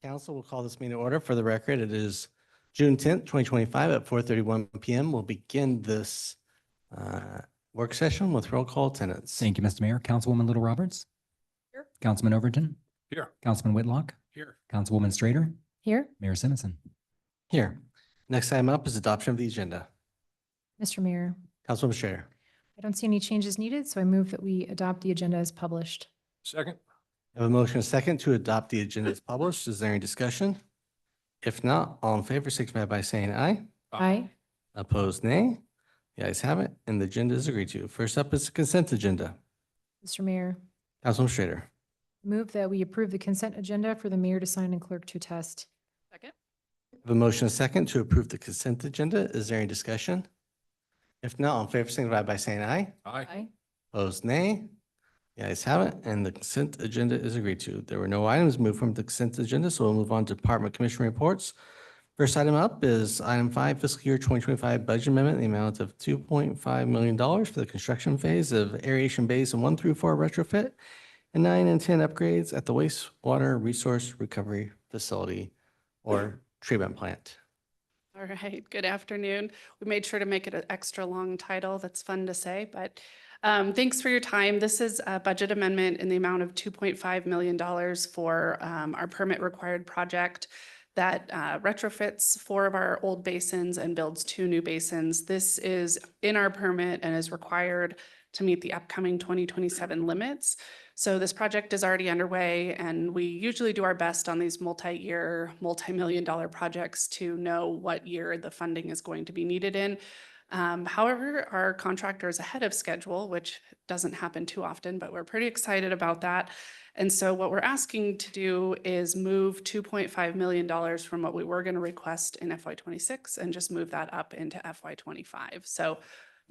Council will call this meeting to order. For the record, it is June 10th, 2025 at 4:31 p.m. We'll begin this work session with roll call attendance. Thank you, Mr. Mayor. Councilwoman Little Roberts. Here. Councilman Overton. Here. Councilman Whitlock. Here. Councilwoman Strader. Here. Mayor Simpson. Here. Next item up is adoption of the agenda. Mr. Mayor, Councilwoman Strader. I don't see any changes needed, so I move that we adopt the agenda as published. Second. I have a motion and a second to adopt the agenda as published. Is there any discussion? If not, all in favor, signify by saying aye. Aye. Opposed, nay. The ayes have it, and the agenda is agreed to. First up is the consent agenda. Mr. Mayor, Councilwoman Strader. move that we approve the consent agenda for the mayor to sign and clerk to attest. Second. I have a motion and a second to approve the consent agenda. Is there any discussion? If not, all in favor, signify by saying aye. Aye. Opposed, nay. The ayes have it, and the consent agenda is agreed to. There were no items moved from the consent agenda, so we'll move on to Department Commission reports. First item up is item 5, fiscal year 2025 budget amendment, in the amount of $2.5 million for the construction phase of aeration basin 1 through 4 retrofit and 9 and 10 upgrades at the wastewater resource recovery facility or treatment plant. All right, good afternoon. We made sure to make it an extra long title. That's fun to say, but thanks for your time. This is a budget amendment in the amount of $2.5 million for our permit required project that retrofits 4 of our old basins and builds 2 new basins. This is in our permit and is required to meet the upcoming 2027 limits. So this project is already underway, and we usually do our best on these multi-year, multi-million-dollar projects to know what year the funding is going to be needed in. However, our contractor is ahead of schedule, which doesn't happen too often, but we're pretty excited about that. And so what we're asking to do is move $2.5 million from what we were going to request in FY26 and just move that up into FY25. So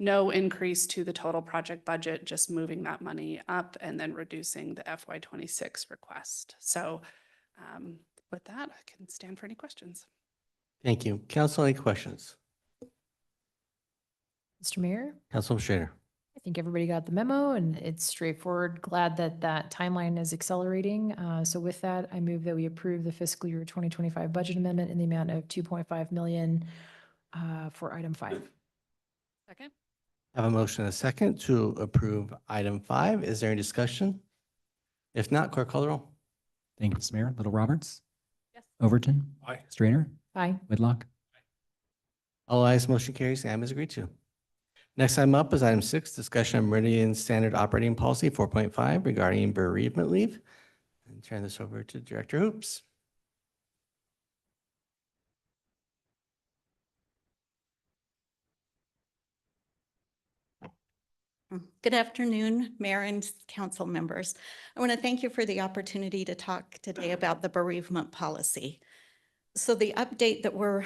no increase to the total project budget, just moving that money up and then reducing the FY26 request. So with that, I can stand for any questions. Thank you. Council, any questions? Mr. Mayor, Councilwoman Strader. I think everybody got the memo and it's straightforward. Glad that that timeline is accelerating. So with that, I move that we approve the fiscal year 2025 budget amendment in the amount of 2.5 million for item 5. Second. I have a motion and a second to approve item 5. Is there any discussion? If not, clerk call the roll. Thank you, Mr. Mayor. Little Roberts. Yes. Overton. Aye. Strader. Aye. Whitlock. All ayes, motion carries. The item is agreed to. Next item up is item 6, discussion of Meridian Standard Operating Policy 4.5 regarding bereavement leave. And turn this over to Director Hoops. Good afternoon, Mayor and Council members. I want to thank you for the opportunity to talk today about the bereavement policy. So the update that we're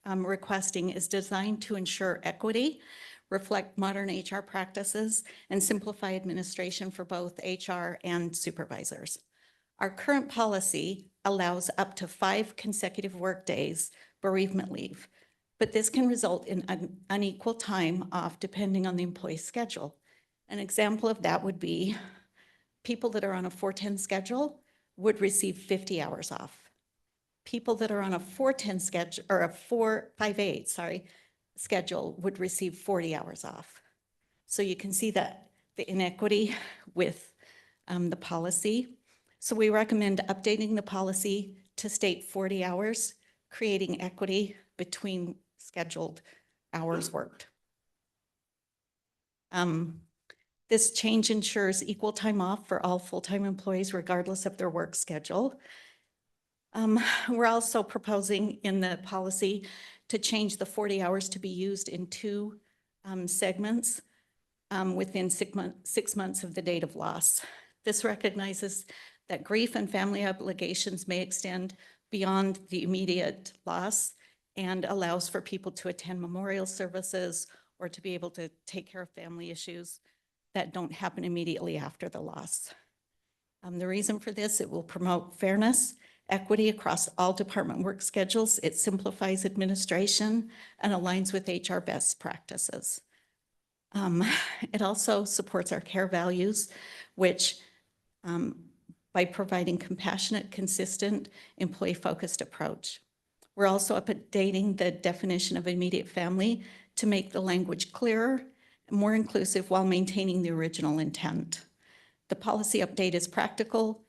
requesting is designed to ensure equity, reflect modern HR practices, and simplify administration for both HR and supervisors. Our current policy allows up to 5 consecutive workdays bereavement leave, but this can result in unequal time off depending on the employee's schedule. An example of that would be people that are on a 410 schedule would receive 50 hours off. People that are on a 410 schedule or a 458, schedule would receive 40 hours off. So you can see that the inequity with the policy. So we recommend updating the policy to state 40 hours, creating equity between scheduled hours worked. This change ensures equal time off for all full-time employees regardless of their work schedule. We're also proposing in the policy to change the 40 hours to be used in 2 segments within 6 months of the date of loss. This recognizes that grief and family obligations may extend beyond the immediate loss and allows for people to attend memorial services or to be able to take care of family issues that don't happen immediately after the loss. The reason for this, it will promote fairness, equity across all department work schedules. It simplifies administration and aligns with HR best practices. It also supports our care values, which by providing compassionate, consistent, employee-focused approach. We're also updating the definition of immediate family to make the language clearer, more inclusive while maintaining the original intent. The policy update is practical,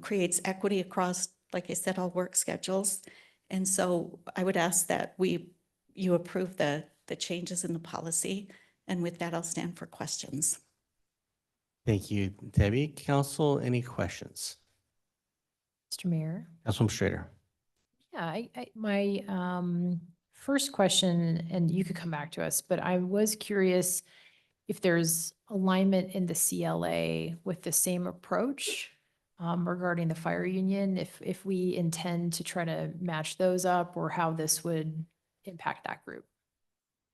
creates equity across, like I said, all work schedules. And so I would ask that you approve the changes in the policy. And with that, I'll stand for questions. Thank you, Debbie. Council, any questions? Mr. Mayor? Councilwoman Strader. Yeah, my first question, and you could come back to us, but I was curious if there's alignment in the CLA with the same approach regarding the fire union, if we intend to try to match those up, or how this would impact that group.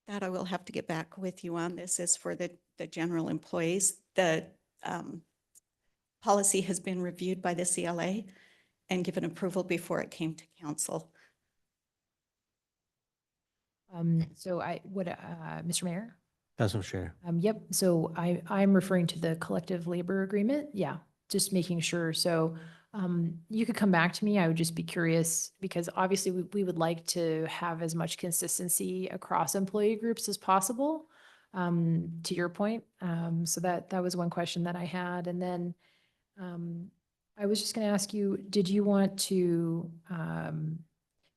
That I will have to get back with you on. This is for the general employees. The policy has been reviewed by the CLA and given approval before it came to council. So Mr. Mayor? Councilwoman Strader. Yep, so I'm referring to the collective labor agreement. Yeah, just making sure. So you could come back to me. I would just be curious, because obviously we would like to have as much consistency across employee groups as possible, to your point. So that was one question that I had. And then I was just going to ask you, did you want to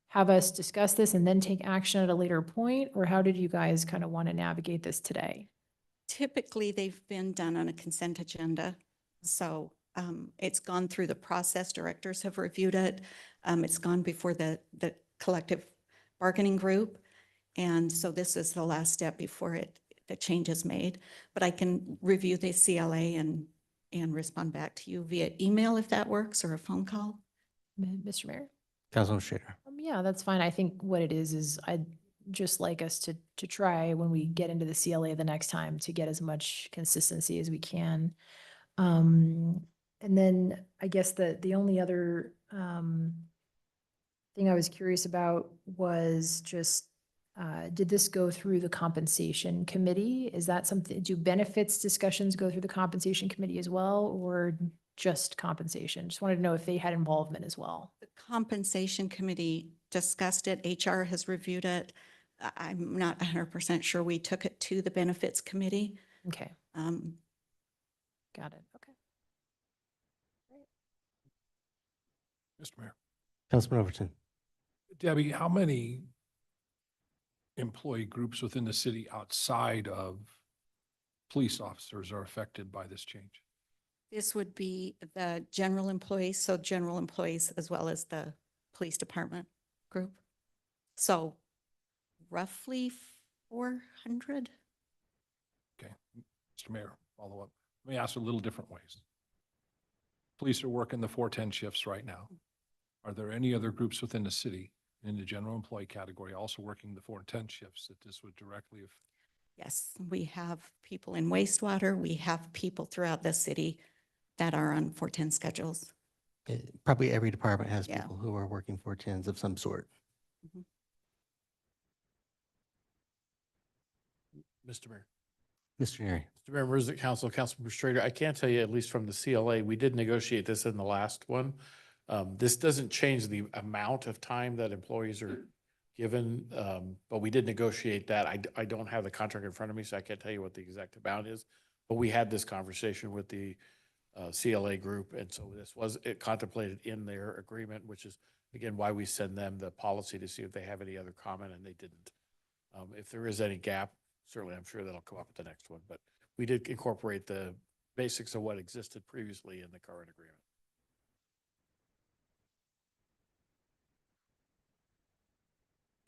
have us discuss this and then take action at a later point, or how did you guys kind of want to navigate this today? Typically, they've been done on a consent agenda. So it's gone through the process. Directors have reviewed it. It's gone before the collective bargaining group. And so this is the last step before the change is made. But I can review the CLA and respond back to you via email if that works, or a phone call. Mr. Mayor? Councilwoman Strader. Yeah, that's fine. I think what it is I'd just like us to try, when we get into the CLA the next time, to get as much consistency as we can. And then I guess the only other thing I was curious about was just, did this go through the compensation committee? Is that something, do benefits discussions go through the compensation committee as well, or just compensation? Just wanted to know if they had involvement as well. The compensation committee discussed it. HR has reviewed it. I'm not 100% sure we took it to the benefits committee. Okay, Um, got it. Okay. Mr. Mayor. Councilman Overton. Debbie, how many employee groups within the city outside of police officers are affected by this change? This would be the general employees, so general employees as well as the police department group. So roughly 400. Okay, Mr. Mayor, follow up. Let me ask a little different ways. Police are working the 410 shifts right now. Are there any other groups within the city in the general employee category also working the 410 shifts that this would directly affect? Yes, we have people in wastewater. We have people throughout the city that are on 410 schedules. Probably every department has Yeah. people who are working 410s of some sort. Mr. Mayor. Mr. Neary. Mr. Mayor, members of the council, Councilman Strader, I can tell you, at least from the CLA, we did negotiate this in the last one. This doesn't change the amount of time that employees are given, but we did negotiate that. I don't have the contract in front of me, so I can't tell you what the exact amount is. But we had this conversation with the CLA group, and so it contemplated in their agreement, which is, again, why we send them the policy to see if they have any other comment, and they didn't. If there is any gap, certainly I'm sure that'll come up at the next one, but we did incorporate the basics of what existed previously in the current agreement.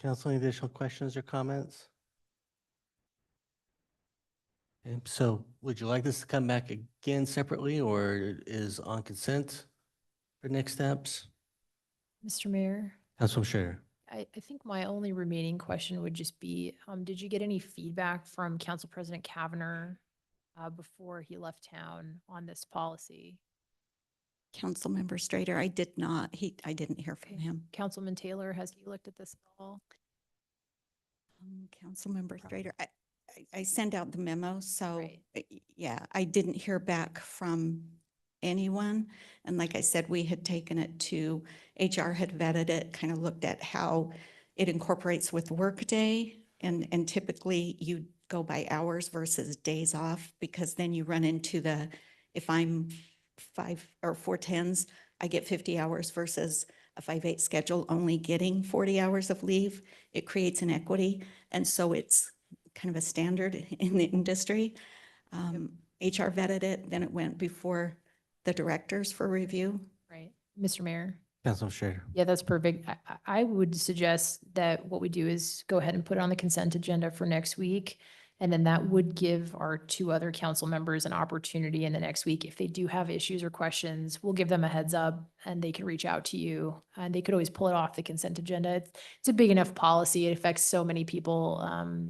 Council, any additional questions or comments? Okay, so would you like this to come back again separately, or is on consent for next steps? Mr. Mayor? Councilwoman Strader. I think my only remaining question would just be, did you get any feedback from Council President Kavanagh before he left town on this policy? Councilmember Strader, I did not. I didn't hear from him. Councilman Taylor, has he looked at this at all? Councilmember Strader, I sent out the memo, so Right. yeah, I didn't hear back from anyone. And like I said, we had taken it to, HR had vetted it, kind of looked at how it incorporates with Workday. And typically you go by hours versus days off, because then you run into the, if I'm 5 or 4/10s, I get 50 hours versus a 5/8 schedule only getting 40 hours of leave. It creates inequity. And so it's kind of a standard in the industry. HR vetted it, then it went before the directors for review. Right. Mr. Mayor? Councilman Schrader. Yeah, that's perfect. I would suggest that what we do is go ahead and put it on the consent agenda for next week. And then that would give our 2 other council members an opportunity in the next week. If they do have issues or questions, we'll give them a heads up and they can reach out to you. And they could always pull it off the consent agenda. It's a big enough policy. It affects so many people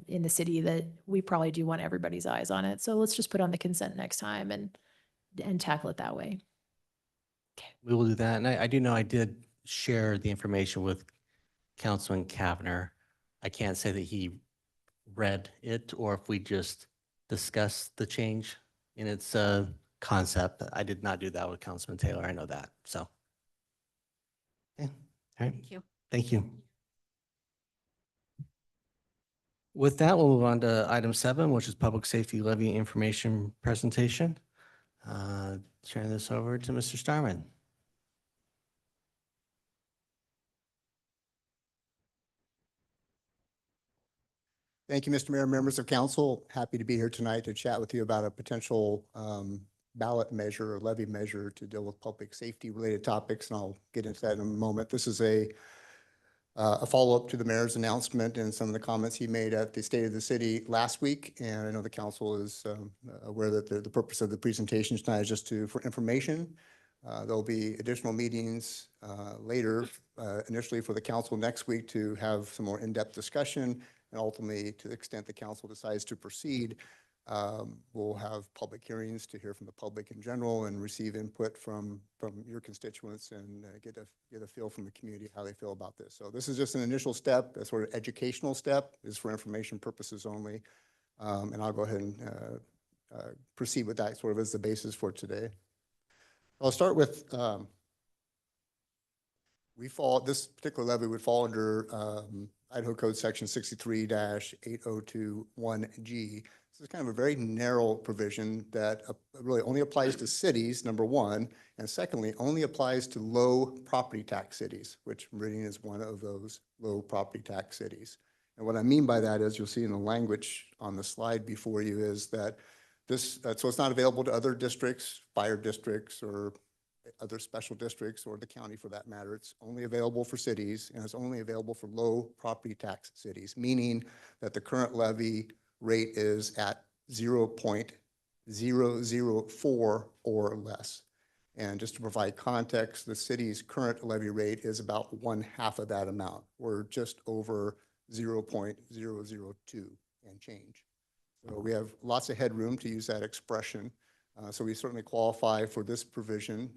in the city that we probably do want everybody's eyes on it. So let's just put on the consent next time and tackle it that way. We will do that. And I do know I did share the information with Councilman Kavner. I can't say that he read it or if we just discussed the change in its concept. I did not do that with Councilman Taylor. I know that. So. Okay. All right. Thank you. Thank you. With that, we'll move on to item 7, which is public safety levy information presentation. Turn this over to Mr. Starman. Thank you, Mr. Mayor, members of council. Happy to be here tonight to chat with you about a potential ballot measure or levy measure to deal with public safety related topics, and I'll get into that in a moment. This is a follow-up to the mayor's announcement and some of the comments he made at the State of the City last week. And I know the council is aware that the purpose of the presentation tonight is just for information. There'll be additional meetings later, initially for the council next week to have some more in-depth discussion. And ultimately, to the extent the council decides to proceed, we'll have public hearings to hear from the public in general and receive input from your constituents and get a feel from the community how they feel about this. So this is just an initial step, a sort of educational step. Is for information purposes only. And I'll go ahead and proceed with that sort of as the basis for today. I'll start with this particular levy would fall under Idaho Code Section 63-8021G. This is kind of a very narrow provision that really only applies to cities, number one, and secondly, only applies to low property tax cities, which Meridian is one of those low property tax cities. And what I mean by that is, you'll see in the language on the slide before you, is that this, so it's not available to other districts, fire districts, or other special districts, or the county for that matter. It's only available for cities, and it's only available for low property tax cities, meaning that the current levy rate is at 0.004 or less. And just to provide context, the city's current levy rate is about 1/2 of that amount. We're just over 0.002 and change. So we have lots of headroom, to use that expression. So we certainly qualify for this provision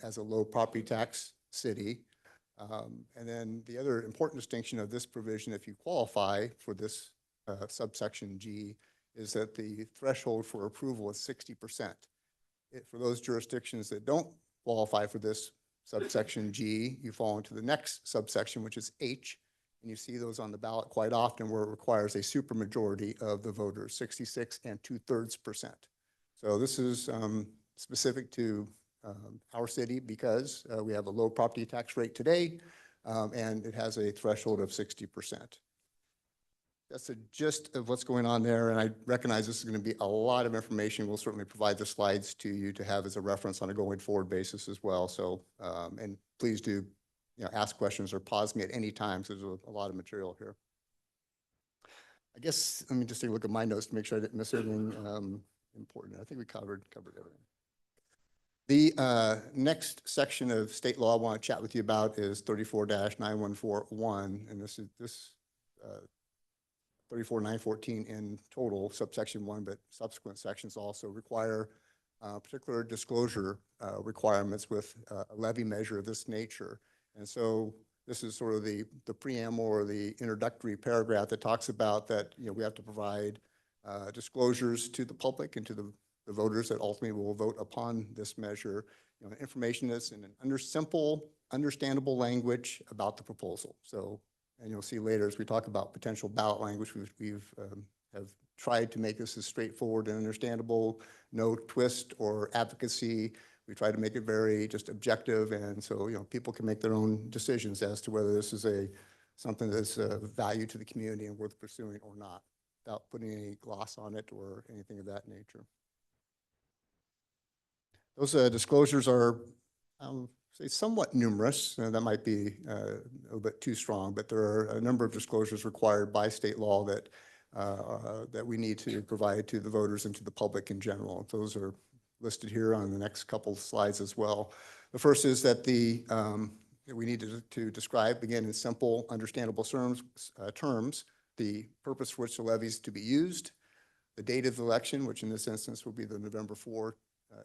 as a low property tax city. And then the other important distinction of this provision, if you qualify for this subsection G, is that the threshold for approval is 60%. For those jurisdictions that don't qualify for this subsection G, you fall into the next subsection, which is H. And you see those on the ballot quite often, where it requires a supermajority of the voters, 66 2/3%. So this is specific to our city because we have a low property tax rate today, and it has a threshold of 60%. That's the gist of what's going on there, and I recognize this is going to be a lot of information. We'll certainly provide the slides to you to have as a reference on a going forward basis as well. So, and please do, ask questions or pause me at any time, because there's a lot of material here. I guess, let me just take a look at my notes to make sure I didn't miss anything important. I think we covered everything. The next section of state law I want to chat with you about is 34-9141, and this 34-914 in total, subsection 1, but subsequent sections also require particular disclosure requirements with a levy measure of this nature. And so this is sort of the preamble or the introductory paragraph that talks about that we have to provide disclosures to the public and to the the voters that ultimately will vote upon this measure, information that's in an simple, understandable language about the proposal. So, and you'll see later as we talk about potential ballot language, have tried to make this as straightforward and understandable, no twist or advocacy. We try to make it very just objective, and so people can make their own decisions as to whether this is something that's of value to the community and worth pursuing or not, without putting any gloss on it or anything of that nature. Those disclosures are, say, somewhat numerous. That might be a little bit too strong, but there are a number of disclosures required by state law that we need to provide to the voters and to the public in general. Those are listed here on the next couple slides as well. The first is that we need to describe, again, in simple, understandable terms, the purpose for which the levy is to be used, the date of the election, which in this instance will be the November 4,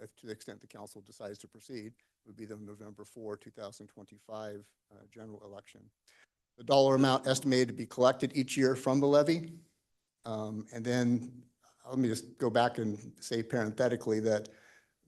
if to the extent the council decides to proceed, would be the November 4, 2025 general election. The dollar amount estimated to be collected each year from the levy. And then let me just go back and say parenthetically that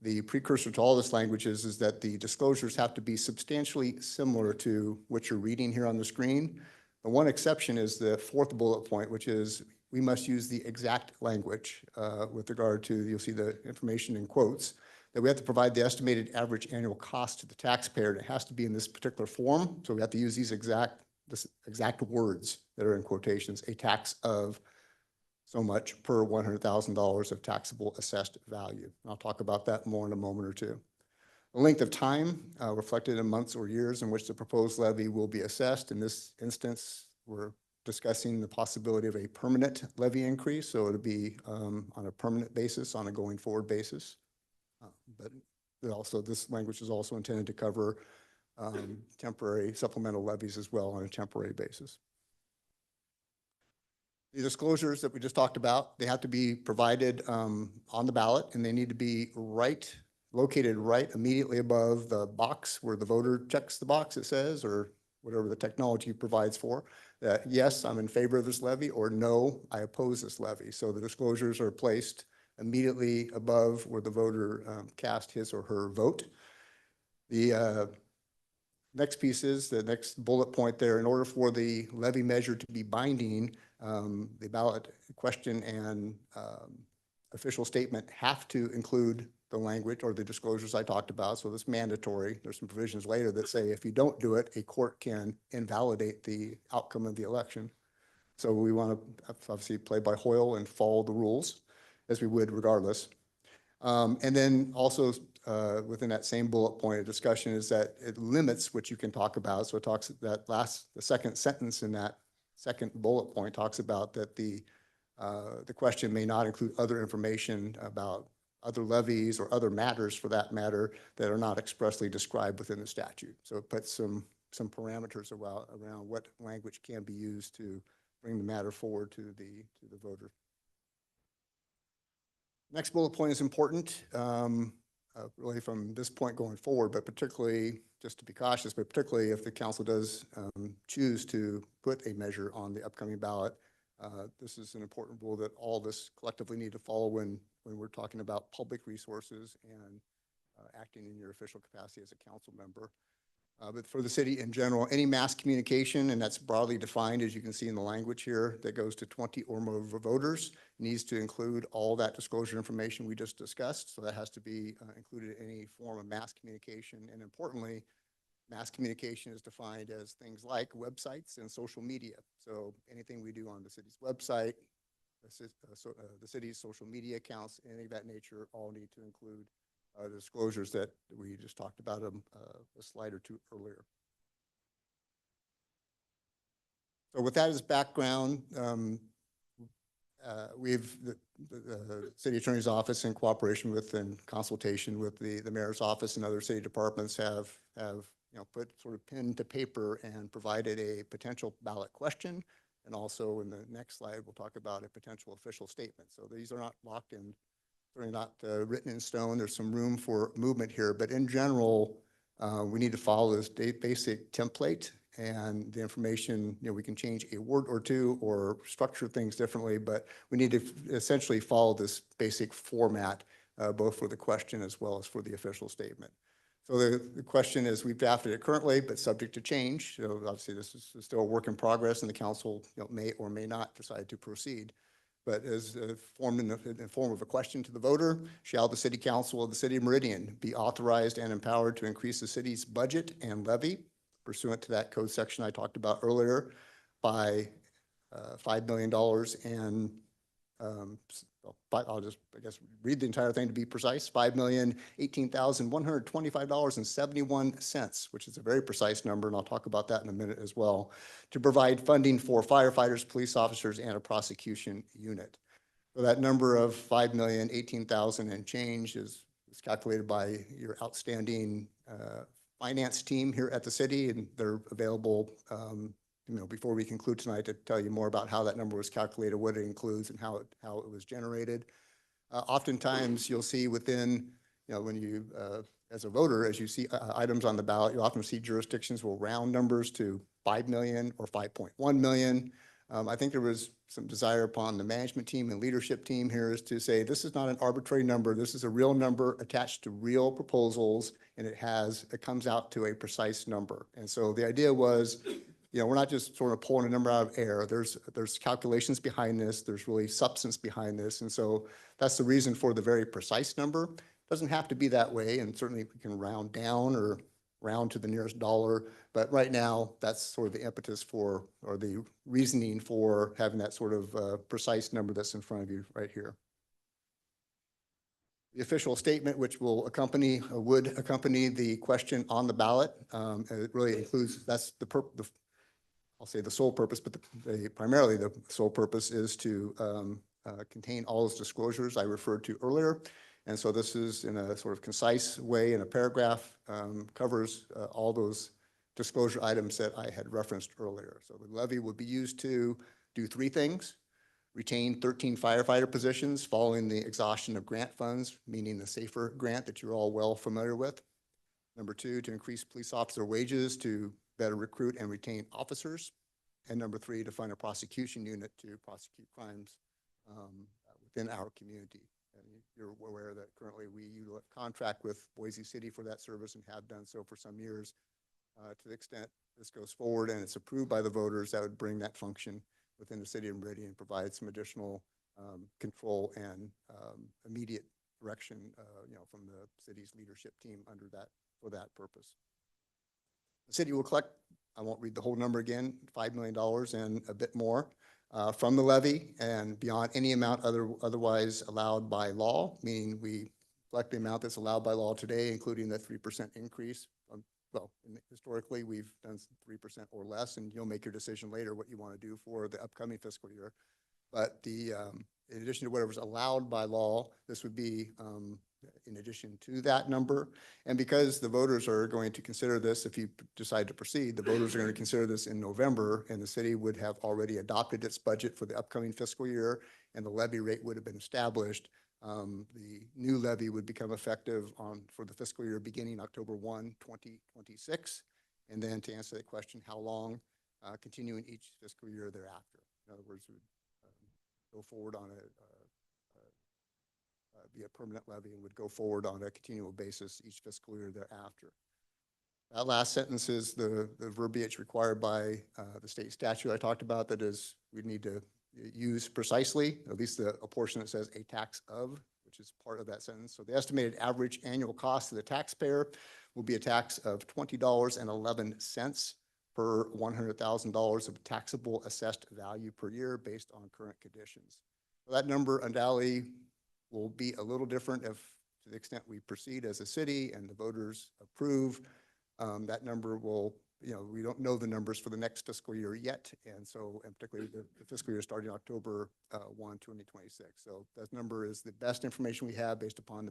the precursor to all this language is that the disclosures have to be substantially similar to what you're reading here on the screen. The one exception is the fourth bullet point, which is we must use the exact language with regard to, you'll see the information in quotes, that we have to provide the estimated average annual cost to the taxpayer. It has to be in this particular form. So we have to use these exact words that are in quotations, a tax of so much per $100,000 of taxable assessed value. I'll talk about that more in a moment or two. The length of time reflected in months or years in which the proposed levy will be assessed. In this instance, we're discussing the possibility of a permanent levy increase. So it'll be on a permanent basis, on a going forward basis. But also this language is also intended to cover temporary supplemental levies as well on a temporary basis. The disclosures that we just talked about, they have to be provided on the ballot, and they need to be located right immediately above the box where the voter checks the box, it says, or whatever the technology provides for, that yes, I'm in favor of this levy, or no, I oppose this levy. So the disclosures are placed immediately above where the voter cast his or her vote. The next piece is the next bullet point there. In order for the levy measure to be binding, the ballot question and official statement have to include the language or the disclosures I talked about. So that's mandatory. There's some provisions later that say if you don't do it, a court can invalidate the outcome of the election. So we want to obviously play by Hoyle and follow the rules as we would regardless. And then also within that same bullet point of discussion is that it limits what you can talk about. So it talks that the second sentence in that second bullet point talks about that the question may not include other information about other levies or other matters for that matter that are not expressly described within the statute. So it puts some parameters around what language can be used to bring the matter forward to the voter. Next bullet point is important, really from this point going forward, but particularly, just to be cautious, but particularly if the council does choose to put a measure on the upcoming ballot. This is an important rule that all of us collectively need to follow when we're talking about public resources and acting in your official capacity as a council member. But for the city in general, any mass communication, and that's broadly defined, as you can see in the language here, that goes to 20 or more voters, needs to include all that disclosure information we just discussed. So that has to be included in any form of mass communication. And importantly, mass communication is defined as things like websites and social media. So anything we do on the city's website, the city's social media accounts, any of that nature, all need to include the disclosures that we just talked about a slide or two earlier. So with that as background, the city attorney's office in cooperation with and consultation with the mayor's office and other city departments have put sort of pen to paper and provided a potential ballot question. And also in the next slide, we'll talk about a potential official statement. So these are not locked in. Certainly not written in stone. There's some room for movement here, but in general, we need to follow this basic template, and the information, we can change a word or two or structure things differently, but we need to essentially follow this basic format both for the question as well as for the official statement. So the question is, we've drafted it currently, but subject to change. So obviously, this is still a work in progress, and the council may or may not decide to proceed. But as formed in the form of a question to the voter, shall the city council of the city of Meridian be authorized and empowered to increase the city's budget and levy pursuant to that code section I talked about earlier by $5 million and I'll just, I guess, read the entire thing to be precise, $5,018,125.71, which is a very precise number, and I'll talk about that in a minute as well, to provide funding for firefighters, police officers, and a prosecution unit. So that number of $5,018,000 and change is calculated by your outstanding finance team here at the city, and they're available before we conclude tonight to tell you more about how that number was calculated, what it includes, and how it was generated. Oftentimes, you'll see within, when you, as a voter, as you see items on the ballot, you often see jurisdictions will round numbers to 5 million or 5.1 million. I think there was some desire upon the management team and leadership team here is to say, this is not an arbitrary number. This is a real number attached to real proposals, and it comes out to a precise number. And so the idea was, we're not just sort of pulling a number out of air. There's calculations behind this. There's really substance behind this. And so that's the reason for the very precise number. It doesn't have to be that way. And certainly we can round down or round to the nearest dollar. But right now, that's sort of the impetus for, or the reasoning for having that sort of precise number that's in front of you right here. The official statement, which will would accompany the question on the ballot. It really includes, that's I'll say the sole purpose, but primarily the sole purpose is to contain all those disclosures I referred to earlier. And so this is in a sort of concise way in a paragraph, covers all those disclosure items that I had referenced earlier. So the levy would be used to do 3 things: retain 13 firefighter positions following the exhaustion of grant funds, meaning the SAFER grant that you're all well familiar with. Number 2, to increase police officer wages to better recruit and retain officers. And number 3, to fund a prosecution unit to prosecute crimes within our community. And you're aware that currently we contract with Boise City for that service and have done so for some years. To the extent this goes forward and it's approved by the voters, that would bring that function within the city of Meridian and provide some additional control and immediate direction, from the city's leadership team under that, for that purpose. The city will collect, I won't read the whole number again, $5 million and a bit more from the levy and beyond any amount otherwise allowed by law, meaning we collect the amount that's allowed by law today, including the 3% increase. Historically, we've done 3% or less, and you'll make your decision later what you want to do for the upcoming fiscal year. But in addition to whatever's allowed by law, this would be in addition to that number. And because the voters are going to consider this, if you decide to proceed, the voters are going to consider this in November, and the city would have already adopted its budget for the upcoming fiscal year, and the levy rate would have been established. The new levy would become effective for the fiscal year beginning October 1, 2026. And then to answer that question, how long, continuing each fiscal year thereafter. In other words, we would go forward on be a permanent levy and would go forward on a continual basis each fiscal year thereafter. That last sentence is the verbiage required by the state statute I talked about, that is, we need to use precisely, at least a portion that says a tax of, which is part of that sentence. So the estimated average annual cost to the taxpayer will be a tax of $20.11 per $100,000 of taxable assessed value per year based on current conditions. So that number undoubtedly will be a little different if, to the extent we proceed as a city and the voters approve. That number will, we don't know the numbers for the next fiscal year yet. And so, and particularly the fiscal year starting October 1, 2026. So that number is the best information we have based upon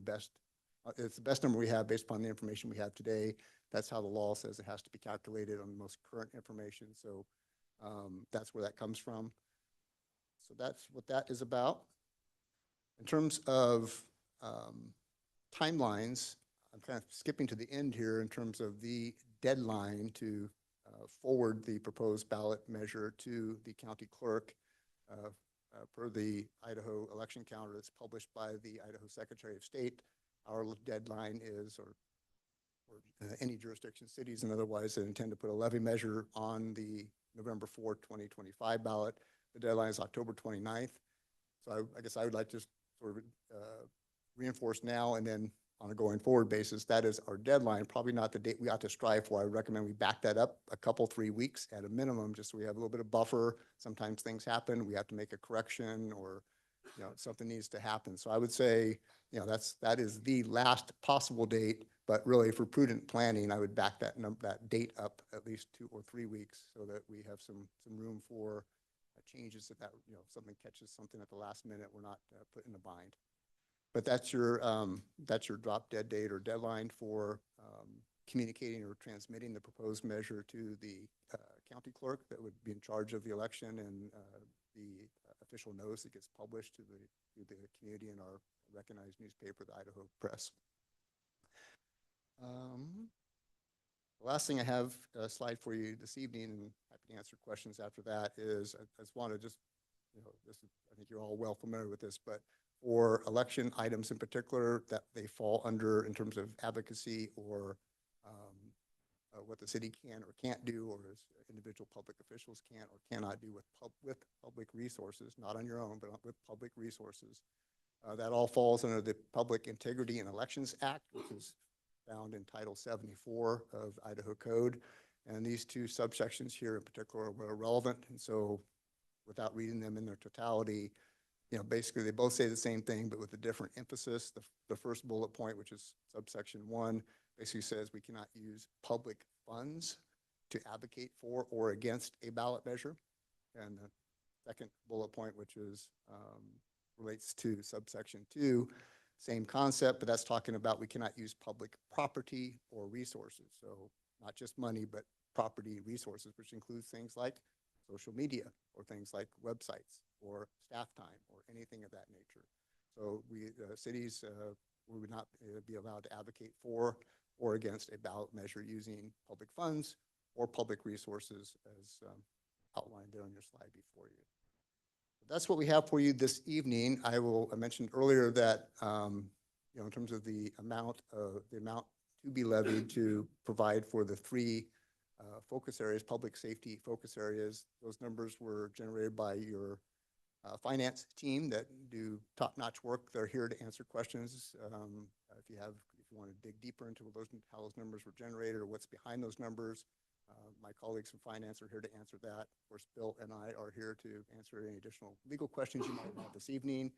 it's the best number we have based upon the information we have today. That's how the law says it has to be calculated on the most current information. So that's where that comes from. So that's what that is about. In terms of timelines, I'm kind of skipping to the end here in terms of the deadline to forward the proposed ballot measure to the county clerk per the Idaho election calendar that's published by the Idaho Secretary of State, our deadline is, or any jurisdiction, cities and otherwise that intend to put a levy measure on the November 4th, 2025 ballot. The deadline is October 29th. So I guess I would like to sort of reinforce now and then on a going forward basis, that is our deadline, probably not the date we ought to strive for. I would recommend we back that up a couple, 3 weeks at a minimum, just so we have a little bit of buffer. Sometimes things happen, we have to make a correction, or something needs to happen. So I would say, that is the last possible date, but really for prudent planning, I would back that date up at least 2 or 3 weeks so that we have some room for changes if something catches something at the last minute, we're not put in a bind. But that's your drop dead date or deadline for communicating or transmitting the proposed measure to the county clerk that would be in charge of the election, and the official notice that gets published to the community in our recognized newspaper, the Idaho Press. The last thing I have a slide for you this evening, and happy to answer questions after that, is I just want to I think you're all well familiar with this, but for election items in particular that they fall under in terms of advocacy or what the city can or can't do, or as individual public officials can or cannot do with public resources, not on your own, but with public resources. That all falls under the Public Integrity in Elections Act, which is found in Title 74 of Idaho Code. And these two subsections here in particular were relevant. And so without reading them in their totality, basically they both say the same thing, but with a different emphasis. The first bullet point, which is subsection 1, basically says we cannot use public funds to advocate for or against a ballot measure. And the second bullet point, which is relates to subsection 2, same concept, but that's talking about we cannot use public property or resources. So not just money, but property resources, which includes things like social media or things like websites or staff time or anything of that nature. So cities would not be allowed to advocate for or against a ballot measure using public funds or public resources as outlined there on your slide before you. That's what we have for you this evening. I mentioned earlier that in terms of the amount to be levied to provide for the 3 focus areas, public safety focus areas, those numbers were generated by your finance team that do top-notch work. They're here to answer questions. If you want to dig deeper into how those numbers were generated or what's behind those numbers, my colleagues from finance are here to answer that. Of course, Bill and I are here to answer any additional legal questions you might have this evening.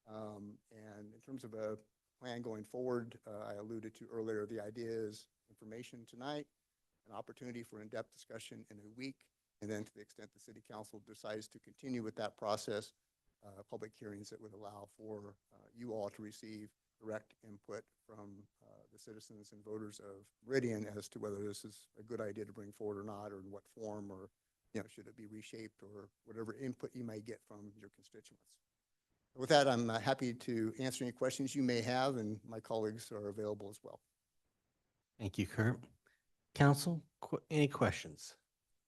And in terms of a plan going forward, I alluded to earlier, the idea is information tonight, an opportunity for in-depth discussion in a week, and then to the extent the city council decides to continue with that process, public hearings that would allow for you all to receive direct input from the citizens and voters of Meridian as to whether this is a good idea to bring forward or not, or in what form, or should it be reshaped, or whatever input you may get from your constituents. With that, I'm happy to answer any questions you may have, and my colleagues are available as well. Thank you, Kurt. Council, any questions?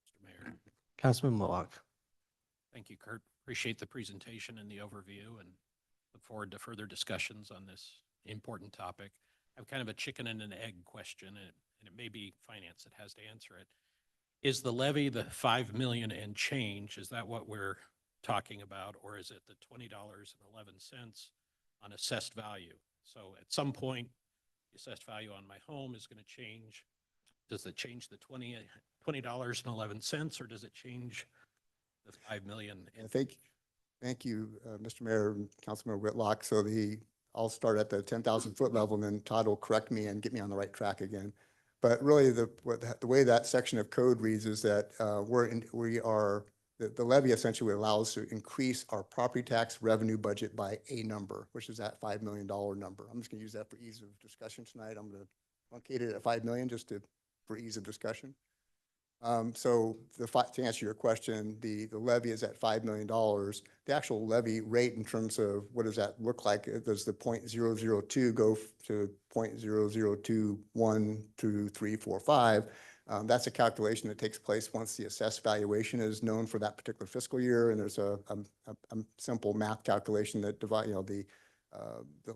Mr. Mayor. Councilman Whitlock. Thank you, Kurt. Appreciate the presentation and the overview, and look forward to further discussions on this important topic. I have kind of a chicken and an egg question, and it may be finance that has to answer it. Is the levy the 5 million and change? Is that what we're talking about, or is it the $20.11 on assessed value? So at some point, the assessed value on my home is going to change. Does it change the $20.11, or does it change the 5 million? Thank you, Mr. Mayor and Councilmember Whitlock. So I'll start at the 10,000 foot level, and then Todd will correct me and get me on the right track again. But really, the way that section of code reads is that the levy essentially allows to increase our property tax revenue budget by a number, which is that $5 million number. I'm just going to use that for ease of discussion tonight. I'm going to truncate it at 5 million for ease of discussion. So to answer your question, the levy is at $5 million. The actual levy rate in terms of what does that look like? Does the 0.002 go to 0.00212345? That's a calculation that takes place once the assessed valuation is known for that particular fiscal year. And there's a simple math calculation that divide, the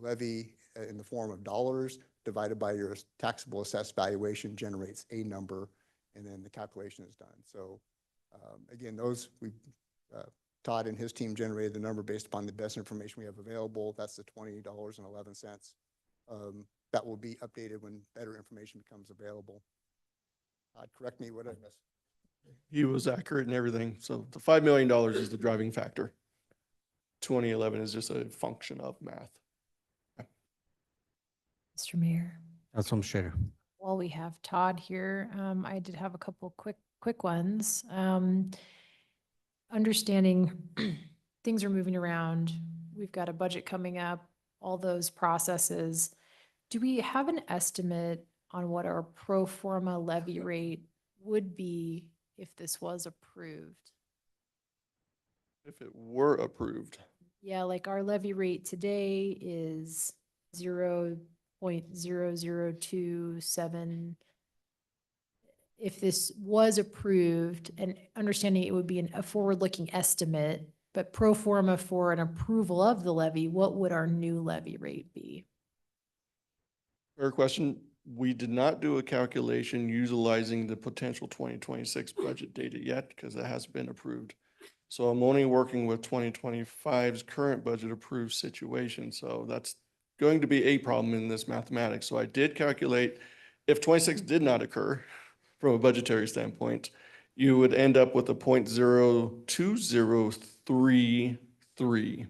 levy in the form of dollars divided by your taxable assessed valuation generates a number, and then the calculation is done. So again, Todd and his team generated the number based upon the best information we have available. That's the $20.11. That will be updated when better information becomes available. Todd, correct me what I missed. He was accurate in everything. So the $5 million is the driving factor. 2011 is just a function of math. Mr. Mayor. Councilwoman Schrader. While we have Todd here, I did have a couple quick ones. Understanding things are moving around, we've got a budget coming up, all those processes. Do we have an estimate on what our pro forma levy rate would be if this was approved? If it were approved, Yeah, like our levy rate today is 0.00227. If this was approved, and understanding it would be a forward-looking estimate, but pro forma for an approval of the levy, what would our new levy rate be? fair question. We did not do a calculation utilizing the potential 2026 budget data yet because it has been approved. So I'm only working with 2025's current budget approved situation. So that's going to be a problem in this mathematics. So I did calculate if 26 did not occur from a budgetary standpoint, you would end up with a 0.0233.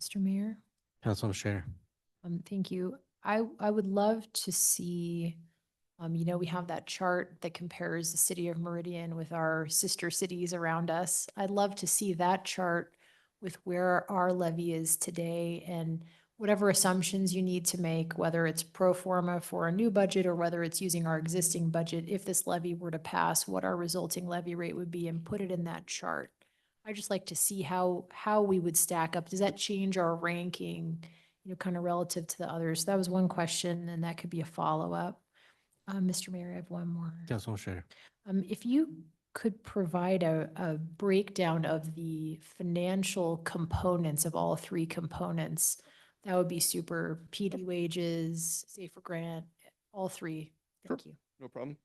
Mr. Mayor? Councilwoman Schrader. Thank you. I would love to see, we have that chart that compares the city of Meridian with our sister cities around us. I'd love to see that chart with where our levy is today and whatever assumptions you need to make, whether it's pro forma for a new budget or whether it's using our existing budget. If this levy were to pass, what our resulting levy rate would be and put it in that chart. I'd just like to see how we would stack up. Does that change our ranking, kind of relative to the others? That was one question, and that could be a follow-up. Mr. Mayor, I have one more. Councilwoman Schrader. If you could provide a breakdown of the financial components of all three components, that would be super. PD wages, Safer Grant, all three. Thank you. No problem.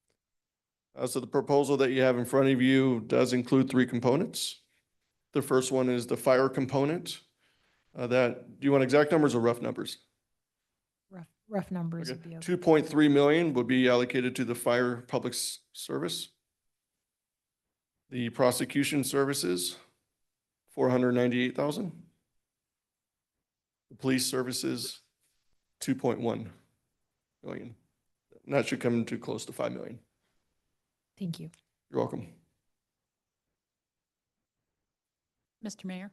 So the proposal that you have in front of you does include three components. The first one is the fire component. Do you want exact numbers or rough numbers? Rough numbers Okay. would be okay. 2.3 million would be allocated to the fire public service. The prosecution services, 498,000. The police services, 2.1 million. And that should come to close to 5 million. Thank you. You're welcome. Mr. Mayor,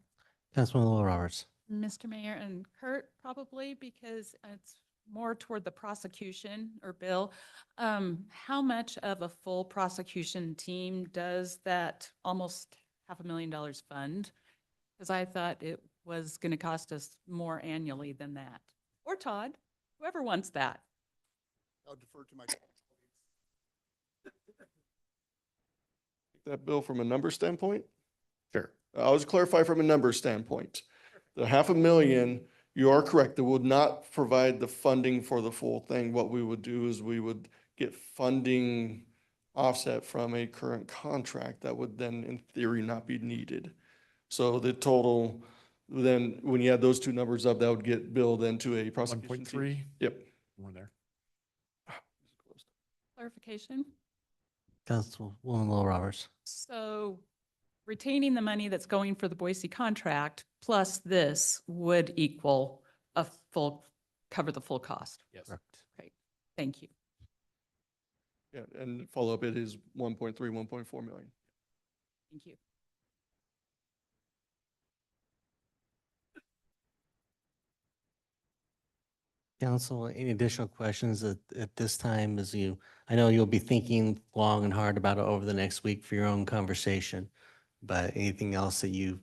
Councilwoman Little Roberts. Mr. Mayor, and Kurt probably because it's more toward the prosecution or Bill. How much of a full prosecution team does that almost $500,000 fund? Because I thought it was going to cost us more annually than that. Or Todd, whoever wants that. I'll defer to my. That bill from a number standpoint? Sure. I'll just clarify from a number standpoint. The $500,000, you are correct, it would not provide the funding for the full thing. What we would do is we would get funding offset from a current contract that would then in theory not be needed. So the total, then when you add those two numbers up, that would get billed into a prosecution team. 1.3? Yep. More there. Clarification. Councilwoman Little Roberts. So retaining the money that's going for the Boise contract plus this would equal cover the full cost. Yes. Correct. Great. Thank you. Yeah, and follow up, it is 1.3, 1.4 million. Thank you. Council, any additional questions at this time I know you'll be thinking long and hard about it over the next week for your own conversation, but anything else that you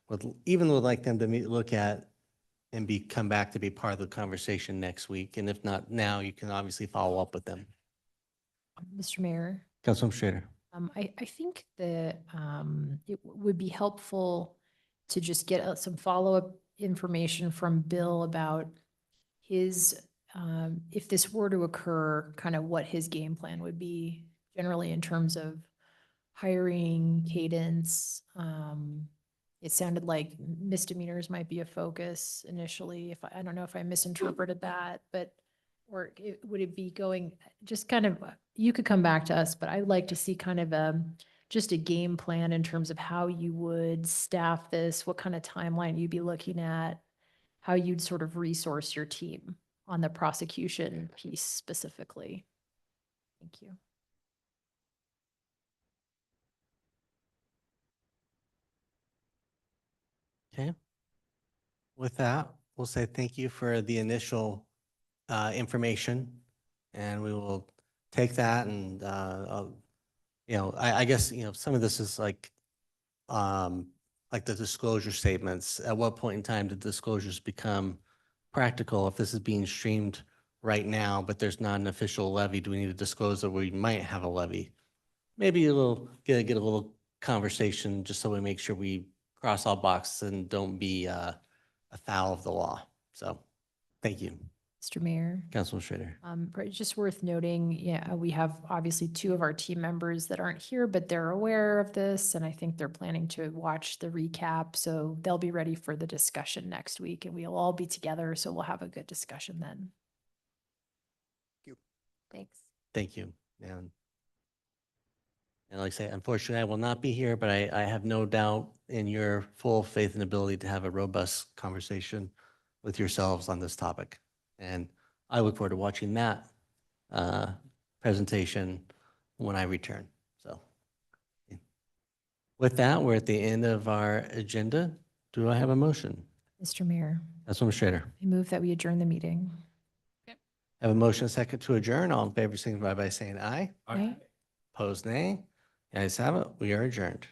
would like them to look at and come back to be part of the conversation next week. And if not now, you can obviously follow up with them. Mr. Mayor, Councilman Schrader. I think that it would be helpful to just get some follow-up information from Bill about his, if this were to occur, kind of what his game plan would be generally in terms of hiring, cadence. It sounded like misdemeanors might be a focus initially. If I don't know if I misinterpreted that, but would it be going just kind of, you could come back to us, but I'd like to see kind of just a game plan in terms of how you would staff this, what kind of timeline you'd be looking at, how you'd sort of resource your team on the prosecution piece specifically. Thank you. Okay. With that, we'll say thank you for the initial information, and we will take that and, I guess, some of this is like the disclosure statements. At what point in time did disclosures become practical? If this is being streamed right now, but there's not an official levy, do we need to disclose that we might have a levy? Maybe a little, get a little conversation just so we make sure we cross all boxes and don't be afoul of the law. So, thank you. Mr. Mayor. Councilman Schrader. But just worth noting, yeah, we have obviously two of our team members that aren't here, but they're aware of this, and I think they're planning to watch the recap, so they'll be ready for the discussion next week, and we'll all be together, so we'll have a good discussion then. Thank you. Thanks. Thank you. And like I say, unfortunately, I will not be here, but I have no doubt in your full faith and ability to have a robust conversation with yourselves on this topic. And I look forward to watching that presentation when I return. So with that, we're at the end of our agenda. Do I have a motion? Mr. Mayor, Councilwoman Schrader. I move that we adjourn the meeting. Have a motion and second to adjourn. All in favor, signify by saying aye. Aye. Opposed, nay. The ayes have it. We are adjourned.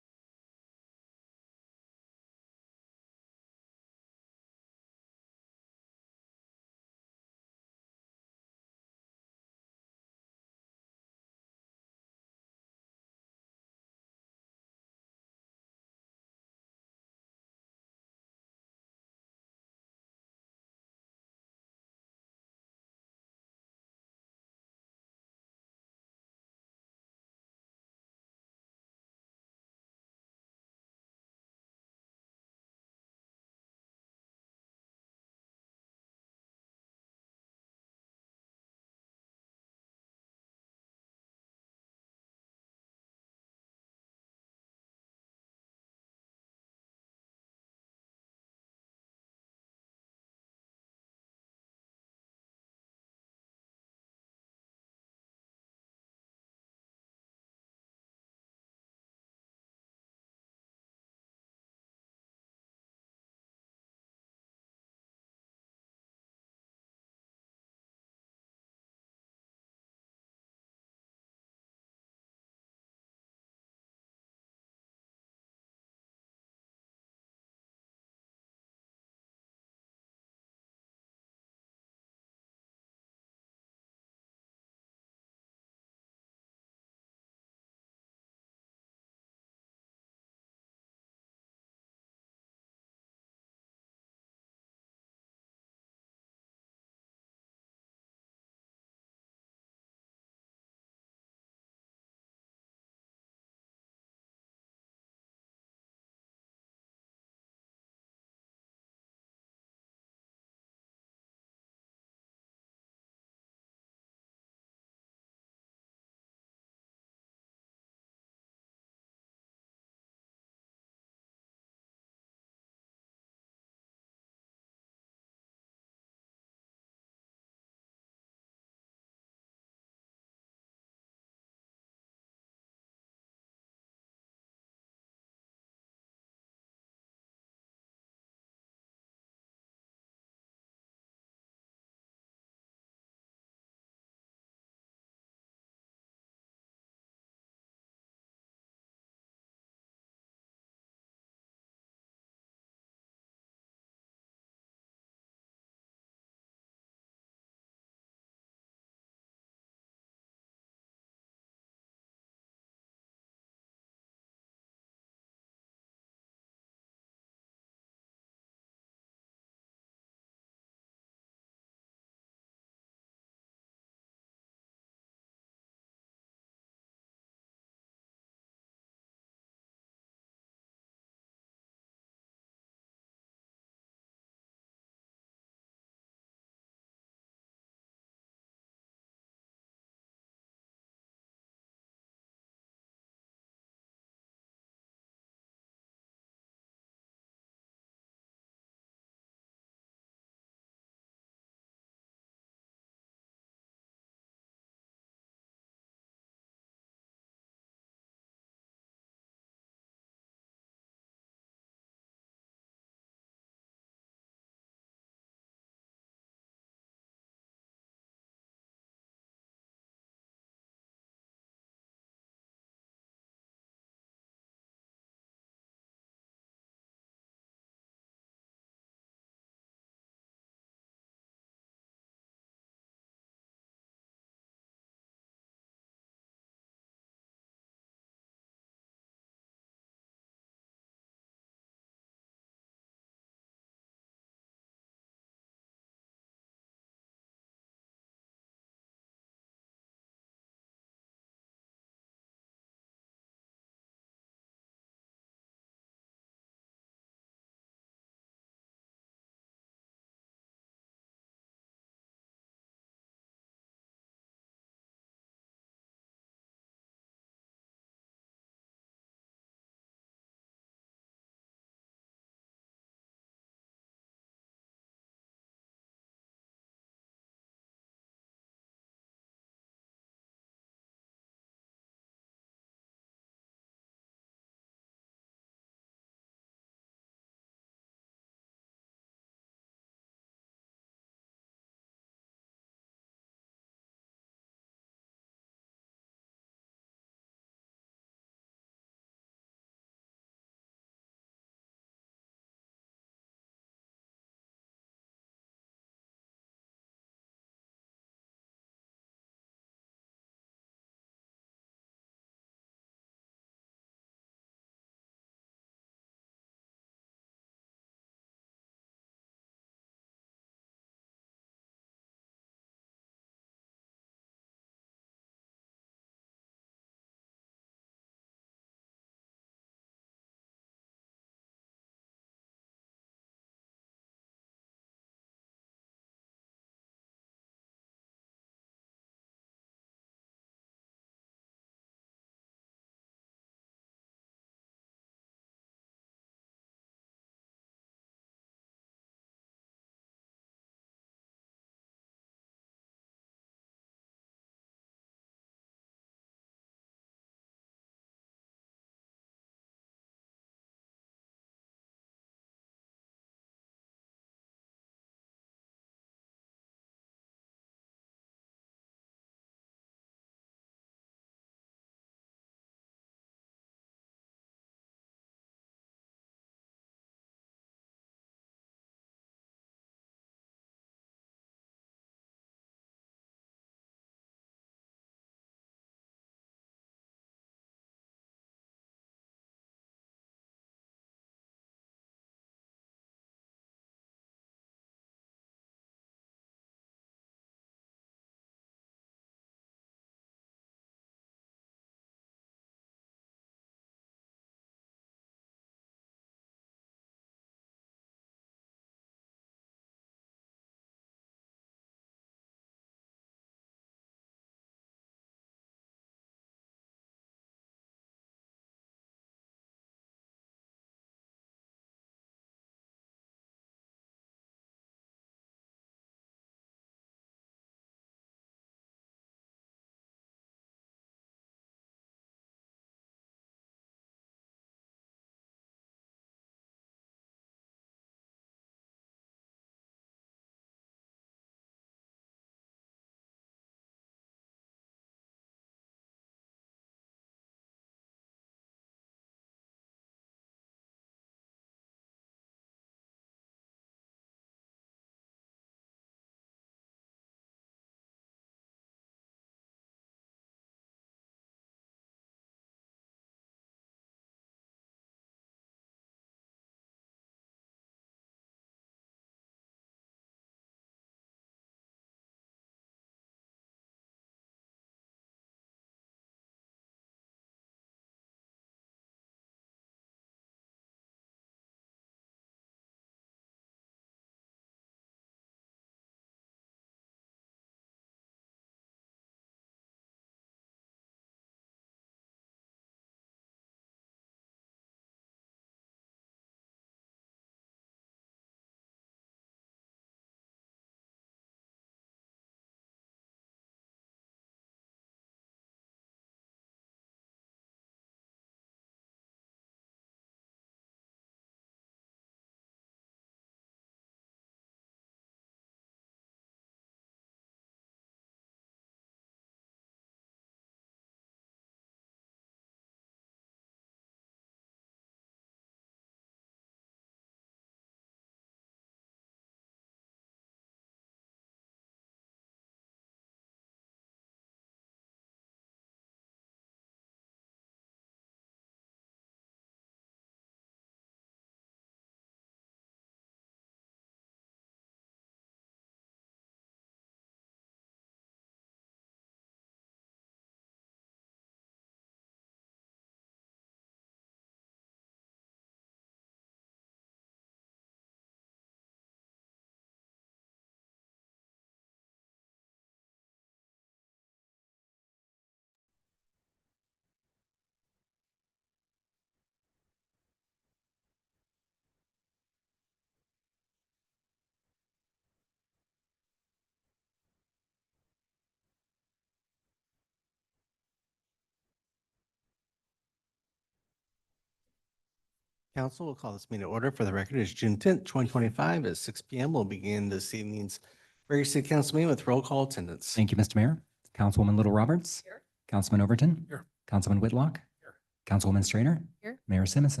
Council will call this meeting to order. For the record, it's June 10th, 2025 at 6 PM. We'll begin this evening's regular city council meeting with roll call attendance. Thank you, Mr. Mayor. Councilwoman Little Roberts. Here. Councilman Overton. Here. Councilman Whitlock. Here. Councilwoman Strainer. Here. Mayor Simmons.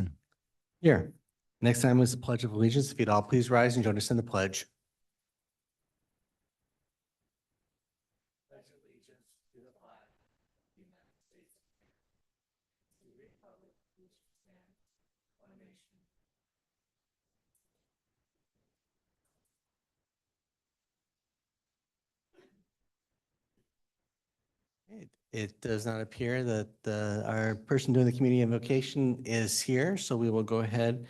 Here. Next item is the Pledge of Allegiance. If you'd all please rise and join us in the pledge. It does not appear that our person doing the community invocation is here, so we will go ahead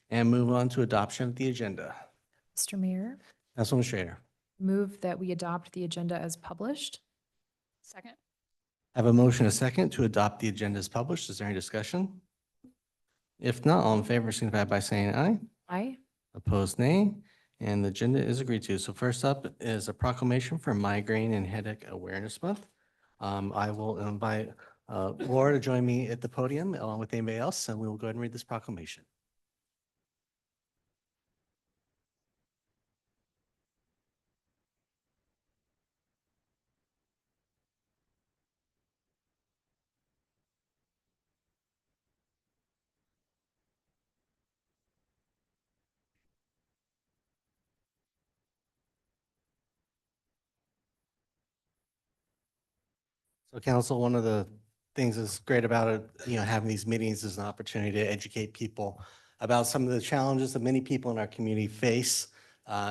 and move on to adoption of the agenda. Mr. Mayor, Councilwoman Schrader. move that we adopt the agenda as published. Second. I have a motion, a second, to adopt the agenda as published. Is there any discussion? If not, all in favor, signify by saying aye. Aye. Opposed, nay. And the agenda is agreed to. So first up is a proclamation for Migraine and Headache Awareness Month. I will invite Laura to join me at the podium along with anybody else, and we will go ahead and read this proclamation. So council, one of the things that's great about it, having these meetings is an opportunity to educate people about some of the challenges that many people in our community face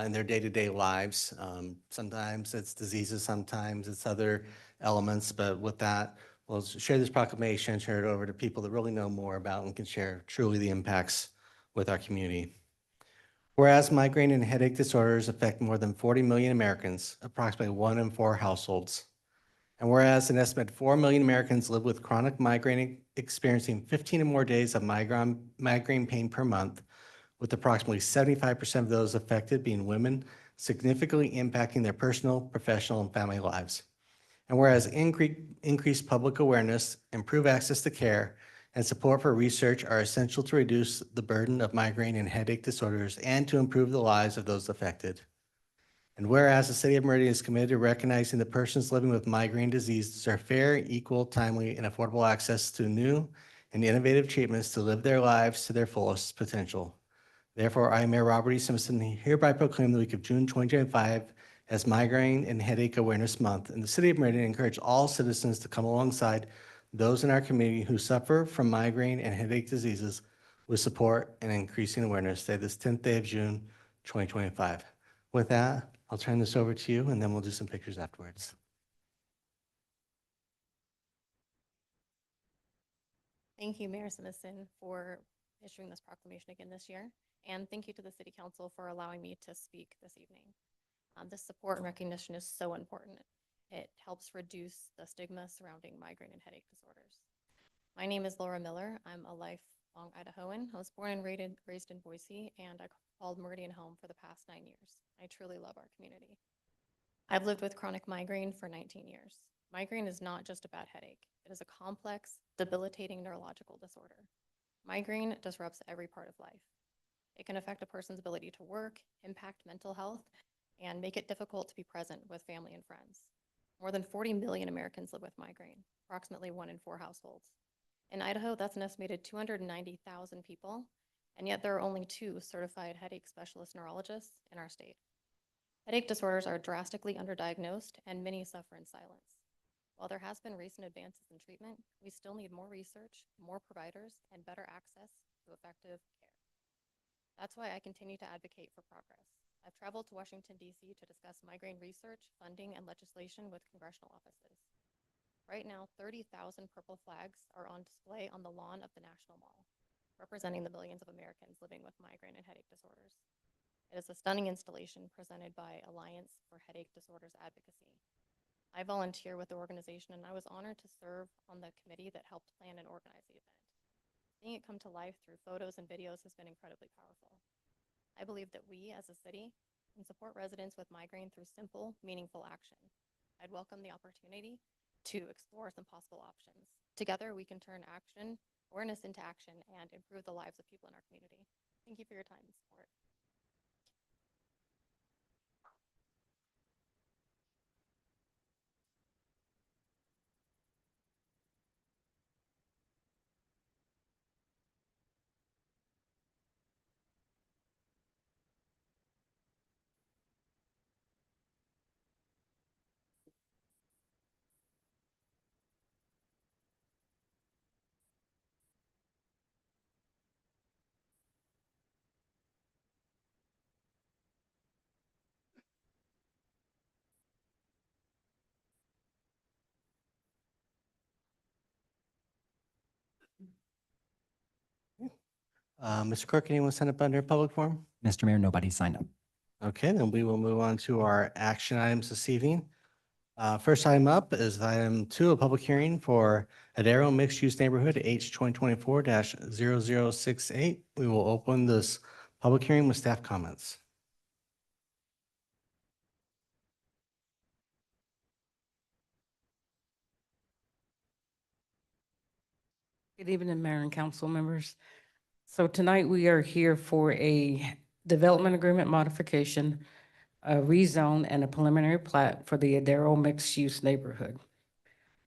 in their day-to-day lives. Sometimes it's diseases, sometimes it's other elements, but with that, we'll share this proclamation, share it over to people that really know more about and can share truly the impacts with our community. Whereas migraine and headache disorders affect more than 40 million Americans, approximately 1 in 4 households. And whereas an estimated 4 million Americans live with chronic migraine, experiencing 15 or more days of migraine pain per month, with approximately 75% of those affected being women, significantly impacting their personal, professional, and family lives. And whereas increased public awareness, improved access to care, and support for research are essential to reduce the burden of migraine and headache disorders and to improve the lives of those affected. And whereas the city of Meridian is committed to recognizing that persons living with migraine disease deserve fair, equal, timely, and affordable access to new and innovative treatments to live their lives to their fullest potential. Therefore, I, Mayor Robert E. Simpson, hereby proclaim the week of June 2025 as Migraine and Headache Awareness Month. And the city of Meridian encourage all citizens to come alongside those in our community who suffer from migraine and headache diseases with support and increasing awareness. Today, this 10th day of June, 2025. With that, I'll turn this over to you, and then we'll do some pictures afterwards. Thank you, Mayor Simmons, for issuing this proclamation again this year. And thank you to the City Council for allowing me to speak this evening. This support and recognition is so important. It helps reduce the stigma surrounding migraine and headache disorders. My name is Laura Miller. I'm a lifelong Idahoan. I was born and raised in Boise, and I called Meridian home for the past 9 years. I truly love our community. I've lived with chronic migraine for 19 years. Migraine is not just a bad headache. It is a complex, debilitating neurological disorder. Migraine disrupts every part of life. It can affect a person's ability to work, impact mental health, and make it difficult to be present with family and friends. More than 40 million Americans live with migraine, approximately 1 in 4 households. In Idaho, that's an estimated 290,000 people, and yet there are only 2 certified headache specialist neurologists in our state. Headache disorders are drastically underdiagnosed, and many suffer in silence. While there has been recent advances in treatment, we still need more research, more providers, and better access to effective care. That's why I continue to advocate for progress. I've traveled to Washington, D.C. to discuss migraine research, funding, and legislation with congressional offices. Right now, 30,000 purple flags are on display on the lawn of the National Mall, representing the millions of Americans living with migraine and headache disorders. It is a stunning installation presented by Alliance for Headache Disorders Advocacy. I volunteer with the organization, and I was honored to serve on the committee that helped plan and organize the event. Seeing it come to life through photos and videos has been incredibly powerful. I believe that we, as a city, can support residents with migraine through simple, meaningful action. I'd welcome the opportunity to explore some possible options. Together, we can turn action awareness into action and improve the lives of people in our community. Thank you for your time and support. Mr. Clerk, anyone sign up under public forum? Mr. Mayor, nobody signed up. Okay, then we will move on to our action items this evening. First item up is item 2, a public hearing for Adero Mixed Use Neighborhood H 2024-0068. We will open this public hearing with staff comments. Good evening, Mayor and council members. So tonight we are here for a development agreement modification, a rezone and a preliminary plat for the Adero mixed use neighborhood.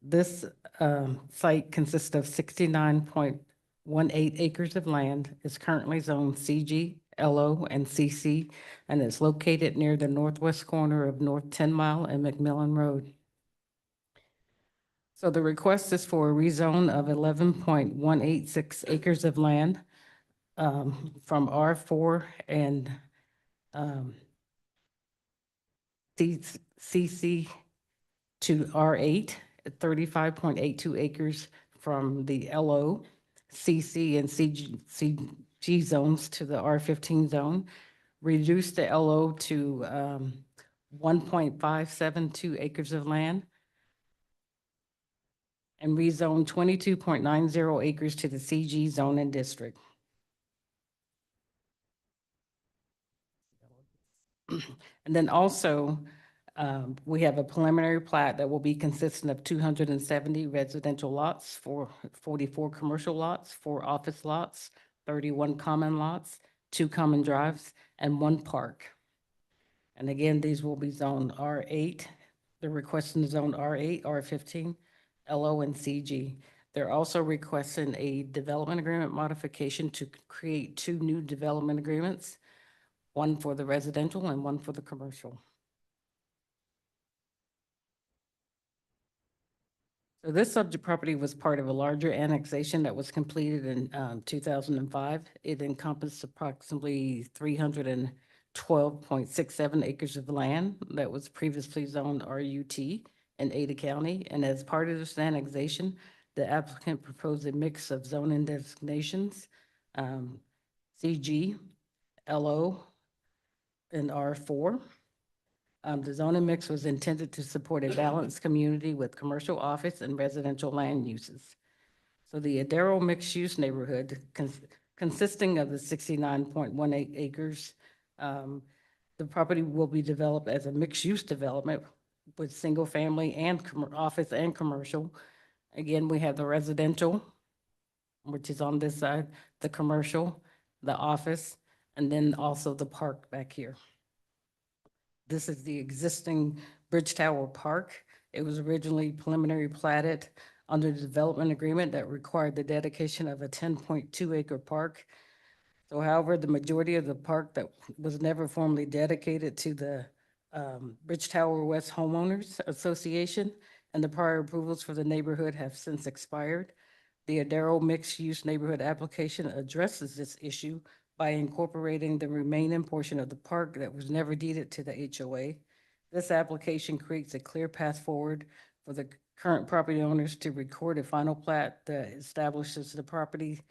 This site consists of 69.18 acres of land, is currently zoned CG, LO, and CC, and is located near the northwest corner of North 10 Mile and McMillan Road. So the request is for a rezone of 11.186 acres of land from R4 and CC to R8, 35.82 acres from the LO, CC, and CG zones to the R15 zone. Reduce the LO to 1.572 acres of land, and rezone 22.90 acres to the CG zone and district. And then also, we have a preliminary plat that will be consistent of 270 residential lots, 44 commercial lots, 4 office lots, 31 common lots, 2 common drives, and 1 park. And again, these will be zoned R8. They're requesting zone R8, R15, LO, and CG. They're also requesting a development agreement modification to create 2 new development agreements, one for the residential and one for the commercial. So this subject property was part of a larger annexation that was completed in 2005. It encompassed approximately 312.67 acres of land that was previously zoned RUT in Ada County. And as part of this annexation, the applicant proposed a mix of zoning designations, CG, LO, and R4. The zoning mix was intended to support a balanced community with commercial office and residential land uses. So the Adero mixed-use neighborhood consisting of the 69.18 acres, the property will be developed as a mixed-use development with single-family and office and commercial. Again, we have the residential, which is on this side, the commercial, the office, and then also the park back here. This is the existing Bridge Tower Park. It was originally preliminary platted under the development agreement that required the dedication of a 10.2 acre park. So however, the majority of the park that was never formally dedicated to the Bridge Tower West Homeowners Association, and the prior approvals for the neighborhood have since expired. The Adero mixed-use neighborhood application addresses this issue by incorporating the remaining portion of the park that was never deeded to the HOA. This application creates a clear path forward for the current property owners to record a final plat that establishes the property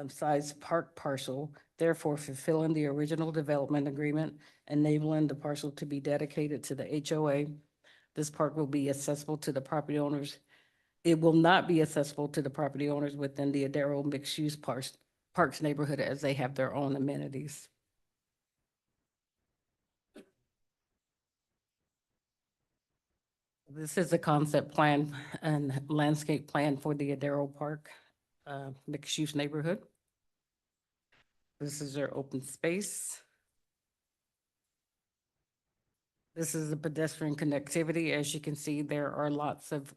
size park parcel, therefore fulfilling the original development agreement, enabling the parcel to be dedicated to the HOA. This park will be accessible to the property owners. It will not be accessible to the property owners within the Adero mixed-use parks neighborhood, as they have their own amenities. This is a concept plan and landscape plan for the Adero Park. mixed-use neighborhood. This is their open space. This is the pedestrian connectivity. As you can see, there are lots of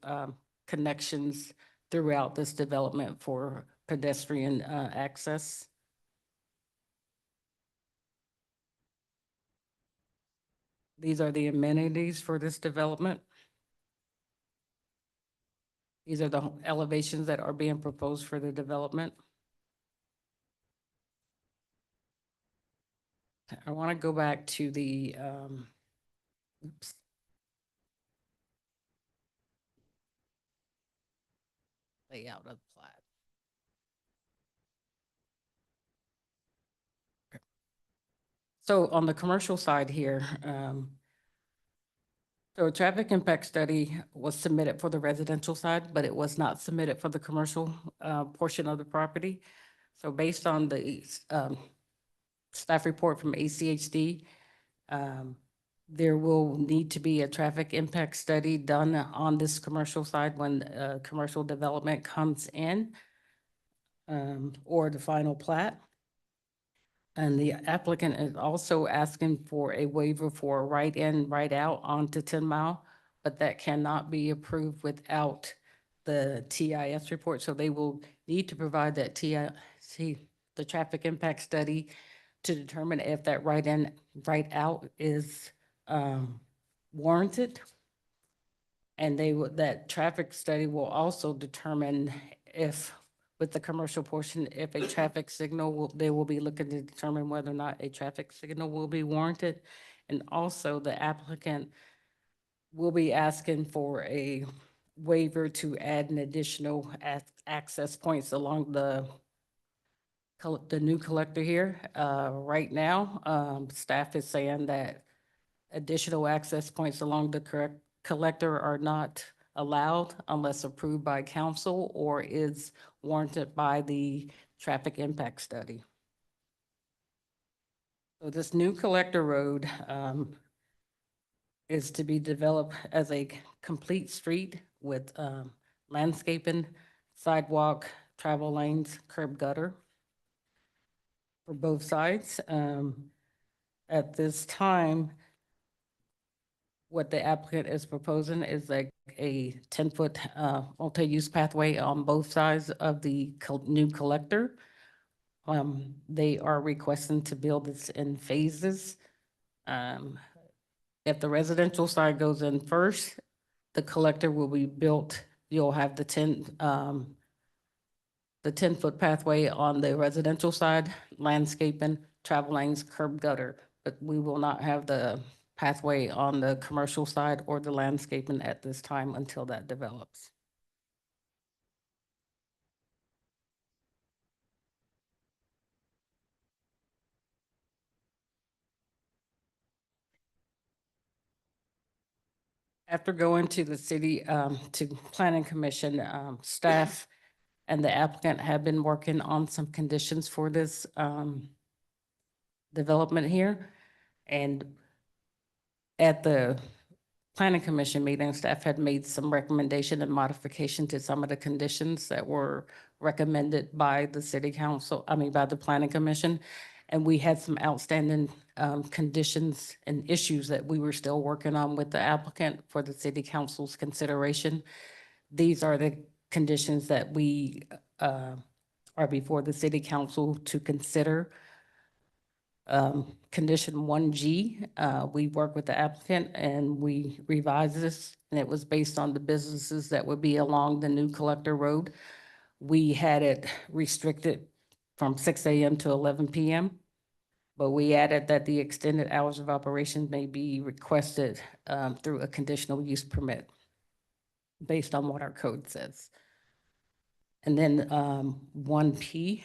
connections throughout this development for pedestrian access. These are the amenities for this development. These are the elevations that are being proposed for the development. I want to go back to the, oops. Layout of the plat. Okay. So on the commercial side here, so a traffic impact study was submitted for the residential side, but it was not submitted for the commercial portion of the property. So based on the staff report from ACHD, there will need to be a traffic impact study done on this commercial side when commercial development comes in, or the final plat. And the applicant is also asking for a waiver for a right-in, right-out onto 10 Mile, but that cannot be approved without the TIS report. So they will need to provide that the traffic impact study to determine if that right-in, right-out is warranted. And that traffic study will also determine if, with the commercial portion, if a traffic signal they will be looking to determine whether or not a traffic signal will be warranted. And also the applicant will be asking for a waiver to add an additional access points along the new collector here. Right now, staff is saying that additional access points along the correct collector are not allowed unless approved by council or is warranted by the traffic impact study. So this new collector road is to be developed as a complete street with landscaping, sidewalk, travel lanes, curb gutter for both sides. At this time, what the applicant is proposing is like a 10-foot multi-use pathway on both sides of the new collector. They are requesting to build this in phases. If the residential side goes in first, the collector will be built. You'll have the 10-foot pathway on the residential side, landscaping, travel lanes, curb gutter, but we will not have the pathway on the commercial side or the landscaping at this time until that develops. After going to the city, to planning commission, staff and the applicant have been working on some conditions for this development here. And at the planning commission meeting, staff had made some recommendation and modification to some of the conditions that were recommended by the city council, by the planning commission. And we had some outstanding conditions and issues that we were still working on with the applicant for the city council's consideration. These are the conditions that we are before the city council to consider. Condition 1G, we worked with the applicant and we revised this, and it was based on the businesses that would be along the new collector road. We had it restricted from 6 a.m. to 11 p.m., but we added that the extended hours of operation may be requested through a conditional use permit based on what our code says. And then 1P,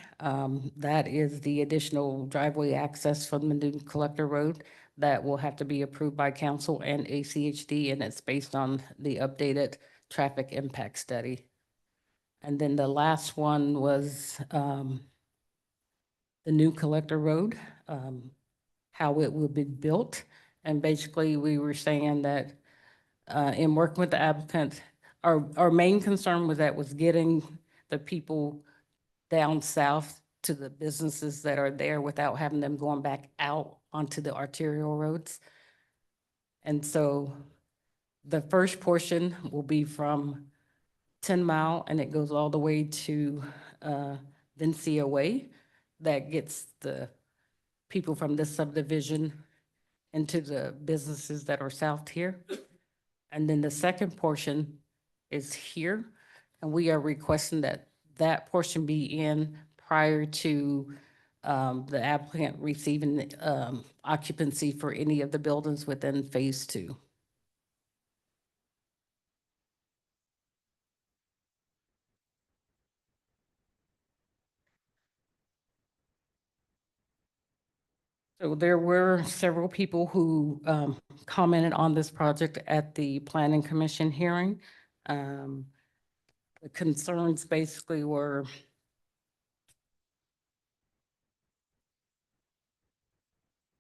that is the additional driveway access from the new collector road that will have to be approved by council and ACHD, and it's based on the updated traffic impact study. And then the last one was the new collector road, how it will be built. And basically we were saying that in working with the applicant, our main concern was getting the people down south to the businesses that are there without having them going back out onto the arterial roads. And so the first portion will be from 10 Mile and it goes all the way to Vincia Way. That gets the people from this subdivision into the businesses that are south here. And then the second portion is here. And we are requesting that that portion be in prior to the applicant receiving occupancy for any of the buildings within phase 2. So there were several people who commented on this project at the Planning Commission hearing. The concerns basically were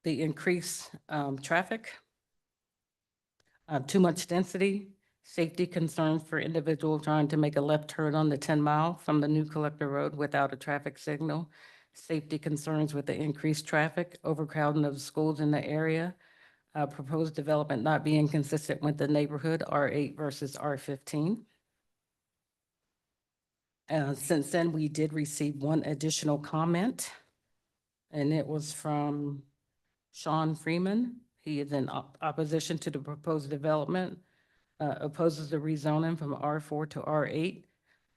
the increased traffic, too much density, safety concerns for individuals trying to make a left turn on the 10 Mile from the new collector road without a traffic signal, safety concerns with the increased traffic, overcrowding of schools in the area, proposed development not being consistent with the neighborhood, R8 versus R15. Since then, we did receive one additional comment, and it was from Sean Freeman. He is in opposition to the proposed development, opposes the rezoning from R4 to R8.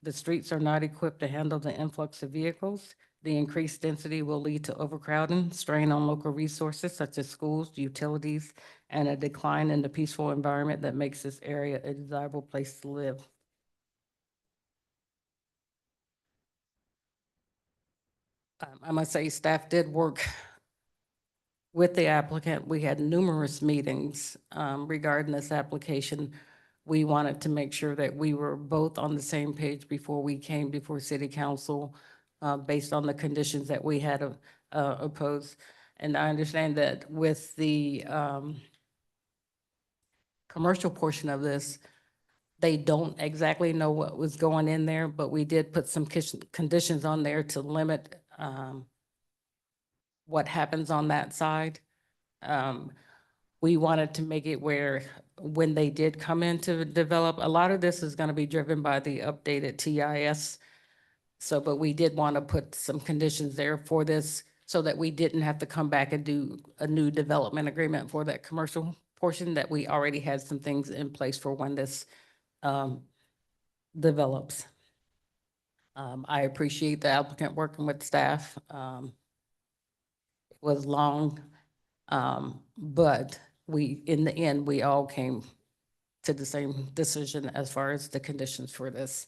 The streets are not equipped to handle the influx of vehicles. The increased density will lead to overcrowding, strain on local resources such as schools, utilities, and a decline in the peaceful environment that makes this area a desirable place to live. I must say, staff did work with the applicant. We had numerous meetings regarding this application. We wanted to make sure that we were both on the same page before we came before City Council based on the conditions that we had opposed. And I understand that with the commercial portion of this, they don't exactly know what was going in there, but we did put some conditions on there to limit what happens on that side. We wanted to make it where when they did come in to develop, a lot of this is going to be driven by the updated TIS. So, but we did want to put some conditions there for this so that we didn't have to come back and do a new development agreement for that commercial portion, that we already had some things in place for when this develops. I appreciate the applicant working with staff. It was long, but in the end, we all came to the same decision as far as the conditions for this.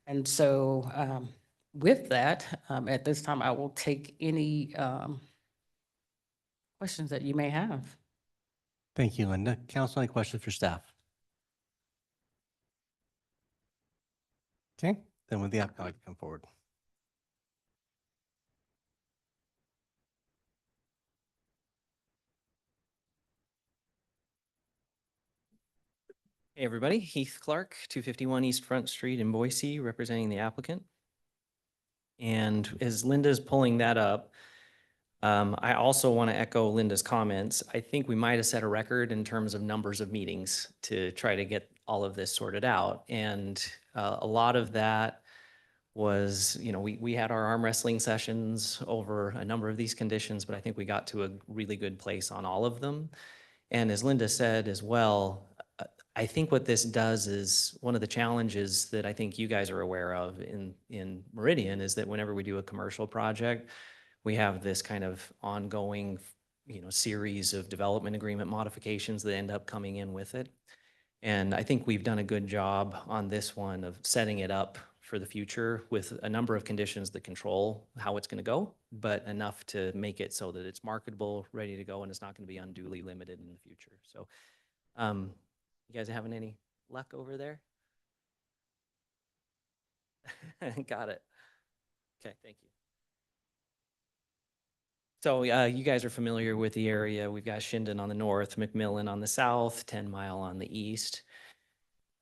And so with that, at this time, I will take any questions that you may have. Thank you, Linda. Council, any questions for staff? Okay, then with the applicant, I can come forward. Hey, everybody. Heath Clark, 251 East Front Street in Boise, representing the applicant. And as Linda's pulling that up, I also want to echo Linda's comments. I think we might have set a record in terms of numbers of meetings to try to get all of this sorted out. And a lot of that was, we had our arm wrestling sessions over a number of these conditions, but I think we got to a really good place on all of them. And as Linda said as well, I think what this does is one of the challenges that I think you guys are aware of in Meridian is that whenever we do a commercial project, we have this kind of ongoing, series of development agreement modifications that end up coming in with it. And I think we've done a good job on this one of setting it up for the future with a number of conditions that control how it's going to go, but enough to make it so that it's marketable, ready to go, and it's not going to be unduly limited in the future. So, you guys having any luck over there? Got it. Okay, thank you. So you guys are familiar with the area. We've got Shindon on the north, McMillan on the south, 10 Mile on the east.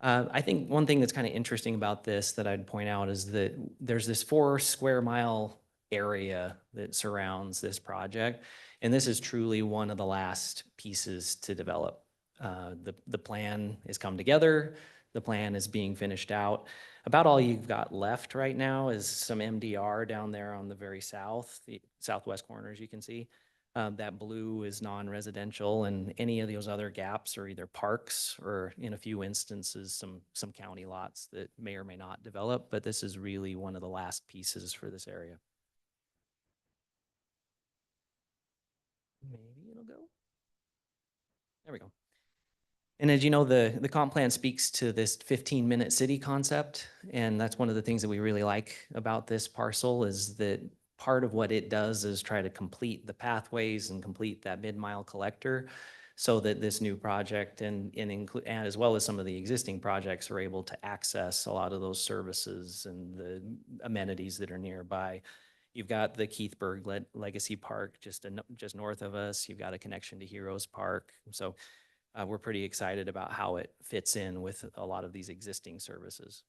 I think one thing that's kind of interesting about this that I'd point out is that there's this 4 square mile area that surrounds this project. And this is truly one of the last pieces to develop. The plan has come together. The plan is being finished out. About all you've got left right now is some MDR down there on the very south, the southwest corner, as you can see. That blue is non-residential, and any of those other gaps are either parks or, in a few instances, some county lots that may or may not develop, but this is really one of the last pieces for this area. Maybe it'll go. There we go. And as you know, the comp plan speaks to this 15-minute city concept, and that's one of the things that we really like about this parcel is that part of what it does is try to complete the pathways and complete that mid-mile collector so that this new project and as well as some of the existing projects are able to access a lot of those services and the amenities that are nearby. You've got the Keithburg Legacy Park just north of us. You've got a connection to Heroes Park. So we're pretty excited about how it fits in with a lot of these existing services.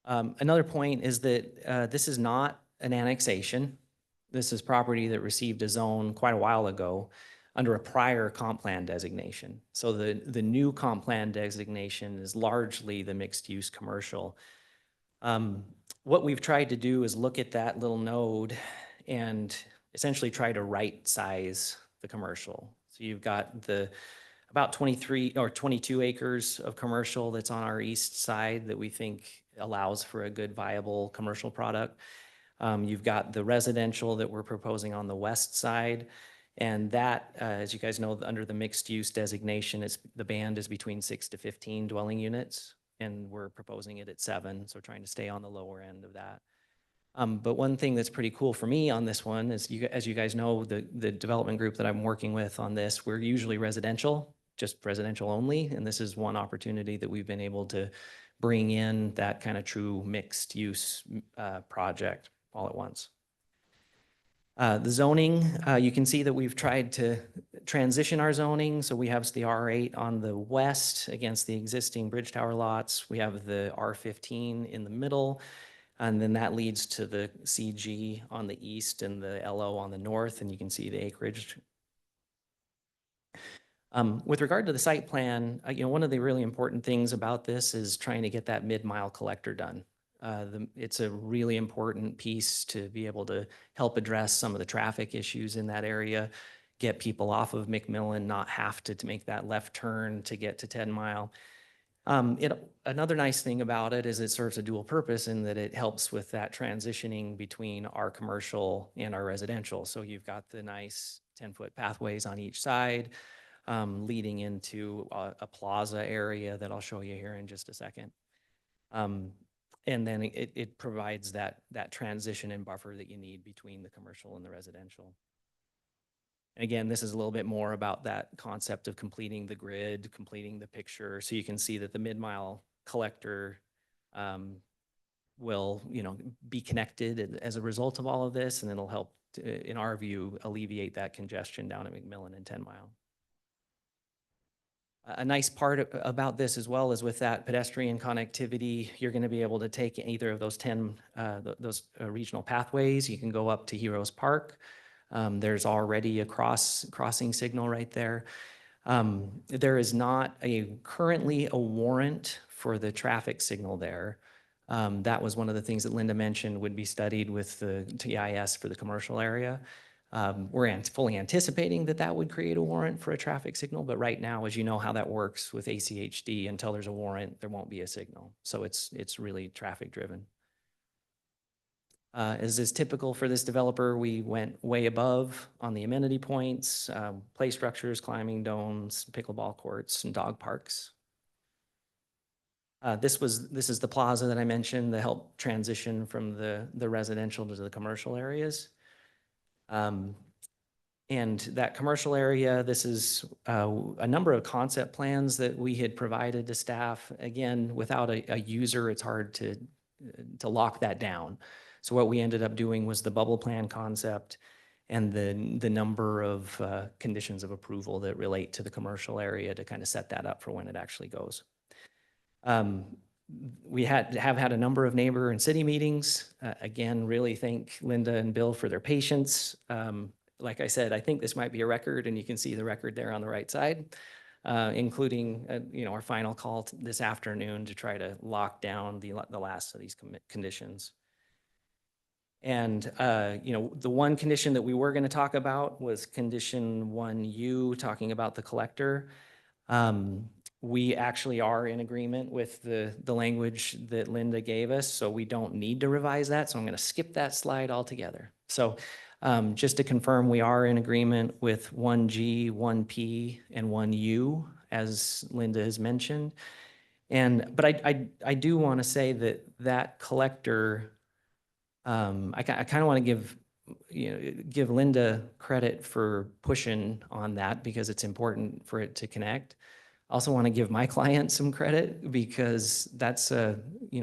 Another point is that this is not an annexation. This is property that received a zone quite a while ago under a prior comp plan designation. So the new comp plan designation is largely the mixed-use commercial. What we've tried to do is look at that little node and essentially try to right-size the commercial. So you've got about 23 or 22 acres of commercial that's on our east side that we think allows for a good viable commercial product. You've got the residential that we're proposing on the west side. And that, as you guys know, under the mixed use designation, the band is between 6 to 15 dwelling units. And we're proposing it at 7, so trying to stay on the lower end of that. But one thing that's pretty cool for me on this one is, as you guys know, the development group that I'm working with on this, we're usually residential, just residential only. And this is one opportunity that we've been able to bring in that kind of true mixed use project all at once. The zoning, you can see that we've tried to transition our zoning. So we have the R8 on the west against the existing bridge tower lots. We have the R15 in the middle. And then that leads to the CG on the east and the LO on the north, and you can see the acreage. With regard to the site plan, one of the really important things about this is trying to get that mid-mile collector done. It's a really important piece to be able to help address some of the traffic issues in that area, get people off of McMillan, not have to make that left turn to get to 10 Mile. Another nice thing about it is it serves a dual purpose in that it helps with that transitioning between our commercial and our residential. So you've got the nice 10-foot pathways on each side, leading into a plaza area that I'll show you here in just a second. And then it provides that transition and buffer that you need between the commercial and the residential. Again, this is a little bit more about that concept of completing the grid, completing the picture. So you can see that the mid-mile collector will, be connected as a result of all of this, and it'll help, in our view, alleviate that congestion down at McMillan and 10 Mile. A nice part about this as well is with that pedestrian connectivity, you're going to be able to take either of those 10 regional pathways. You can go up to Heroes Park. There's already a crossing signal right there. There is not currently a warrant for the traffic signal there. That was one of the things that Linda mentioned would be studied with the TIS for the commercial area. We're fully anticipating that would create a warrant for a traffic signal, but right now, as you know how that works with ACHD, until there's a warrant, there won't be a signal. So it's really traffic driven. As is typical for this developer, we went way above on the amenity points, play structures, climbing domes, pickleball courts, and dog parks. This is the plaza that I mentioned, the help transition from the residential to the commercial areas. And that commercial area, this is a number of concept plans that we had provided to staff. Again, without a user, it's hard to lock that down. So what we ended up doing was the bubble plan concept. and the number of conditions of approval that relate to the commercial area to kind of set that up for when it actually goes. We have had a number of neighbor and city meetings. Again, really thank Linda and Bill for their patience. Like I said, I think this might be a record, and you can see the record there on the right side, including our final call this afternoon to try to lock down the last of these conditions. And the one condition that we were going to talk about was condition 1U, talking about the collector. We actually are in agreement with the language that Linda gave us, so we don't need to revise that. So I'm going to skip that slide altogether. So just to confirm, we are in agreement with 1G, 1P, and 1U, as Linda has mentioned. But I do want to say that collector, I kind of want to give Linda credit for pushing on that because it's important for it to connect. I also want to give my client some credit because that's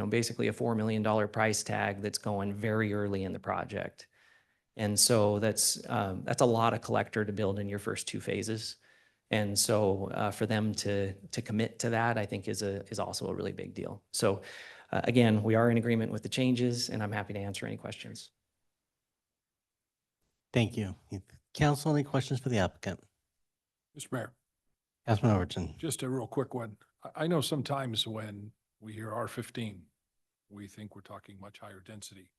basically a $4 million price tag that's going very early in the project. And so that's a lot of collector to build in your first 2 phases. And so for them to commit to that, I think is also a really big deal. So again, we are in agreement with the changes, and I'm happy to answer any questions. Thank you. Council, any questions for the applicant? Mr. Mayor, Councilman Overton. just a real quick one. I know sometimes when we hear R15, we think we're talking much higher density.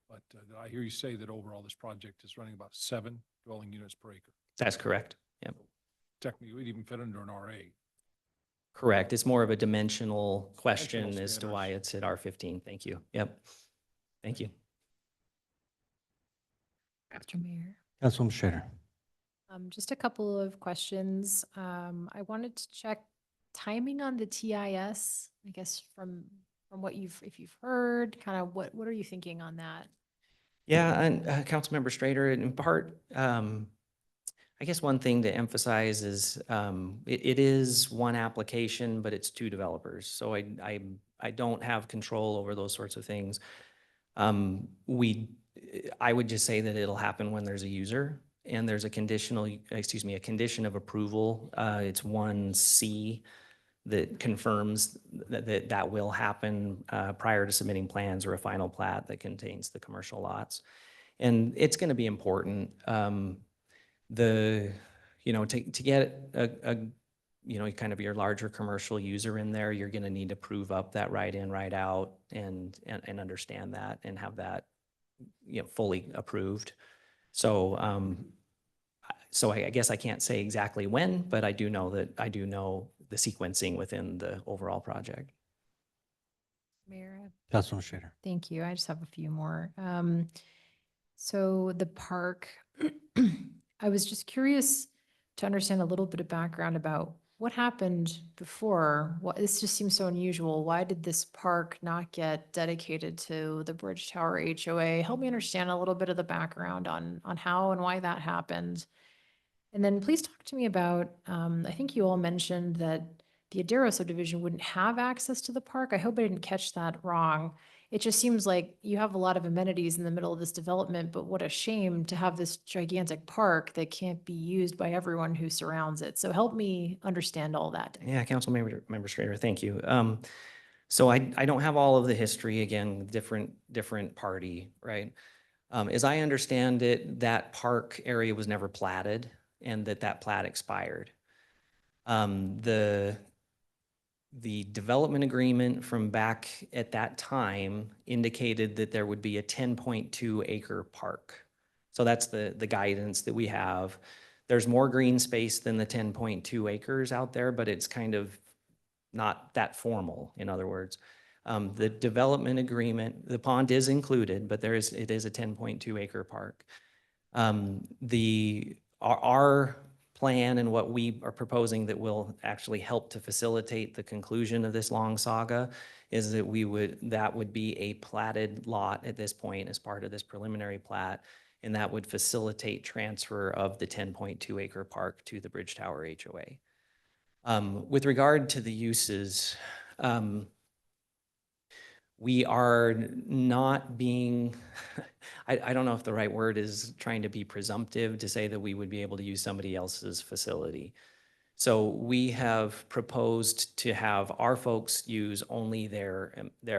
But did I hear you say that overall this project is running about 7 dwelling units per acre? That's correct. Yep. Technically, it would even fit under an RA. Correct. It's more of a dimensional question Dimensional as to why it's at R15. Thank you. Yep. Thank you. Mr. Mayor. Councilwoman Schrader. Just a couple of questions. I wanted to check timing on the TIS, I guess from what if you've heard, kind of what are you thinking on that? Yeah, and Councilmember Strader, in part, I guess one thing to emphasize is it is one application, but it's 2 developers. So I don't have control over those sorts of things. I would just say that it'll happen when there's a user and there's a condition of approval. It's 1C that confirms that will happen prior to submitting plans or a final plat that contains the commercial lots. And it's going to be important. To get a kind of your larger commercial user in there, you're going to need to prove up that right in, right out and understand that and have that fully approved. So I guess I can't say exactly when, but I do know the sequencing within the overall project. Mayor. Councilwoman Schrader. Thank you. I just have a few more. So the park, I was just curious to understand a little bit of background about what happened before. This just seems so unusual. Why did this park not get dedicated to the Bridge Tower HOA? Help me understand a little bit of the background on how and why that happened. And then please talk to me about, I think you all mentioned that the Adero subdivision wouldn't have access to the park. I hope I didn't catch that wrong. It just seems like you have a lot of amenities in the middle of this development, but what a shame to have this gigantic park that can't be used by everyone who surrounds it. So help me understand all that. Yeah, Member Schrader, thank you. So I don't have all of the history, again, different party, right? As I understand it, that park area was never platted and that plat expired. The development agreement from back at that time indicated that there would be a 10.2 acre park. So that's the guidance that we have. There's more green space than the 10.2 acres out there, but it's kind of not that formal, in other words. The development agreement, the pond is included, but it is a 10.2 acre park. Our plan and what we are proposing that will actually help to facilitate the conclusion of this long saga is that that would be a platted lot at this point as part of this preliminary plat, and that would facilitate transfer of the 10.2 acre park to the Bridge Tower HOA. With regard to the uses, we are not being, I don't know if the right word is trying to be presumptive to say that we would be able to use somebody else's facility. So we have proposed to have our folks use only their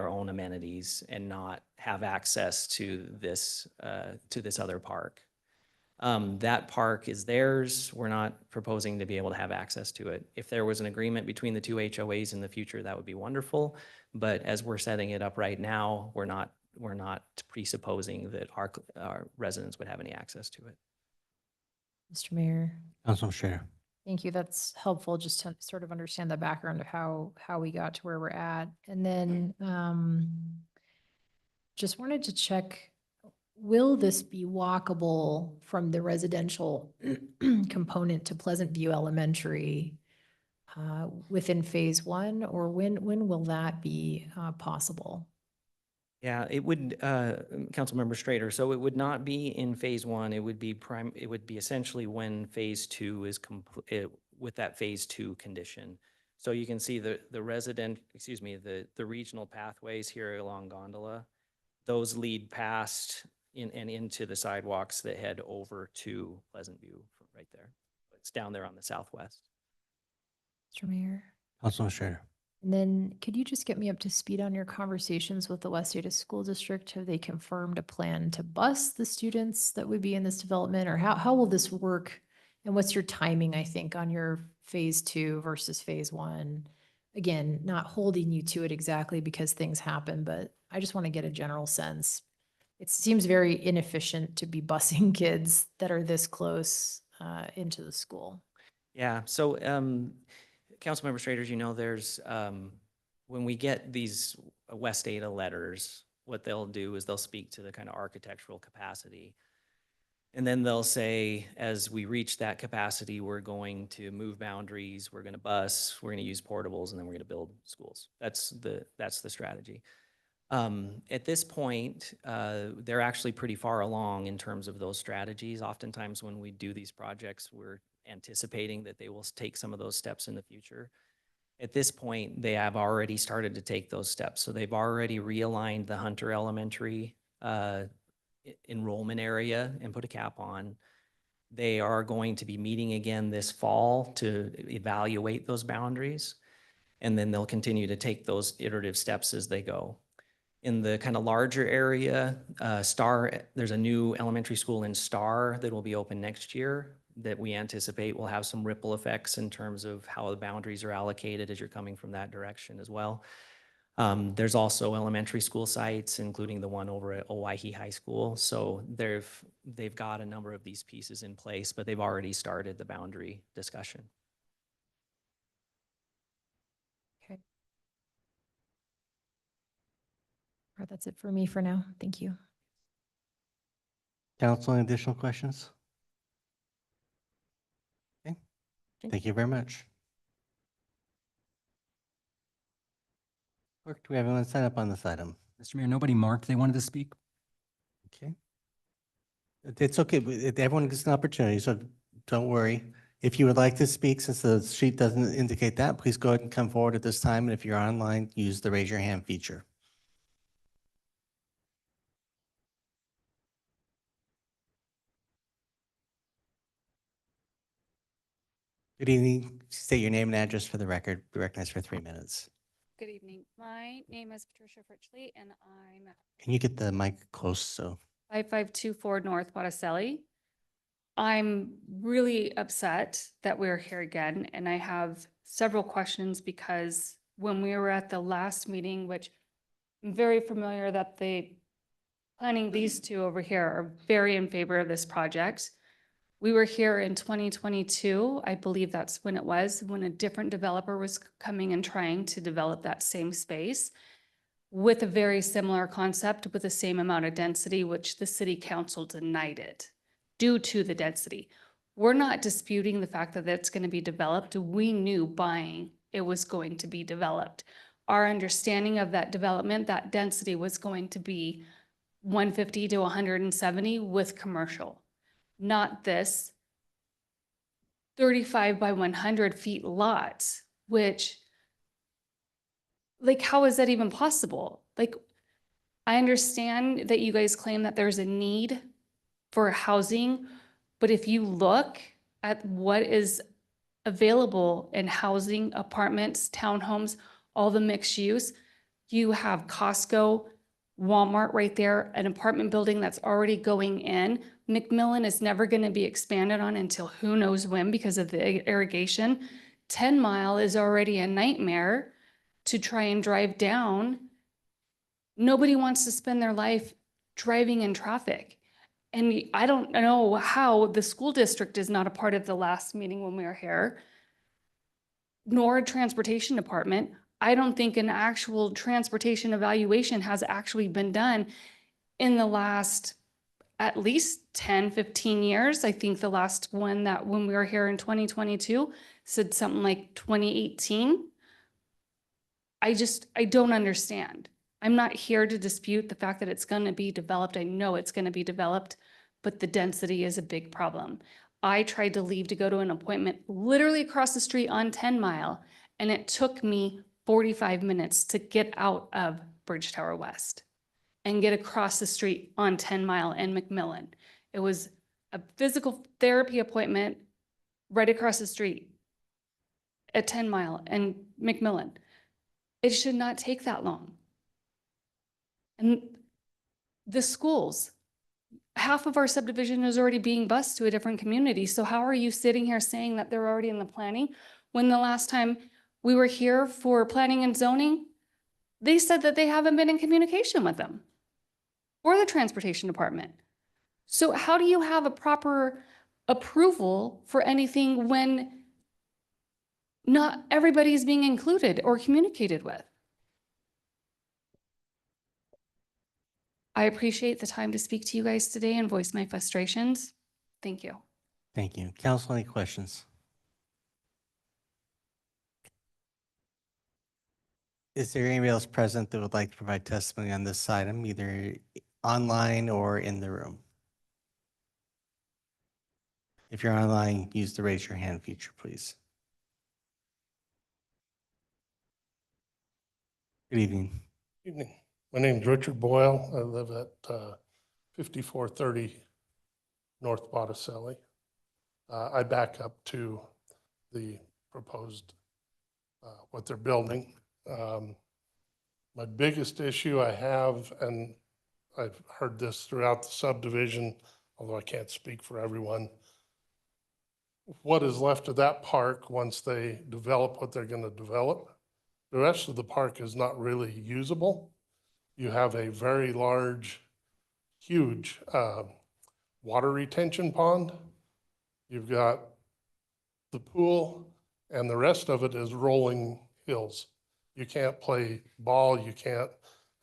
own amenities and not have access to this other park. That park is theirs. We're not proposing to be able to have access to it. If there was an agreement between the two HOAs in the future, that would be wonderful. But as we're setting it up right now, we're not presupposing that our residents would have any access to it. Mr. Mayor. Councilman Schrader. Thank you. That's helpful just to sort of understand the background of how we got to where we're at. And then just wanted to check, will this be walkable from the residential component to Pleasant View Elementary within phase one, or when will that be possible? Yeah, it would, Councilmember Strader, so it would not be in phase one, it would be essentially when phase two is complete, with that phase two condition. So you can see the regional pathways here along Gondola, those lead past and into the sidewalks that head over to Pleasant View right there. It's down there on the southwest. Mr. Mayor. Councilman Schrader. And then could you just get me up to speed on your conversations with the West Ada School District? Have they confirmed a plan to bus the students that would be in this development, or how will this work? And what's your timing, I think, on your phase two versus phase one? Again, not holding you to it exactly because things happen, but I just want to get a general sense. It seems very inefficient to be busing kids that are this close into the school. Yeah, so Councilmember Strader, you know, there's, when we get these West Ada letters, what they'll do is they'll speak to the kind of architectural capacity. And then they'll say, as we reach that capacity, we're going to move boundaries, we're going to bus, we're going to use portables, and then we're going to build schools. That's the strategy. At this point, they're actually pretty far along in terms of those strategies. Oftentimes when we do these projects, we're anticipating that they will take some of those steps in the future. At this point, they have already started to take those steps. So they've already realigned the Hunter Elementary enrollment area and put a cap on. They are going to be meeting again this fall to evaluate those boundaries. And then they'll continue to take those iterative steps as they go. In the kind of larger area, there's a new elementary school in Star that will be open next year that we anticipate will have some ripple effects in terms of how the boundaries are allocated as you're coming from that direction as well. There's also elementary school sites, including the one over at Owyhee High School. So they've got a number of these pieces in place, but they've already started the boundary discussion. Okay. All right, that's it for me for now. Thank you. Council, any additional questions? Okay, thank you very much. Clerk, do we have anyone sign up on this item? Mr. Mayor, nobody marked they wanted to speak. Okay. It's okay, everyone gets an opportunity, so don't worry. If you would like to speak, since the sheet doesn't indicate that, please go ahead and come forward at this time. And if you're online, use the raise your hand feature. Good evening. State your name and address for the record. Be recognized for 3 minutes. Good evening. My name is Patricia Fritchley and I'm Can you get the mic close so? 5524 North Monticelli. I'm really upset that we're here again, and I have several questions because when we were at the last meeting, which I'm very familiar that planning these two over here are very in favor of this project. We were here in 2022, I believe that's when it was, when a different developer was coming and trying to develop that same space with a very similar concept with the same amount of density, which the city council denied it due to the density. We're not disputing the fact that it's going to be developed. We knew buying it was going to be developed. Our understanding of that development, that density was going to be 150 to 170 with commercial, not this 35 by 100 feet lots, which, like, how is that even possible? Like, I understand that you guys claim that there's a need for housing, but if you look at what is available in housing, apartments, townhomes, all the mixed use, you have Costco, Walmart right there, an apartment building that's already going in. McMillan is never going to be expanded on until who knows when because of the irrigation. 10 Mile is already a nightmare to try and drive down. Nobody wants to spend their life driving in traffic. And I don't know how the school district is not a part of the last meeting when we were here, nor a transportation department. I don't think an actual transportation evaluation has actually been done in the last at least 10, 15 years. I think the last one that when we were here in 2022 said something like 2018. I don't understand. I'm not here to dispute the fact that it's going to be developed. I know it's going to be developed, but the density is a big problem. I tried to leave to go to an appointment literally across the street on 10 Mile, and it took me 45 minutes to get out of Bridge Tower West and get across the street on 10 Mile and McMillan. It was a physical therapy appointment right across the street at 10 Mile and McMillan. It should not take that long. And the schools, half of our subdivision is already being bused to a different community. So how are you sitting here saying that they're already in the planning when the last time we were here for planning and zoning, they said that they haven't been in communication with them or the transportation department. So how do you have a proper approval for anything when not everybody is being included or communicated with? I appreciate the time to speak to you guys today and voice my frustrations. Thank you. Thank you. Council, any questions? Is there anybody else present that would like to provide testimony on this item, either online or in the room? If you're online, use the raise your hand feature, please. Good evening. Evening. My name's Richard Boyle. I live at 5430 North Botticelli. I back up to the proposed, what they're building. My biggest issue I have, and I've heard this throughout the subdivision, although I can't speak for everyone, what is left of that park once they develop what they're going to develop, the rest of the park is not really usable. You have a very large, huge water retention pond. You've got the pool, and the rest of it is rolling hills. You can't play ball, you can't,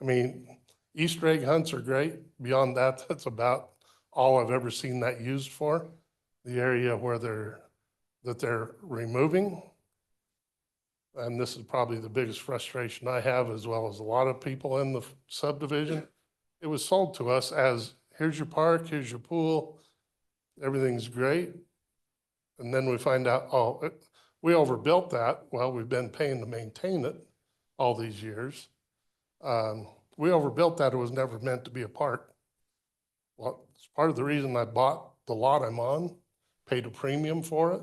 I mean, Easter egg hunts are great. Beyond that, that's about all I've ever seen that used for. The area where they're removing. And this is probably the biggest frustration I have, as well as a lot of people in the subdivision. It was sold to us as, here's your park, here's your pool, everything's great. And then we find out, we overbuilt that. Well, we've been paying to maintain it all these years. We overbuilt that. It was never meant to be a park. Well, it's part of the reason I bought the lot I'm on, paid a premium for it.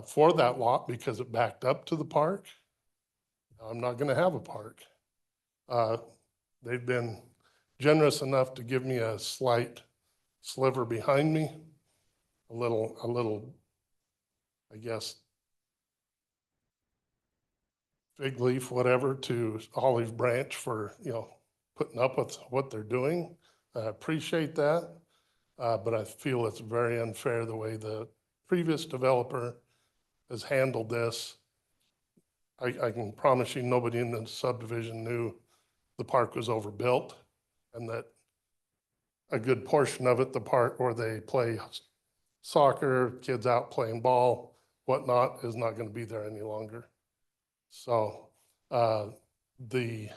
For that lot because it backed up to the park. I'm not going to have a park. They've been generous enough to give me a slight sliver behind me, a little, I guess, fig leaf, whatever, to olive branch for, putting up with what they're doing. I appreciate that, but I feel it's very unfair the way the previous developer has handled this. I can promise you nobody in the subdivision knew the park was overbuilt and that a good portion of it, the park where they play soccer, kids out playing ball, whatnot, is not going to be there any longer. So the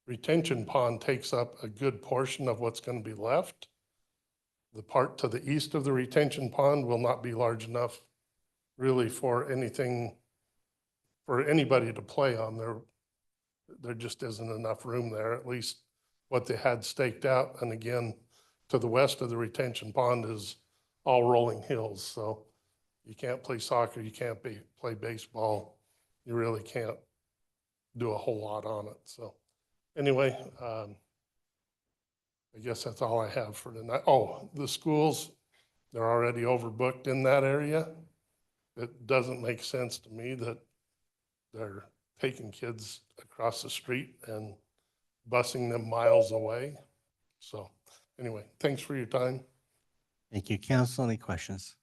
retention pond takes up a good portion of what's going to be left. The part to the east of the retention pond will not be large enough really for anything, for anybody to play on. There just isn't enough room there, at least what they had staked out. And again, to the west of the retention pond is all rolling hills. So you can't play soccer, you can't play baseball. You really can't do a whole lot on it. So anyway, I guess that's all I have for tonight. Oh, the schools, they're already overbooked in that area. It doesn't make sense to me that they're taking kids across the street and busing them miles away. So anyway, thanks for your time. Thank you. Council, any questions?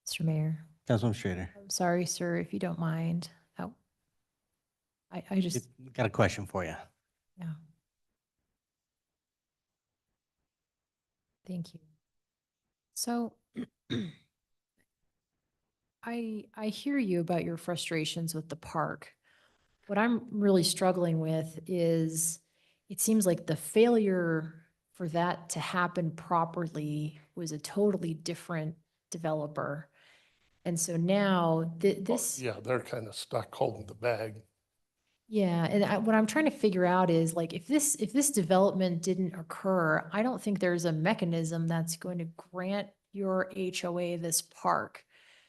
Mr. Mayor, Councilman Schrader, I'm sorry, sir, if you don't mind. Oh, I just, got a question for you. yeah. Thank you. So I hear you about your frustrations with the park. What I'm really struggling with is it seems like the failure for that to happen properly was a totally different developer. And so now this. Yeah, they're kind of stuck holding the bag. Yeah, and what I'm trying to figure out is like, if this development didn't occur, I don't think there's a mechanism that's going to grant your HOA this park.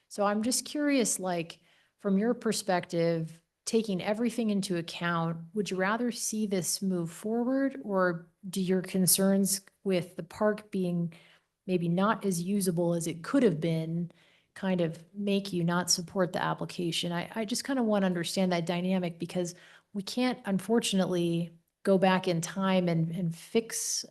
So I'm just curious, like, from your perspective, taking everything into account, would you rather see this move forward, or do your concerns with the park being maybe not as usable as it could have been kind of make you not support the application? I just kind of want to understand that dynamic, because we can't unfortunately go back in time and fix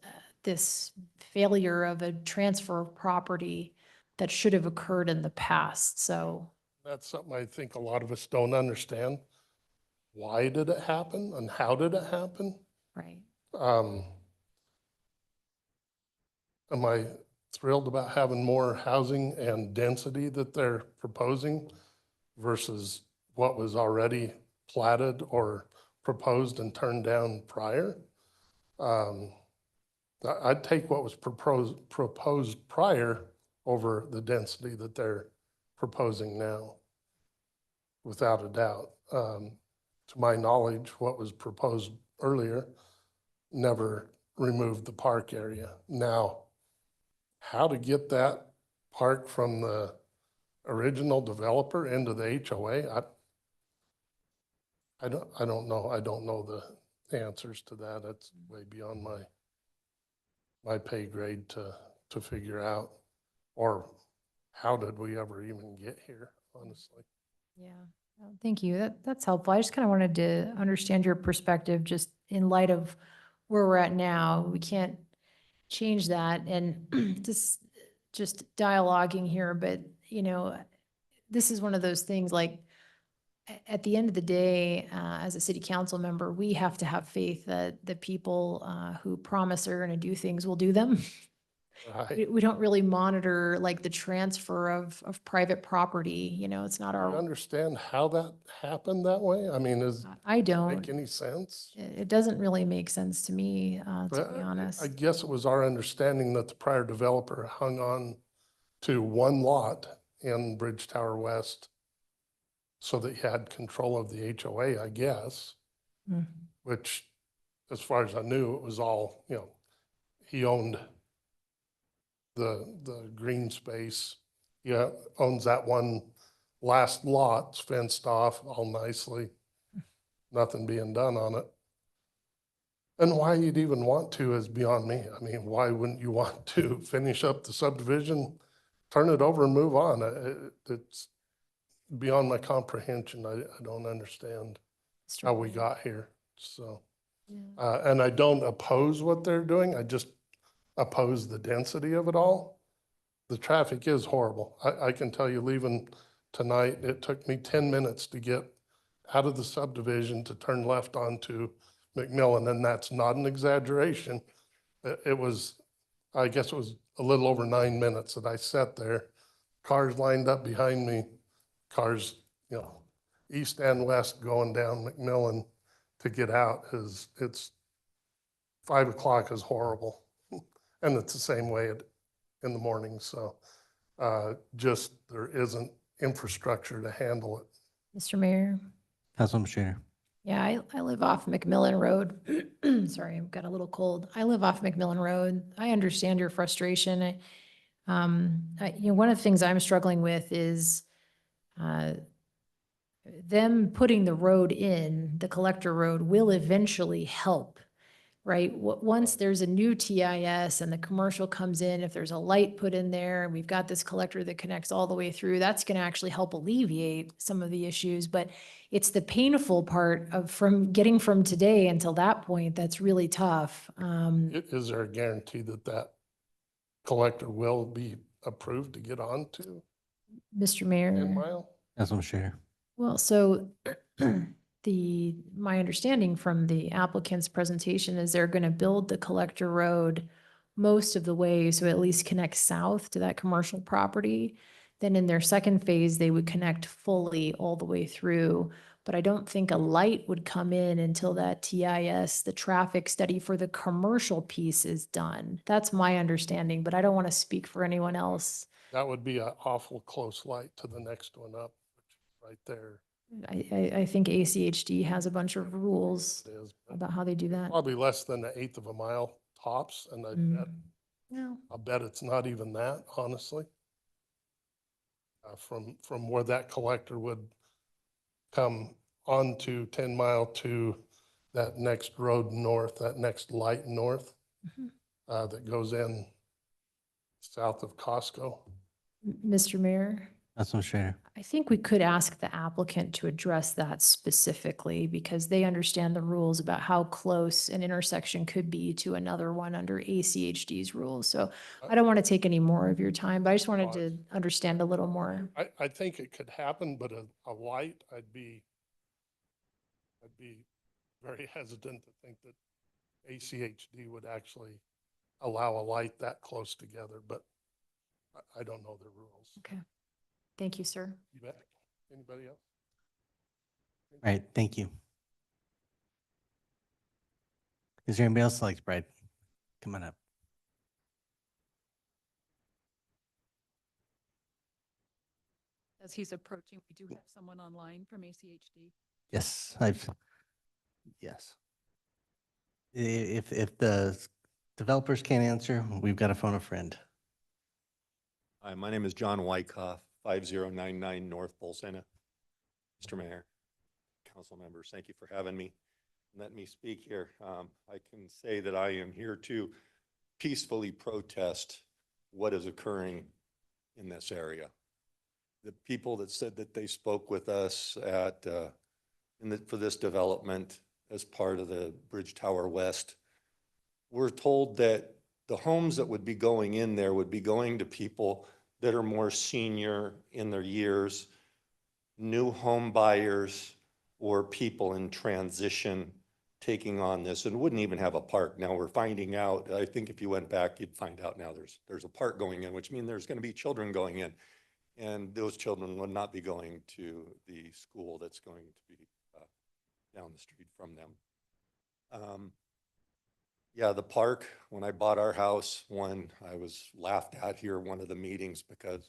this failure of a transfer of property that should have occurred in the past. So, That's something I think a lot of us don't understand. Why did it happen and how did it happen? right. Am I thrilled about having more housing and density that they're proposing versus what was already platted or proposed and turned down prior? I'd take what was proposed prior over the density that they're proposing now, without a doubt. To my knowledge, what was proposed earlier never removed the park area. Now, how to get that park from the original developer into the HOA, I don't know. I don't know the answers to that. That's way beyond my pay grade to figure out, or how did we ever even get here, honestly. Yeah, thank you. That's helpful. I just kind of wanted to understand your perspective, just in light of where we're at now. We can't change that, and just dialoguing here, but this is one of those things, like, at the end of the day, as a city council member, we have to have faith that the people who promise they're going to do things will do them. Right. We don't really monitor like the transfer of private property, it's not Do you our, understand how that happened that way? I mean, does I it don't. make any sense? It doesn't really make sense to me, to But be honest. I guess it was our understanding that the prior developer hung on to one lot in Bridge Tower West so that he had control of the HOA, I guess, Mm. which, as far as I knew, it was all, he owned the green space. He owns that one last lot, it's fenced off all nicely, nothing being done on it. And why you'd even want to is beyond me. I mean, why wouldn't you want to finish up the subdivision, turn it over and move on? It's beyond my comprehension. I don't understand Mr. how we Mayor. got here. So, Yeah. and I don't oppose what they're doing. I just oppose the density of it all. The traffic is horrible. I can tell you, leaving tonight, it took me 10 minutes to get out of the subdivision to turn left onto McMillan, and that's not an exaggeration. It was, I guess it was a little over 9 minutes that I sat there, cars lined up behind me, cars, east and west going down McMillan to get out. It's 5 o'clock is horrible. And it's the same way in the morning. So just there isn't infrastructure to handle it. Mr. Mayor, Councilman Schrader. Yeah, I live off McMillan Road. Sorry, I've got a little cold. I live off McMillan Road. I understand your frustration. One of the things I'm struggling with is uh, them putting the road in, the collector road will eventually help, right? Once there's a new TIS and the commercial comes in, if there's a light put in there and we've got this collector that connects all the way through, that's going to actually help alleviate some of the issues. But it's the painful part of getting from today until that point that's really tough. Is there a guarantee that that collector will be approved to get on to Mr. 10 Mayor. Mile? Councilman Schrader. Well, so my understanding from the applicant's presentation is they're going to build the collector road most of the way, so at least connect south to that commercial property. Then in their second phase, they would connect fully all the way through. But I don't think a light would come in until that TIS, the traffic study for the commercial piece is done. That's my understanding, but I don't want to speak for anyone else. That would be an awful close light to the next one up, which is right there. I think ACHD has a bunch of rules It is, but about how they do that. probably less than an eighth of a mile tops, and Mm. No. I'll bet it's not even that, honestly. From where that collector would come onto 10 Mile to that next road north, that next light north, Mhm. that goes in south of Costco. Mr. Mayor, Councilman Schrader. I think we could ask the applicant to address that specifically because they understand the rules about how close an intersection could be to another one under ACHD's rules. So I don't want to take any more of your time, but I just wanted to understand a little more. I think it could happen, but a light, I'd be very hesitant to think that ACHD would actually allow a light that close together, but I don't know their rules. Okay. Thank you, sir. You bet. Anybody else? All right, thank you. Is there anybody else that likes bread? Come on up. As he's approaching, we do have someone online from ACHD. Yes, yes. If the developers can't answer, we've got to phone a friend. Hi, my name is John Wyckoff, 5099 North Bolsena. Mr. Mayor, council members, thank you for having me. Let me speak here. I can say that I am here to peacefully protest what is occurring in this area. The people that said that they spoke with us for this development as part of the Bridge Tower West, we're told that the homes that would be going in there would be going to people that are more senior in their years, new home buyers, or people in transition taking on this, and wouldn't even have a park. Now we're finding out, I think if you went back, you'd find out now there's a park going in, which means there's going to be children going in. And those children would not be going to the school that's going to be down the street from them. Yeah, the park, when I bought our house, I was laughed at here one of the meetings because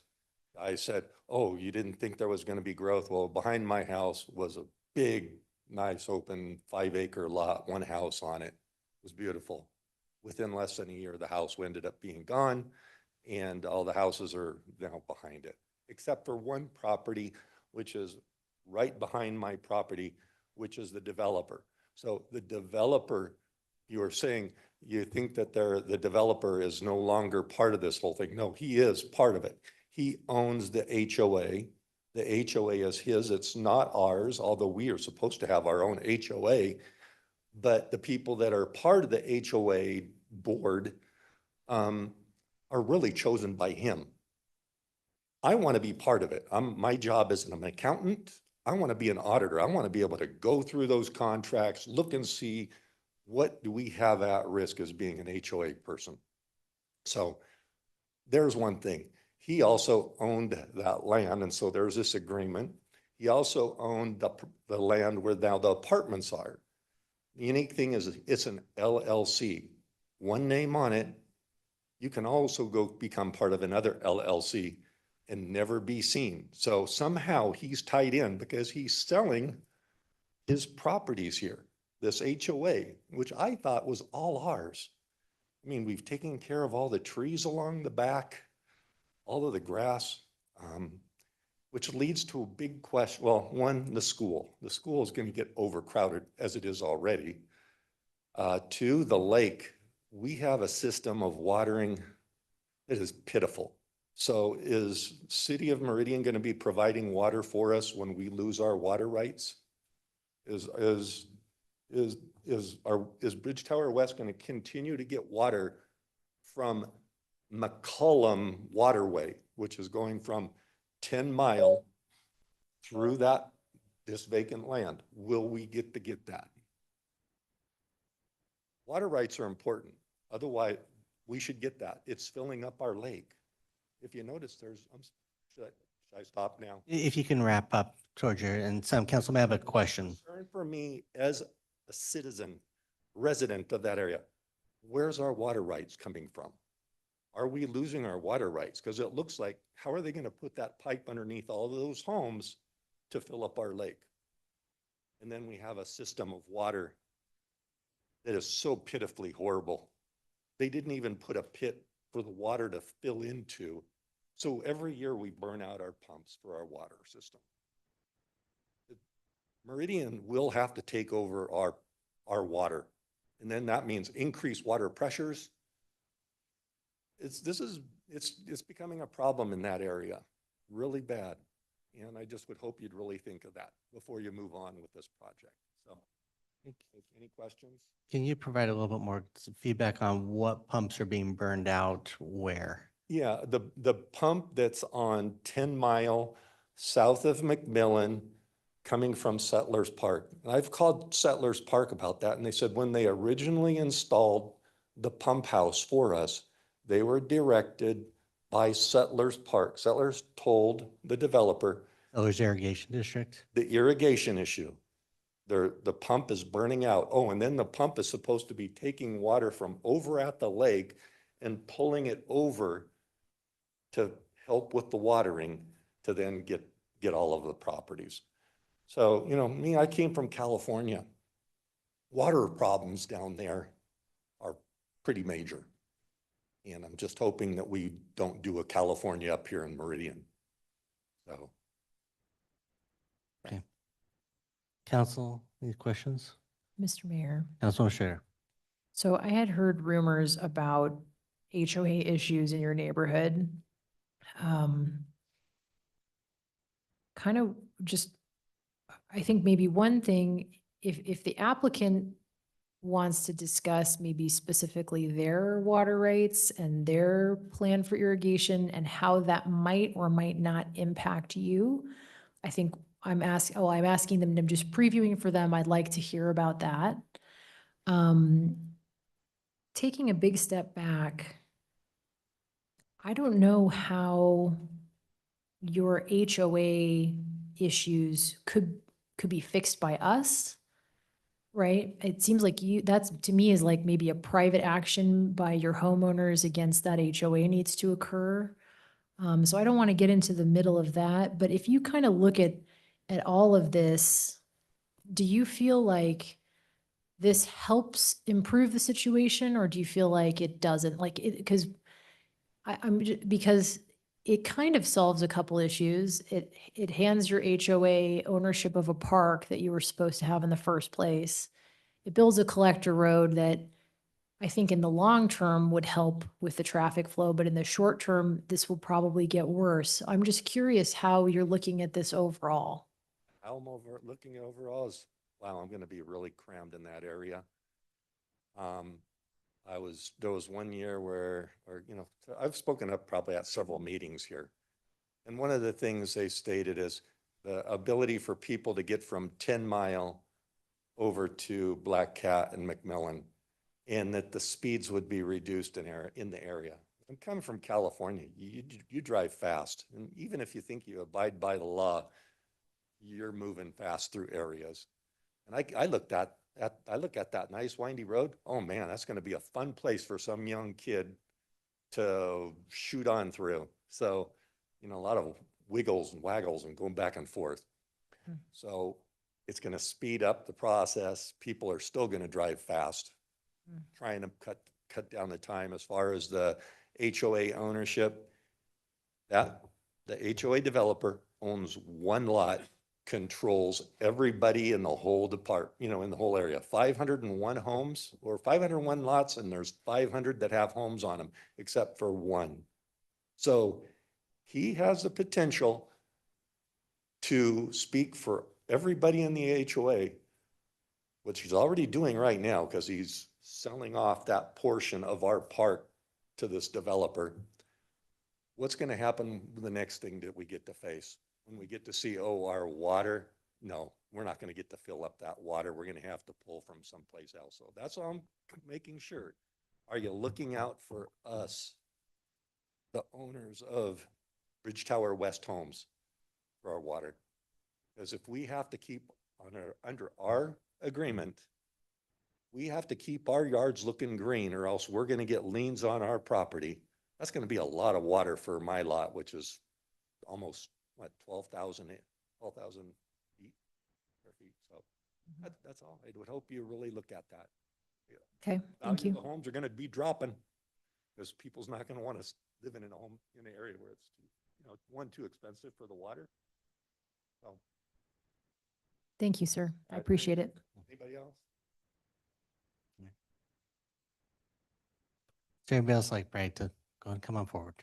I said, oh, you didn't think there was going to be growth? Well, behind my house was a big, nice open 5-acre lot, one house on it. It was beautiful. Within less than a year, the house ended up being gone and all the houses are now behind it, except for one property, which is right behind my property, which is the developer. So the developer, you are saying you think that the developer is no longer part of this whole thing. No, he is part of it. He owns the HOA. The HOA is his. It's not ours, although we are supposed to have our own HOA. But the people that are part of the HOA board are really chosen by him. I want to be part of it. My job as an accountant, I want to be an auditor. I want to be able to go through those contracts, look and see what do we have at risk as being an HOA person. So there's one thing. He also owned that land, and so there's this agreement. He also owned the land where now the apartments are. The unique thing is it's an LLC. One name on it. You can also go become part of another LLC and never be seen. So somehow he's tied in because he's selling his properties here, this HOA, which I thought was all ours. I mean, we've taken care of all the trees along the back, all of the grass, which leads to a big question. Well, one, the school. The school is going to get overcrowded as it is already. Two, the lake. We have a system of watering that is pitiful. So is City of Meridian going to be providing water for us when we lose our water rights? Is Bridge Tower West going to continue to get water from McCollum Waterway, which is going from 10 Mile through this vacant land? Will we get that? Water rights are important. Otherwise, we should get that. It's filling up our lake. If you notice, should I stop now? If you can wrap up, Georgia, and some council may have a question. Concern for me as a citizen, resident of that area, where's our water rights coming from? Are we losing our water rights? Because it looks like, how are they going to put that pipe underneath all of those homes to fill up our lake? And then we have a system of water that is so pitifully horrible. They didn't even put a pit for the water to fill into. So every year we burn out our pumps for our water system. Meridian will have to take over our water. And then that means increased water pressures. It's becoming a problem in that area, really bad. And I just would hope you'd really think of that before you move on with this project. So, any questions? Can you provide a little bit more feedback on what pumps are being burned out where? Yeah, the pump that's on 10 Mile south of McMillan coming from Settlers Park. And I've called Settlers Park about that, and they said when they originally installed the pump house for us, they were directed by Settlers Park. Settlers told the developer. Settlers Irrigation District? The irrigation issue. The pump is burning out. Oh, and then the pump is supposed to be taking water from over at the lake and pulling it over to help with the watering to then get all of the properties. So, you know, I came from California. Water problems down there are pretty major. And I'm just hoping that we don't do a California up here in Meridian. So. Okay. Council, any questions? Mr. Mayor. Councilman Schrader. So I had heard rumors about HOA issues in your neighborhood. Kind of just, I think maybe one thing, if the applicant wants to discuss maybe specifically their water rights and their plan for irrigation and how that might or might not impact you, I think I'm asking them, I'm just previewing for them. I'd like to hear about that. Taking a big step back, I don't know how your HOA issues could be fixed by us, right? It seems like that's to me is like maybe a private action by your homeowners against that HOA needs to occur. So I don't want to get into the middle of that, but if you kind of look at all of this, do you feel like this helps improve the situation, or do you feel like it doesn't? Like it, because because it kind of solves a couple issues. It hands your HOA ownership of a park that you were supposed to have in the first place. It builds a collector road that I think in the long term would help with the traffic flow, but in the short term, this will probably get worse. I'm just curious how you're looking at this overall. How I'm looking overall is, wow, I'm going to be really crammed in that area. There was one year where, I've spoken up probably at several meetings here. And one of the things they stated is the ability for people to get from 10 Mile over to Black Cat and McMillan, and that the speeds would be reduced in the area. I'm coming from California. You drive fast. And even if you think you abide by the law, you're moving fast through areas. And I look at that nice windy road. Oh man, that's going to be a fun place for some young kid to shoot on through. So, a lot of wiggles and waggles and going back and forth. So It's going to speed up the process. People are still going to drive fast, trying to cut down the time. As far as the HOA ownership, that the HOA developer owns one lot, controls everybody in the whole in the whole area. 501 homes or 501 lots, and there's 500 that have homes on them, except for one. So he has the potential to speak for everybody in the HOA, which he's already doing right now because he's selling off that portion of our park to this developer. What's going to happen with the next thing that we get to face? When we get to see, oh, our water, no, we're not going to get to fill up that water. We're going to have to pull from someplace else. So that's all I'm making sure. Are you looking out for us, the owners of Bridge Tower West Homes, for our water? Because if we have to keep under our agreement, we have to keep our yards looking green, or else we're going to get liens on our property. That's going to be a lot of water for my lot, which is almost, what, 12,000 feet. So that's all. I would hope you really look at that. Okay, thank Value you. of the homes are going to be dropping because people's not going to want to live in a home in an area where it's too expensive for the water. So, Thank you, sir. I appreciate it. anybody else? Is there anybody else like Brad to go and come on forward?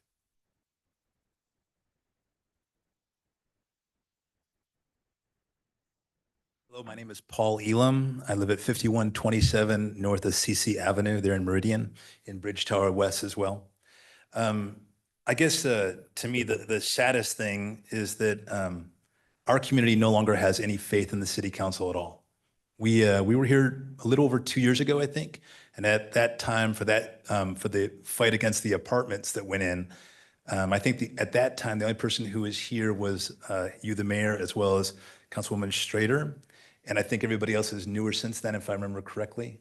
Hello, my name is Paul Elam. I live at 5127 north of CC Avenue there in Meridian, in Bridge Tower West as well. I guess to me, the saddest thing is that our community no longer has any faith in the city council at all. We were here a little over 2 years ago, I think, and at that time for the fight against the apartments that went in, I think at that time the only person who was here was you, the mayor, as well as Councilwoman Strader, and I think everybody else is newer since then, if I remember correctly.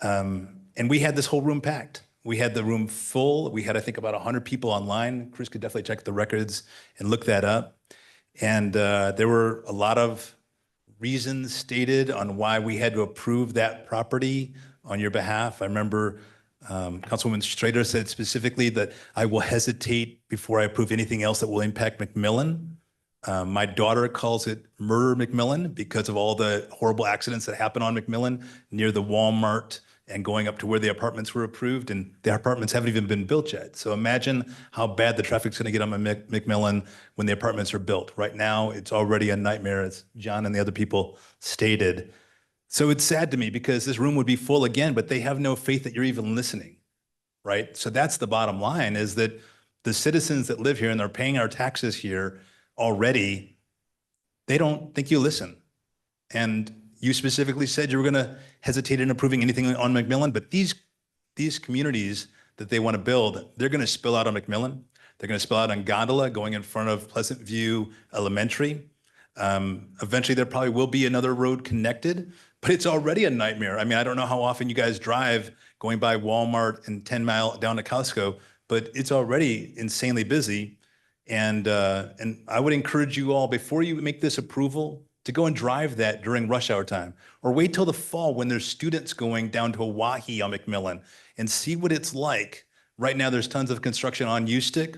And we had this whole room packed. We had the room full. We had, I think, about 100 people online. Chris could definitely check the records and look that up. And there were a lot of reasons stated on why we had to approve that property on your behalf. I remember Councilwoman Strader said specifically that I will hesitate before I approve anything else that will impact McMillan. My daughter calls it Murder McMillan because of all the horrible accidents that happen on McMillan near the Walmart and going up to where the apartments were approved, and the apartments haven't even been built yet. So imagine how bad the traffic's going to get on McMillan when the apartments are built. Right now, it's already a nightmare, as John and the other people stated. So it's sad to me because this room would be full again, but they have no faith that you're even listening, right? So that's the bottom line, is that the citizens that live here and are paying our taxes here already, they don't think you listen. And you specifically said you were going to hesitate in approving anything on McMillan, but these communities that they want to build, they're going to spill out on McMillan. They're going to spill out on Gondola going in front of Pleasant View Elementary. Eventually there probably will be another road connected, but it's already a nightmare. I mean, I don't know how often you guys drive going by Walmart and 10 Mile down to Costco, but it's already insanely busy. And I would encourage you all, before you make this approval, to go and drive that during rush hour time, or wait till the fall when there's students going down to Oahe on McMillan and see what it's like. Right now, there's tons of construction on U-Stick.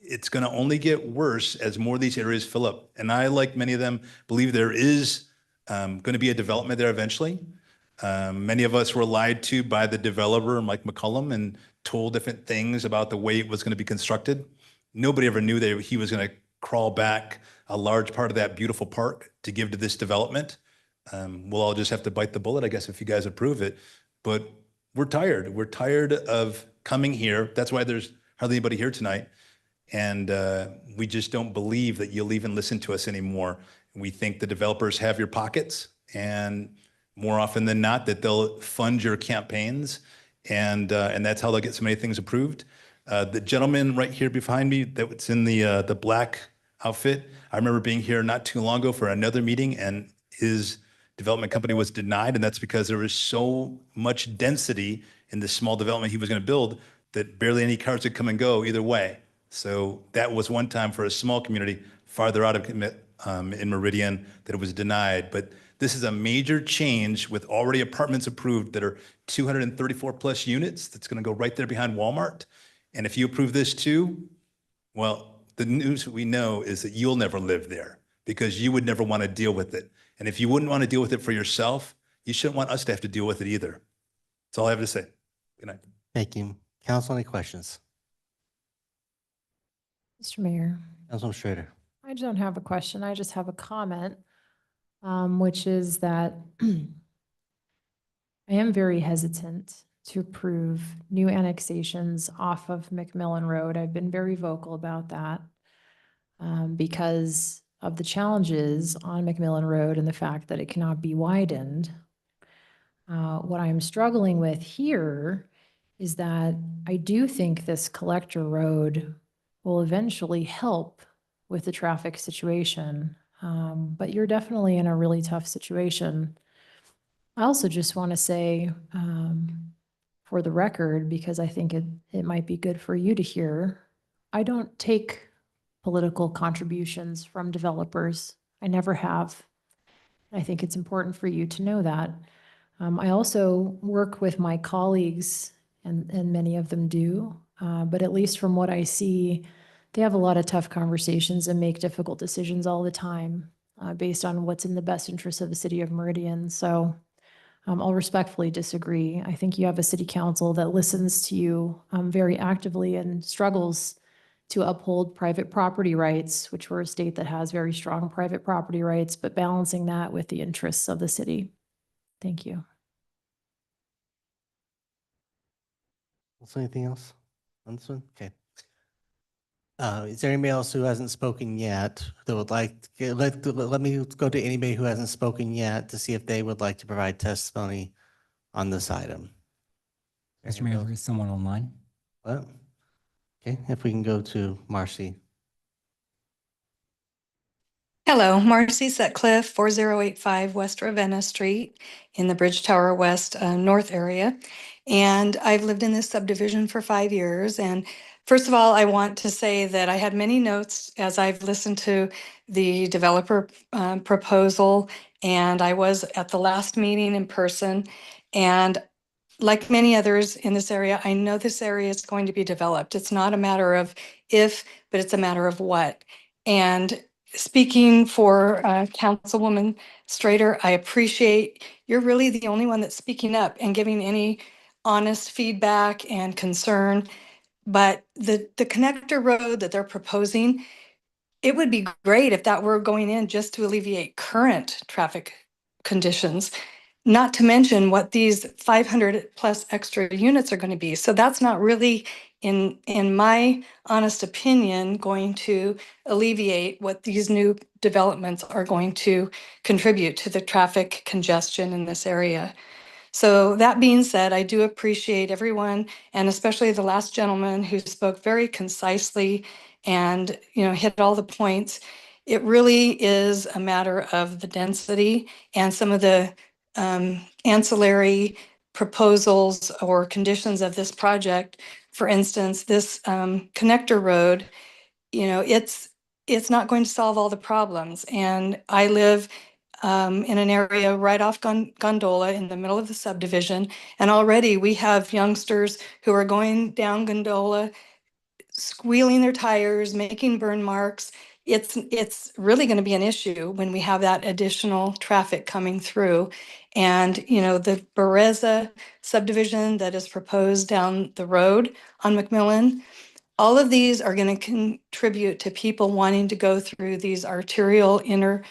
It's going to only get worse as more of these areas fill up. And I, like many of them, believe there is going to be a development there eventually. Many of us were lied to by the developer, Mike McCullum, and told different things about the way it was going to be constructed. Nobody ever knew that he was going to crawl back a large part of that beautiful park to give to this development. We'll all just have to bite the bullet, I guess, if you guys approve it. But we're tired. We're tired of coming here. That's why there's hardly anybody here tonight. And we just don't believe that you'll even listen to us anymore. We think the developers have your pockets, and more often than not that they'll fund your campaigns, and that's how they'll get so many things approved. The gentleman right here behind me that was in the black outfit, I remember being here not too long ago for another meeting, and his development company was denied, and that's because there was so much density in this small development he was going to build that barely any cars could come and go either way. So that was one time for a small community farther out of in Meridian that it was denied. But this is a major change with already apartments approved that are 234 plus units. That's going to go right there behind Walmart. And if you approve this too, well, the news we know is that you'll never live there because you would never want to deal with it. And if you wouldn't want to deal with it for yourself, you shouldn't want us to have to deal with it either. That's all I have to say. Good night. Thank you. Council, any questions? Mr. Mayor, Councilman Schrader. I don't have a question. I just have a comment, which is that I am very hesitant to approve new annexations off of McMillan Road. I've been very vocal about that because of the challenges on McMillan Road and the fact that it cannot be widened. What I'm struggling with here is that I do think this collector road will eventually help with the traffic situation. But you're definitely in a really tough situation. I also just want to say, for the record, because I think it might be good for you to hear, I don't take political contributions from developers. I never have. I think it's important for you to know that. I also work with my colleagues, and many of them do, but at least from what I see, they have a lot of tough conversations and make difficult decisions all the time based on what's in the best interest of the city of Meridian. So I'll respectfully disagree. I think you have a city council that listens to you very actively and struggles to uphold private property rights, which we're a state that has very strong private property rights, but balancing that with the interests of the city. Thank you. Is there anything else on this one? Okay. Is there anybody else who hasn't spoken yet that would like, let me go to anybody who hasn't spoken yet to see if they would like to provide testimony on this item. Mr. Mayor, there is someone online. What? Okay, if we can go to Marcy. Hello, Marcy Sutcliffe, 4085 West Ravenna Street in the Bridge Tower West North area. And I've lived in this subdivision for 5 years. And first of all, I want to say that I had many notes as I've listened to the developer proposal. And I was at the last meeting in person. And like many others in this area, I know this area is going to be developed. It's not a matter of if, but it's a matter of what. And speaking for Councilwoman Strader, I appreciate you're really the only one that's speaking up and giving any honest feedback and concern. But the connector road that they're proposing, it would be great if that were going in just to alleviate current traffic conditions, not to mention what these 500 plus extra units are going to be. So that's not really, in my honest opinion, going to alleviate what these new developments are going to contribute to the traffic congestion in this area. So that being said, I do appreciate everyone, and especially the last gentleman who spoke very concisely and, hit all the points. It really is a matter of the density and some of the ancillary proposals or conditions of this project. For instance, this connector road, it's not going to solve all the problems. And I live in an area right off Gondola in the middle of the subdivision. And already we have youngsters who are going down Gondola, squealing their tires, making burn marks. It's really going to be an issue when we have that additional traffic coming through. And, the Bereza subdivision that is proposed down the road on McMillan, all of these are going to contribute to people wanting to go through these arterial inner,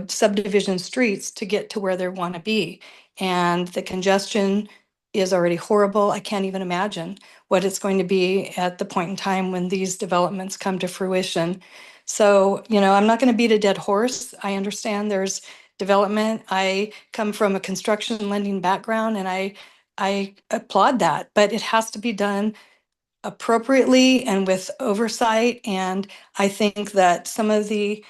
subdivision streets to get to where they want to be. And the congestion is already horrible. I can't even imagine what it's going to be at the point in time when these developments come to fruition. So, I'm not going to beat a dead horse. I understand there's development. I come from a construction lending background, and I applaud that, but it has to be done appropriately and with oversight. And I think that some of the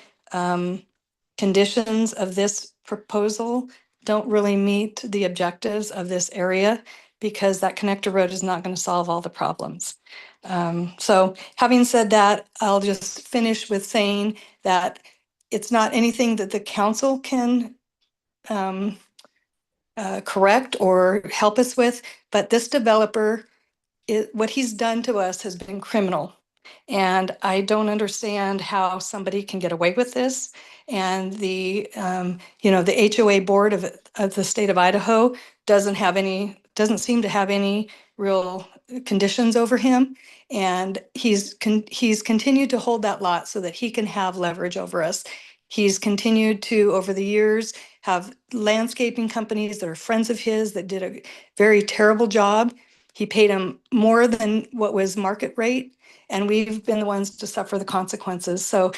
conditions of this proposal don't really meet the objectives of this area, because that connector road is not going to solve all the problems. So having said that, I'll just finish with saying that it's not anything that the council can correct or help us with, but this developer, what he's done to us has been criminal. And I don't understand how somebody can get away with this. And the HOA board of the state of Idaho doesn't seem to have any real conditions over him. And he's continued to hold that lot so that he can have leverage over us. He's continued to, over the years, have landscaping companies that are friends of his that did a very terrible job. He paid him more than what was market rate, and we've been the ones to suffer the consequences. So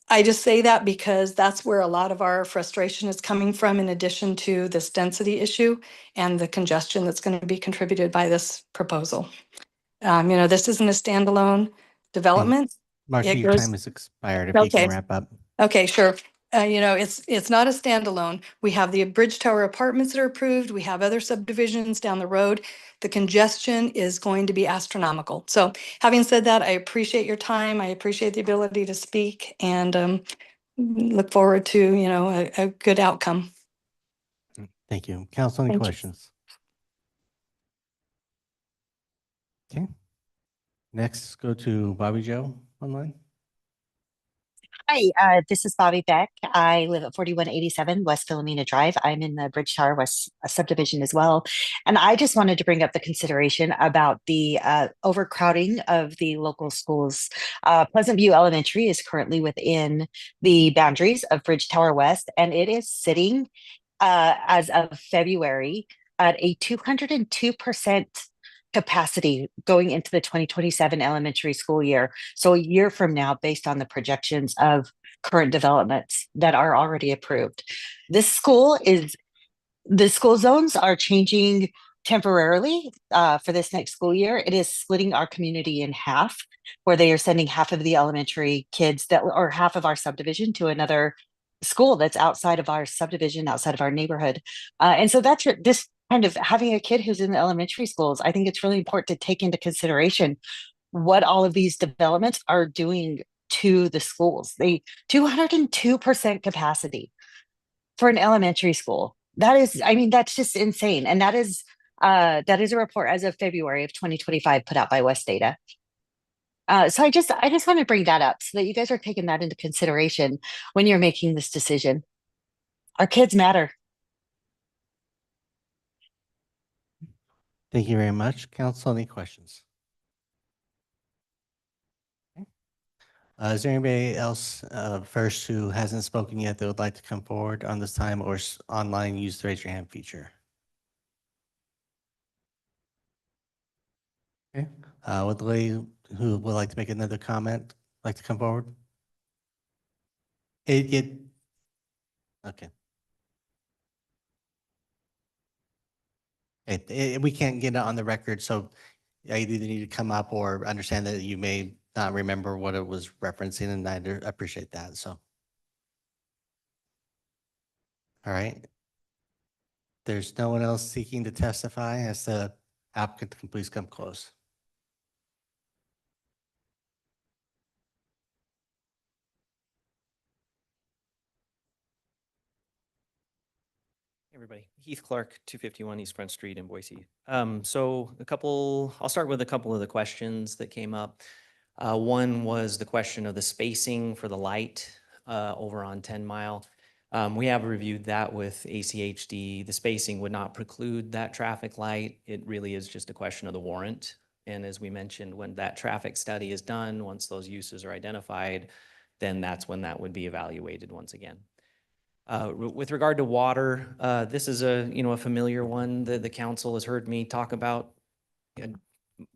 I just say that because that's where a lot of our frustration is coming from, in addition to this density issue and the congestion that's going to be contributed by this proposal. This isn't a standalone development. Marcy, It your goes- time has expired. If you Okay. can wrap up. Okay, sure. It's not a standalone. We have the Bridge Tower apartments that are approved. We have other subdivisions down the road. The congestion is going to be astronomical. So having said that, I appreciate your time. I appreciate the ability to speak and look forward to, a good outcome. Thank you. Council, any Thank you. questions? Okay. Next, go to Bobby Joe online. Hi, this is Bobby Beck. I live at 4187 West Philomena Drive. I'm in the Bridge Tower West subdivision as well. And I just wanted to bring up the consideration about the overcrowding of the local schools. Pleasant View Elementary is currently within the boundaries of Bridge Tower West, and it is sitting as of February at a 202% capacity going into the 2027 elementary school year. So a year from now, based on the projections of current developments that are already approved. The school zones are changing temporarily for this next school year. It is splitting our community in half, where they are sending half of the elementary kids or half of our subdivision to another school that's outside of our subdivision, outside of our neighborhood. And so that's this kind of having a kid who's in the elementary schools. I think it's really important to take into consideration what all of these developments are doing to the schools. They 202% capacity for an elementary school. That is, I mean, that's just insane. And that is a report as of February of 2025 put out by West Data. So I just want to bring that up so that you guys are taking that into consideration when you're making this decision. Our kids matter. Thank you very much. Council, any questions? Okay. Is there anybody else first who hasn't spoken yet that would like to come forward on this time or online use the raise your hand feature? Okay. Would the lady who would like to make another comment like to come forward? Okay. We can't get it on the record, so you either need to come up or understand that you may not remember what it was referencing, and I appreciate that, so. All right. There's no one else seeking to testify. As the applicant can please come close. Hey, everybody, Heath Clark, 251 East Front Street in Boise. So I'll start with a couple of the questions that came up. One was the question of the spacing for the light over on 10 Mile. We have reviewed that with ACHD. The spacing would not preclude that traffic light. It really is just a question of the warrant. And as we mentioned, when that traffic study is done, once those uses are identified, then that's when that would be evaluated once again. With regard to water, this is a familiar one that the council has heard me talk about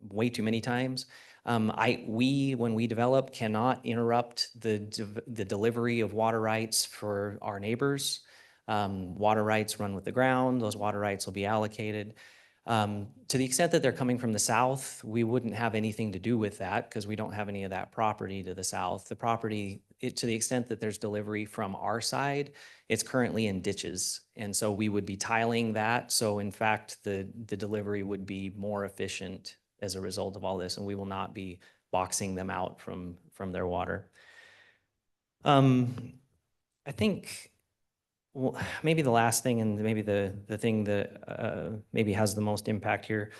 way too many times. When we develop, cannot interrupt the delivery of water rights for our neighbors. Water rights run with the ground. Those water rights will be allocated. To the extent that they're coming from the south, we wouldn't have anything to do with that because we don't have any of that property to the south. The property, to the extent that there's delivery from our side, it's currently in ditches. And so we would be tiling that. So in fact, the delivery would be more efficient as a result of all this, and we will not be boxing them out from their water. I think well, maybe the last thing, and maybe the thing that maybe has the most impact here.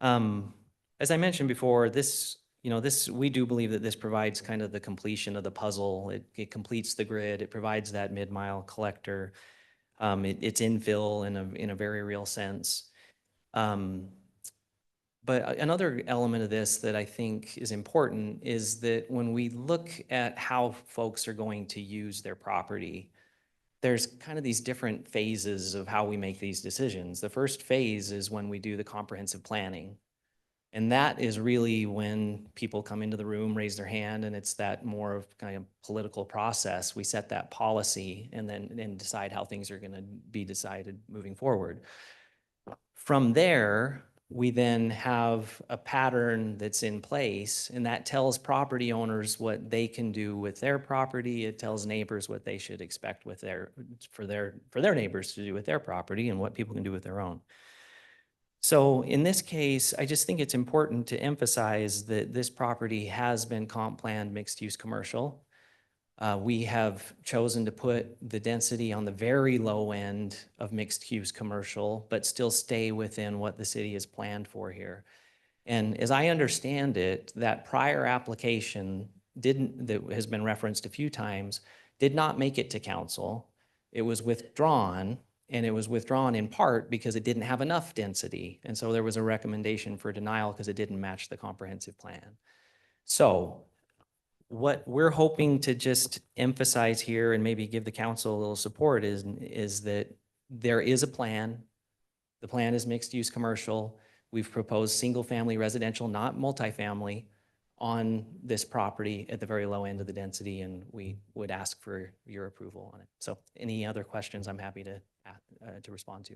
As I mentioned before, this, we do believe that this provides kind of the completion of the puzzle. It completes the grid. It provides that mid-mile collector. It's infill in a very real sense. But another element of this that I think is important is that when we look at how folks are going to use their property, there's kind of these different phases of how we make these decisions. The first phase is when we do the comprehensive planning. And that is really when people come into the room, raise their hand, and it's that more of kind of political process. We set that policy and then decide how things are going to be decided moving forward. From there, we then have a pattern that's in place, and that tells property owners what they can do with their property. It tells neighbors what they should expect with for their neighbors to do with their property and what people can do with their own. So in this case, I just think it's important to emphasize that this property has been comp planned mixed-use commercial. We have chosen to put the density on the very low end of mixed-use commercial, but still stay within what the city has planned for here. And as I understand it, that prior application that has been referenced a few times, did not make it to council. It was withdrawn, and it was withdrawn in part because it didn't have enough density. And so there was a recommendation for denial because it didn't match the comprehensive plan. So what we're hoping to just emphasize here and maybe give the council a little support is that there is a plan. The plan is mixed use commercial. We've proposed single family residential, not multifamily, on this property at the very low end of the density, and we would ask for your approval on it. So any other questions, I'm happy to respond to.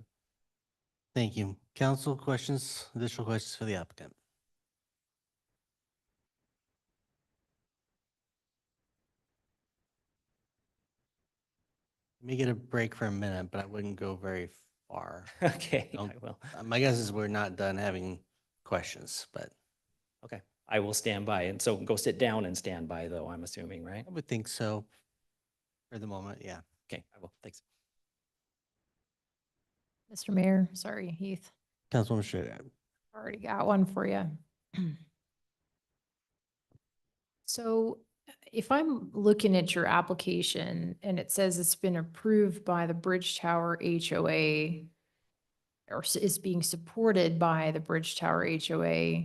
Thank you. Council questions, additional questions for the applicant? Let me get a break for a minute, but I wouldn't go very far. Okay, I will. My guess is we're not done having questions, but. Okay, I will stand by. And so go sit down and stand by, though, I'm assuming, right? I would think so for the moment, yeah. Okay, I will. Thanks. Mr. Mayor, sorry, Heath, Councilwoman Schrader. already got one for you. So if I'm looking at your application and it says it's been approved by the Bridge Tower HOA or is being supported by the Bridge Tower HOA,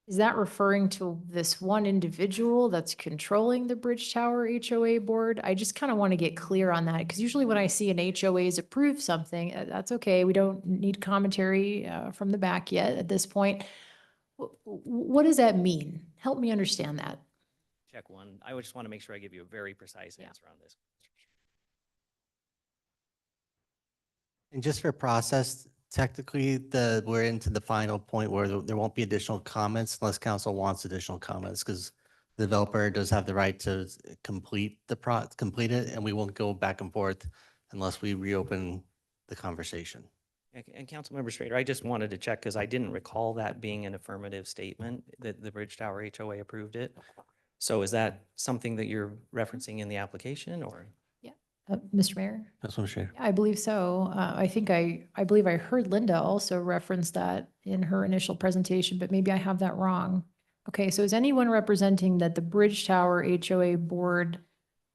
is that referring to this one individual that's controlling the Bridge Tower HOA board? I just kind of want to get clear on that because usually when I see an HOA's approve something, that's okay. We don't need commentary from the back yet at this point. What does that mean? Help me understand that. Check one. I would just want to make sure I give you a very precise answer on this. And just for process, technically, we're into the final point where there won't be additional comments unless council wants additional comments, because the developer does have the right to complete it, and we won't go back and forth unless we reopen the conversation. And Councilmember Schrader, I just wanted to check because I didn't recall that being an affirmative statement that the Bridge Tower HOA approved it. So is that something that you're referencing in the application, or? Mr. Mayor? Councilwoman Schrader. I believe so. I believe I heard Linda also reference that in her initial presentation, but maybe I have that wrong. Okay, so is anyone representing that the Bridge Tower HOA board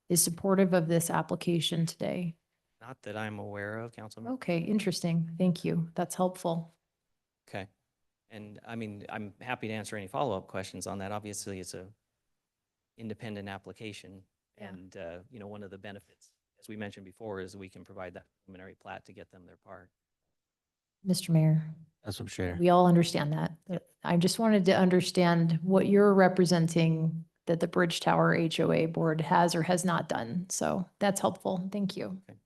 is supportive of this application today? Not that I'm aware of, Councilman. Okay, interesting. Thank you. That's helpful. Okay. And I mean, I'm happy to answer any follow-up questions on that. Obviously, it's a independent application. Yeah. And, one of the benefits, as we mentioned before, is we can provide that preliminary plat to get them their part. Mr. Mayor, Councilwoman Schrader. we all understand that. I just wanted to understand what you're representing that the Bridge Tower HOA board has or has not done. So that's helpful. Thank you. Okay.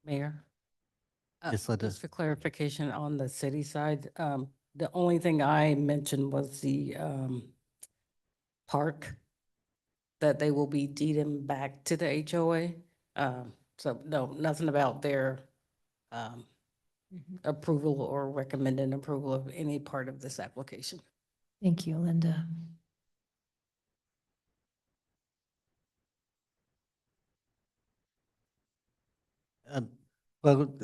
Mayor? Yes, Linda. Just for clarification on the city side, the only thing I mentioned was the park that they will be deeding back to the HOA. So no, nothing about their approval or recommending approval of any part of this application. Thank you, Linda. Well,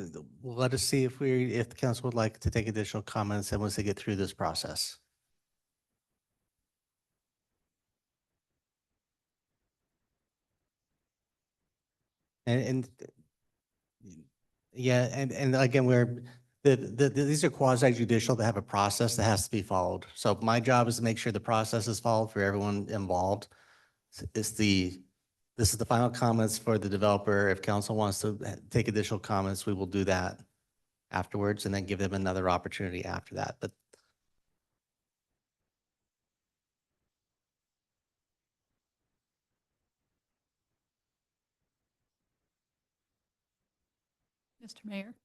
let us see if if the council would like to take additional comments and once they get through this process. And yeah, and again, these are quasi judicial that have a process that has to be followed. So my job is to make sure the process is followed for everyone involved. This is the final comments for the developer. If council wants to take additional comments, we will do that afterwards and then give them another opportunity after that. But Mr. Mayor,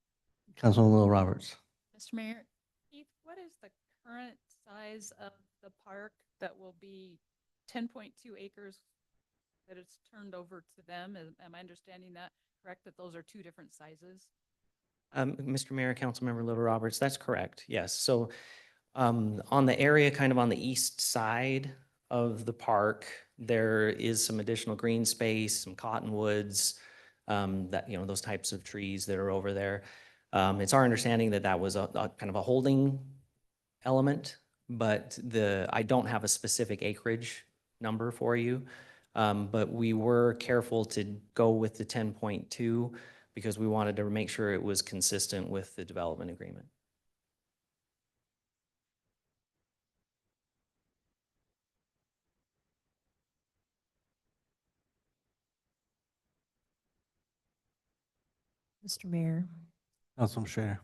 Councilman Will Roberts. Mr. Mayor, Keith, what is the current size of the park that will be 10.2 acres that it's turned over to them? Am I understanding that correct, that those are two different sizes? Mr. Mayor, Councilmember Little Roberts, that's correct. Yes. So on the area kind of on the east side of the park, there is some additional green space, some cottonwoods, that, you know, those types of trees that are over there. It's our understanding that that was a kind of a holding element, but I don't have a specific acreage number for you. But we were careful to go with the 10.2 because we wanted to make sure it was consistent with the development agreement. Mr. Mayor, Councilman Schrader.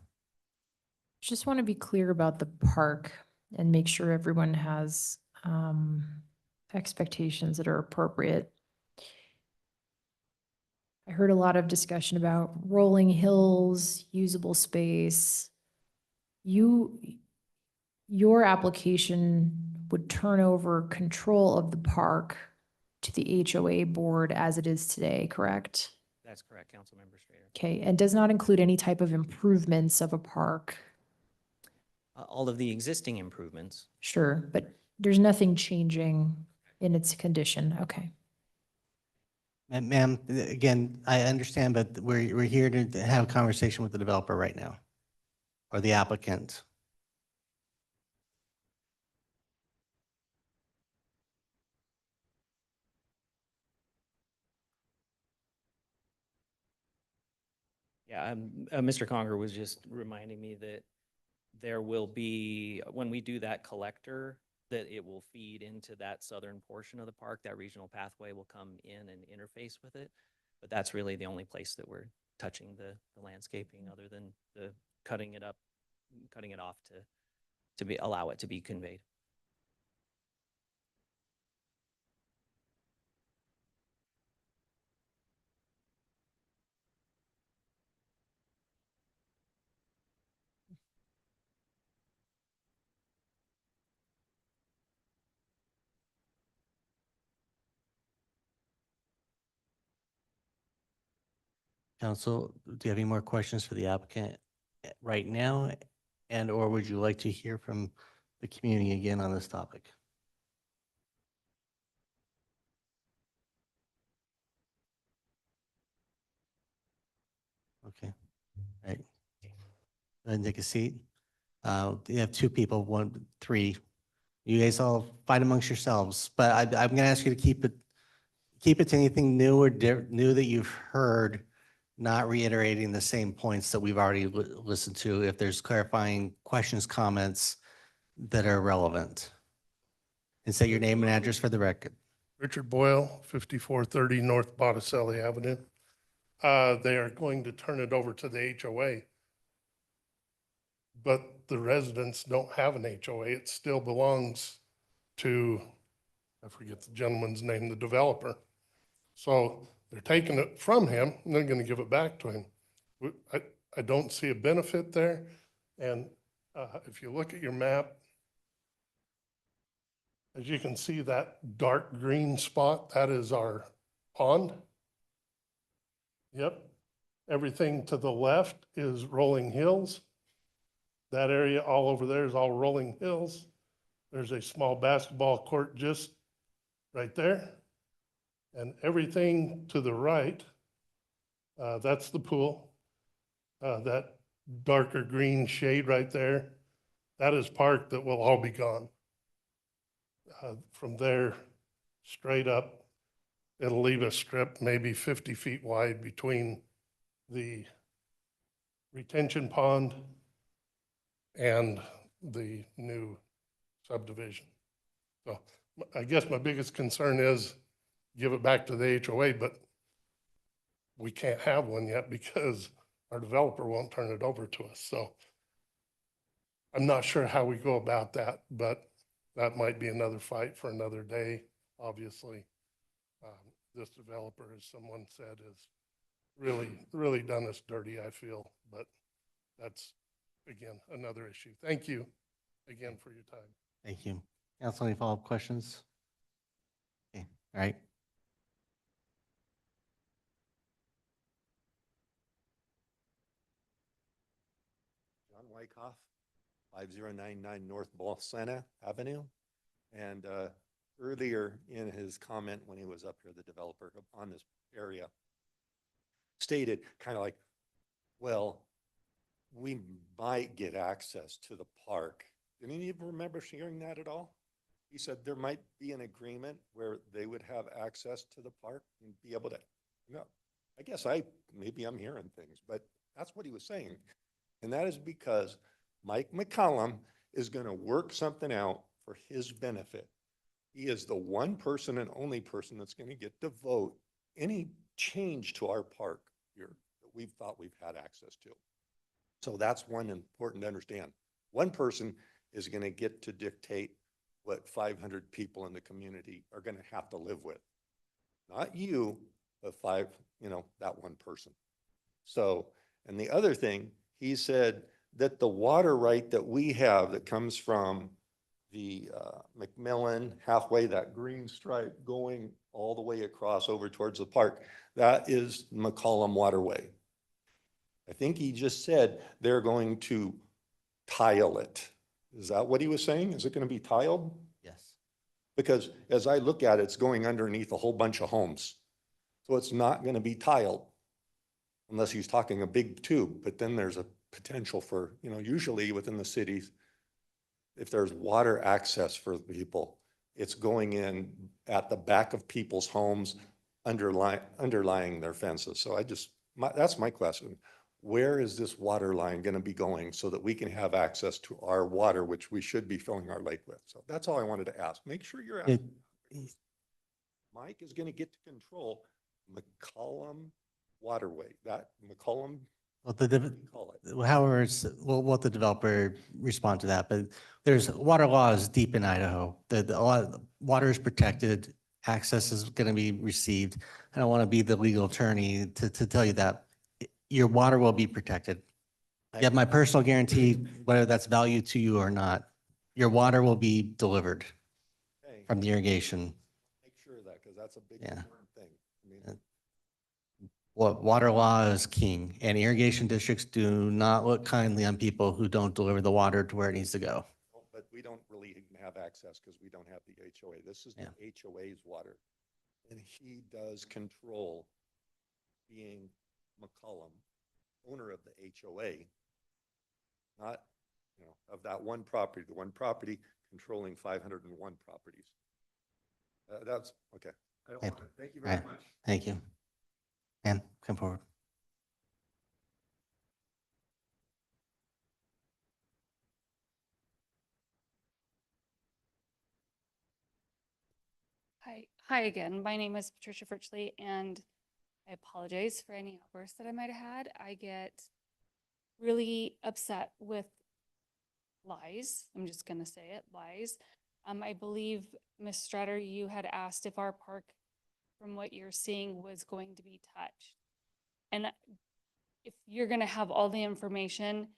just want to be clear about the park and make sure everyone has expectations that are appropriate. I heard a lot of discussion about rolling hills, usable space. Your application would turn over control of the park to the HOA board as it is today, correct? That's correct, Councilmember Schrader. Okay, and does not include any type of improvements of a park? All of the existing improvements. Sure, but there's nothing changing in its condition, okay. Ma'am, again, I understand, but we're here to have a conversation with the developer right now, or the applicant. Yeah, Mr. Conger was just reminding me that there will be, when we do that collector, that it will feed into that southern portion of the park. That regional pathway will come in and interface with it. But that's really the only place that we're touching the landscaping other than the cutting it off to allow it to be conveyed. Council, do you have any more questions for the applicant right now? And or would you like to hear from the community again on this topic? Okay, all right. Go ahead and take a seat. You have two people, three. You guys all fight amongst yourselves, but I'm going to ask you to keep it to anything new or new that you've heard, not reiterating the same points that we've already listened to. If there's clarifying questions, comments that are relevant. And say your name and address for the record. Richard Boyle, 5430 North Botticelli Avenue. They are going to turn it over to the HOA. But the residents don't have an HOA. It still belongs to, I forget the gentleman's name, the developer. So they're taking it from him and they're going to give it back to him. I don't see a benefit there. And if you look at your map, as you can see, that dark green spot, that is our pond. Yep. Everything to the left is rolling hills. That area all over there is all rolling hills. There's a small basketball court just right there. And everything to the right, that's the pool. That darker green shade right there, that is park that will all be gone. From there, straight up, it'll leave a strip maybe 50 feet wide between the retention pond and the new subdivision. So I guess my biggest concern is give it back to the HOA, but we can't have one yet because our developer won't turn it over to us. So I'm not sure how we go about that, but that might be another fight for another day, obviously. This developer, as someone said, has really done us dirty, I feel, but that's, again, another issue. Thank you again for your time. Thank you. Council, any follow-up questions? Okay, all right. John Wyckoff, 5099 North Bolsena Avenue. And earlier in his comment when he was up here, the developer on this area stated kind of like, well, we might get access to the park. Did any of you remember hearing that at all? He said there might be an agreement where they would have access to the park and be able to, no, I guess maybe I'm hearing things, but that's what he was saying. And that is because Mike McCollum is going to work something out for his benefit. He is the one person and only person that's going to get to vote any change to our park here that we've thought we've had access to. So that's one important to understand. One person is going to get to dictate what 500 people in the community are going to have to live with. Not you, but that one person. So, and the other thing, he said that the water right that we have that comes from the McMillan, halfway that green stripe going all the way across over towards the park, that is McCollum Waterway. I think he just said they're going to tile it. Is that what he was saying? Is it going to be tiled? Yes. Because as I look at it, it's going underneath a whole bunch of homes. So it's not going to be tiled unless he's talking a big tube. But then there's a potential for, usually within the cities, if there's water access for people, it's going in at the back of people's homes, underlying their fences. So that's my question. Where is this water line going to be going so that we can have access to our water, which we should be filling our lake with? So that's all I wanted to ask. Make sure you're asking. Mike is going to get to control McCollum Waterway. That McCollum, Well, what do you call it? however, we'll let the developer respond to that, but there's water laws deep in Idaho. Water is protected, access is going to be received. I don't want to be the legal attorney to tell you that. Your water will be protected. You have my personal guarantee, whether that's value to you or not. Your water will be delivered Okay. from the irrigation. Make sure of that, because that's a big Yeah. important thing. I mean, Water law is king, and irrigation districts do not look kindly on people who don't deliver the water to where it needs to go. but we don't really have access because we don't have the HOA. This is the HOA's water. And he does control, being McCollum, owner of the HOA, not, of that one property, the one property controlling 501 properties. That's okay. Thank you very Right. much. Thank you. Ma'am, come forward. Hi again. My name is Patricia Fritchley, and I apologize for any outbursts that I might have had. I get really upset with lies. I'm just gonna say it, lies. I believe, Ms. Stratter, you had asked if our park, from what you're seeing, was going to be touched. And if you're gonna have all the information,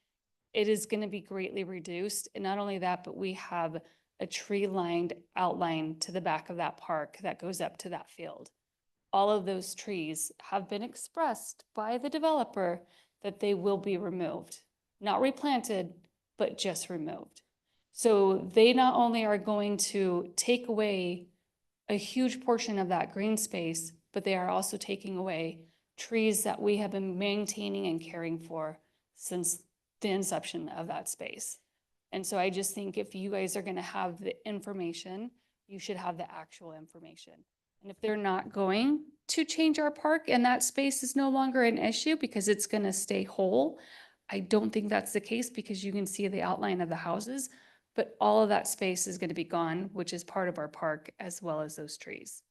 it is gonna be greatly reduced. And not only that, but we have a tree-lined outline to the back of that park that goes up to that field. All of those trees have been expressed by the developer that they will be removed, not replanted, but just removed. So they not only are going to take away a huge portion of that green space, but they are also taking away trees that we have been maintaining and caring for since the inception of that space. And so I just think if you guys are gonna have the information, you should have the actual information. And if they're not going to change our park and that space is no longer an issue because it's gonna stay whole, I don't think that's the case because you can see the outline of the houses, but all of that space is gonna be gone, which is part of our park as well as those trees.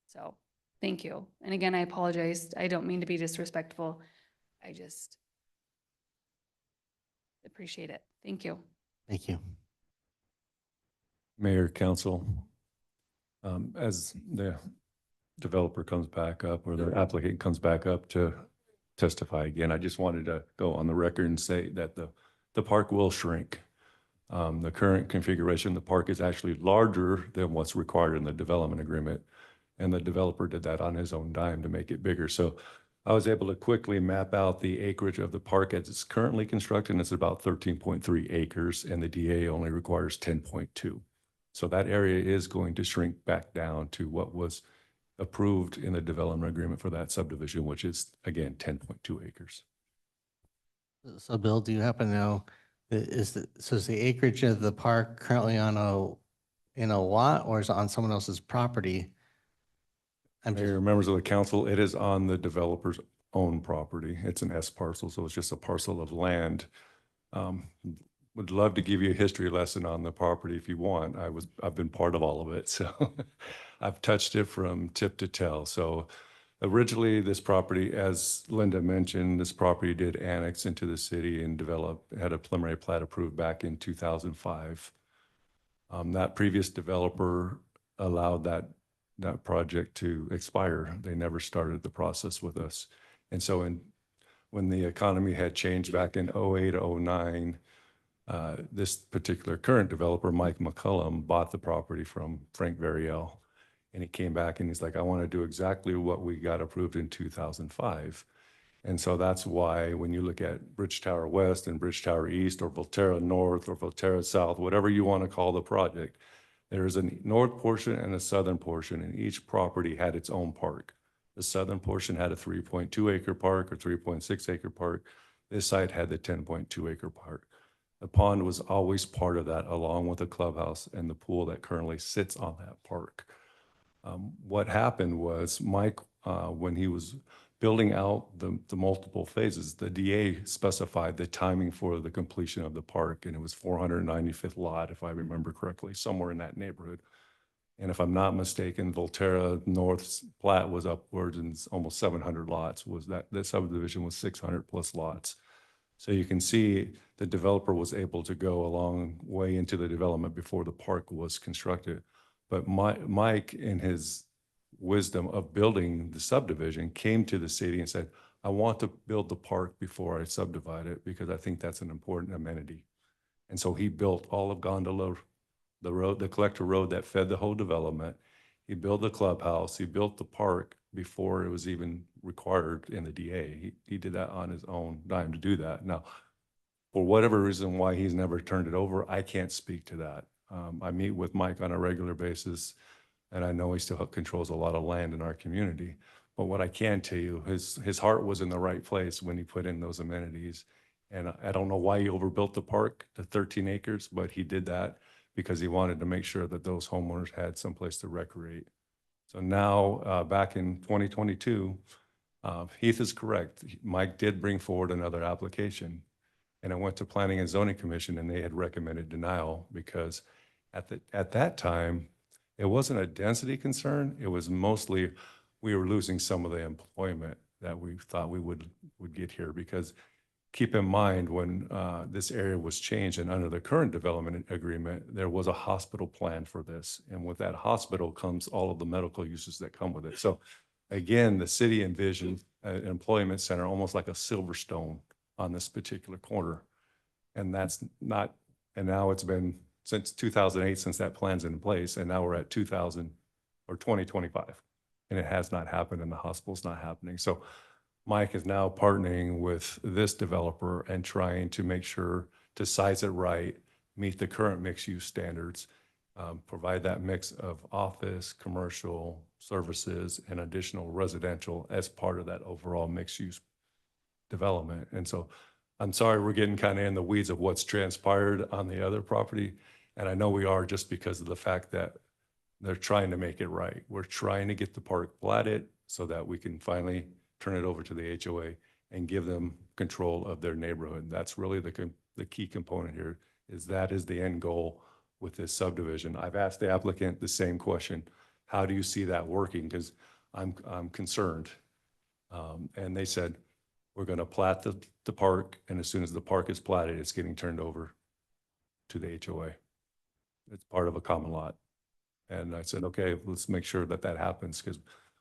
So, thank you. And again, I apologize. I don't mean to be disrespectful. I just appreciate it. Thank you. Thank you. Mayor, council, as the developer comes back up or the applicant comes back up to testify again, I just wanted to go on the record and say that the park will shrink. The current configuration of the park is actually larger than what's required in the development agreement. And the developer did that on his own dime to make it bigger. So I was able to quickly map out the acreage of the park as it's currently constructed, and it's about 13.3 acres, and the DA only requires 10.2. So that area is going to shrink back down to what was approved in the development agreement for that subdivision, which is, again, 10.2 acres. So Bill, do you happen to know, is the acreage of the park currently in a lot, or is it on someone else's property? Mayor, members of the council, it is on the developer's own property. It's an S parcel, so it's just a parcel of land. Would love to give you a history lesson on the property if you want. I've been part of all of it, so I've touched it from tip to tail. So originally, this property, as Linda mentioned, this property did annex into the city and had a preliminary plat approved back in 2005. That previous developer allowed that project to expire. They never started the process with us. And so when the economy had changed back in 08, 09, this particular current developer, Mike McCullum, bought the property from Frank Variel. And he came back and he's like, I want to do exactly what we got approved in 2005. And so that's why when you look at Bridge Tower West and Bridge Tower East or Volterra North or Volterra South, whatever you want to call the project, there's a north portion and a southern portion, and each property had its own park. The southern portion had a 3.2 acre park or 3.6 acre park. This site had the 10.2 acre park. The pond was always part of that, along with the clubhouse and the pool that currently sits on that park. What happened was Mike, when he was building out the multiple phases, the DA specified the timing for the completion of the park, and it was 495th lot, if I remember correctly, somewhere in that neighborhood. And if I'm not mistaken, Volterra North's plat was upwards and almost 700 lots. The subdivision was 600 plus lots. So you can see the developer was able to go a long way into the development before the park was constructed. But Mike, in his wisdom of building the subdivision, came to the city and said, I want to build the park before I subdivide it because I think that's an important amenity. And so he built all of Gondola, the collector road that fed the whole development. He built the clubhouse, he built the park before it was even required in the DA. He did that on his own dime to do that. Now, for whatever reason why he's never turned it over, I can't speak to that. I meet with Mike on a regular basis, and I know he still controls a lot of land in our community. But what I can tell you, his heart was in the right place when he put in those amenities. And I don't know why he overbuilt the park to 13 acres, but he did that because he wanted to make sure that those homeowners had someplace to recreate. So now, back in 2022, Heath is correct. Mike did bring forward another application. And I went to Planning and Zoning Commission, and they had recommended denial because at that time, it wasn't a density concern. It was mostly we were losing some of the employment that we thought we would get here. Because keep in mind, when this area was changed and under the current development agreement, there was a hospital plan for this. And with that hospital comes all of the medical uses that come with it. So again, the city envisioned an employment center almost like a Silverstone on this particular corner. And that's not, and now it's been since 2008, since that plan's in place, and now we're at 2025, and it has not happened, and the hospital's not happening. So Mike is now partnering with this developer and trying to make sure to size it right, meet the current mixed-use standards, provide that mix of office, commercial, services, and additional residential as part of that overall mixed-use development. And so I'm sorry, we're getting kind of in the weeds of what's transpired on the other property. And I know we are, just because of the fact that they're trying to make it right. We're trying to get the park platted so that we can finally turn it over to the HOA and give them control of their neighborhood. That's really the key component here, is that is the end goal with this subdivision. I've asked the applicant the same question. How do you see that working? Because I'm concerned. And they said, we're going to plat the park, and as soon as the park is platted, it's getting turned over to the HOA. It's part of a common lot. And I said, okay, let's make sure that that happens, because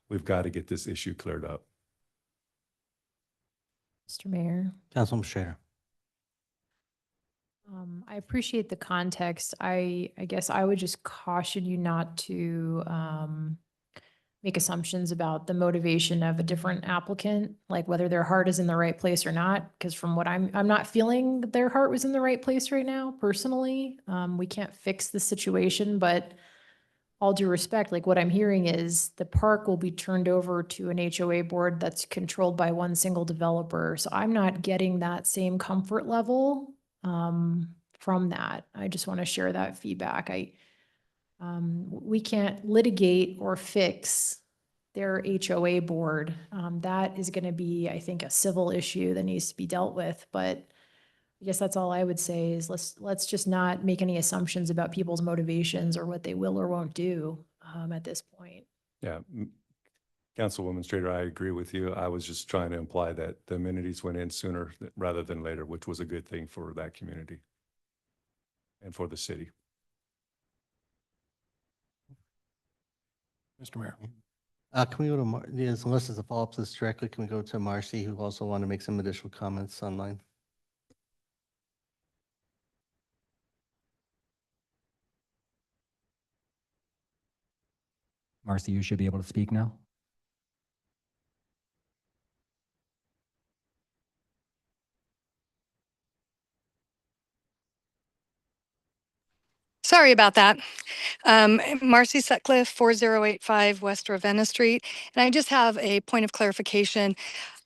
we've got to get this issue cleared up. Mr. Mayor. Councilman Schrader. I appreciate the context. I guess I would just caution you not to make assumptions about the motivation of a different applicant, like whether their heart is in the right place or not. Because from what I'm not feeling their heart was in the right place right now, personally. We can't fix the situation, but all due respect, like what I'm hearing is the park will be turned over to an HOA board that's controlled by one single developer. So I'm not getting that same comfort level from that. I just want to share that feedback. We can't litigate or fix their HOA board. That is going to be, I think, a civil issue that needs to be dealt with. But I guess that's all I would say is let's just not make any assumptions about people's motivations or what they will or won't do at this point. Yeah, Councilwoman Strader, I agree with you. I was just trying to imply that the amenities went in sooner rather than later, which was a good thing for that community and for the city. Mr. Mayor. Can we go to yes, unless there's a follow-up to this directly, can we go to Marcy, who also want to make some additional comments online? Marcy, you should be able to speak now. Sorry about that. Marcy Sutcliffe, 4085 West Ravenna Street. And I just have a point of clarification.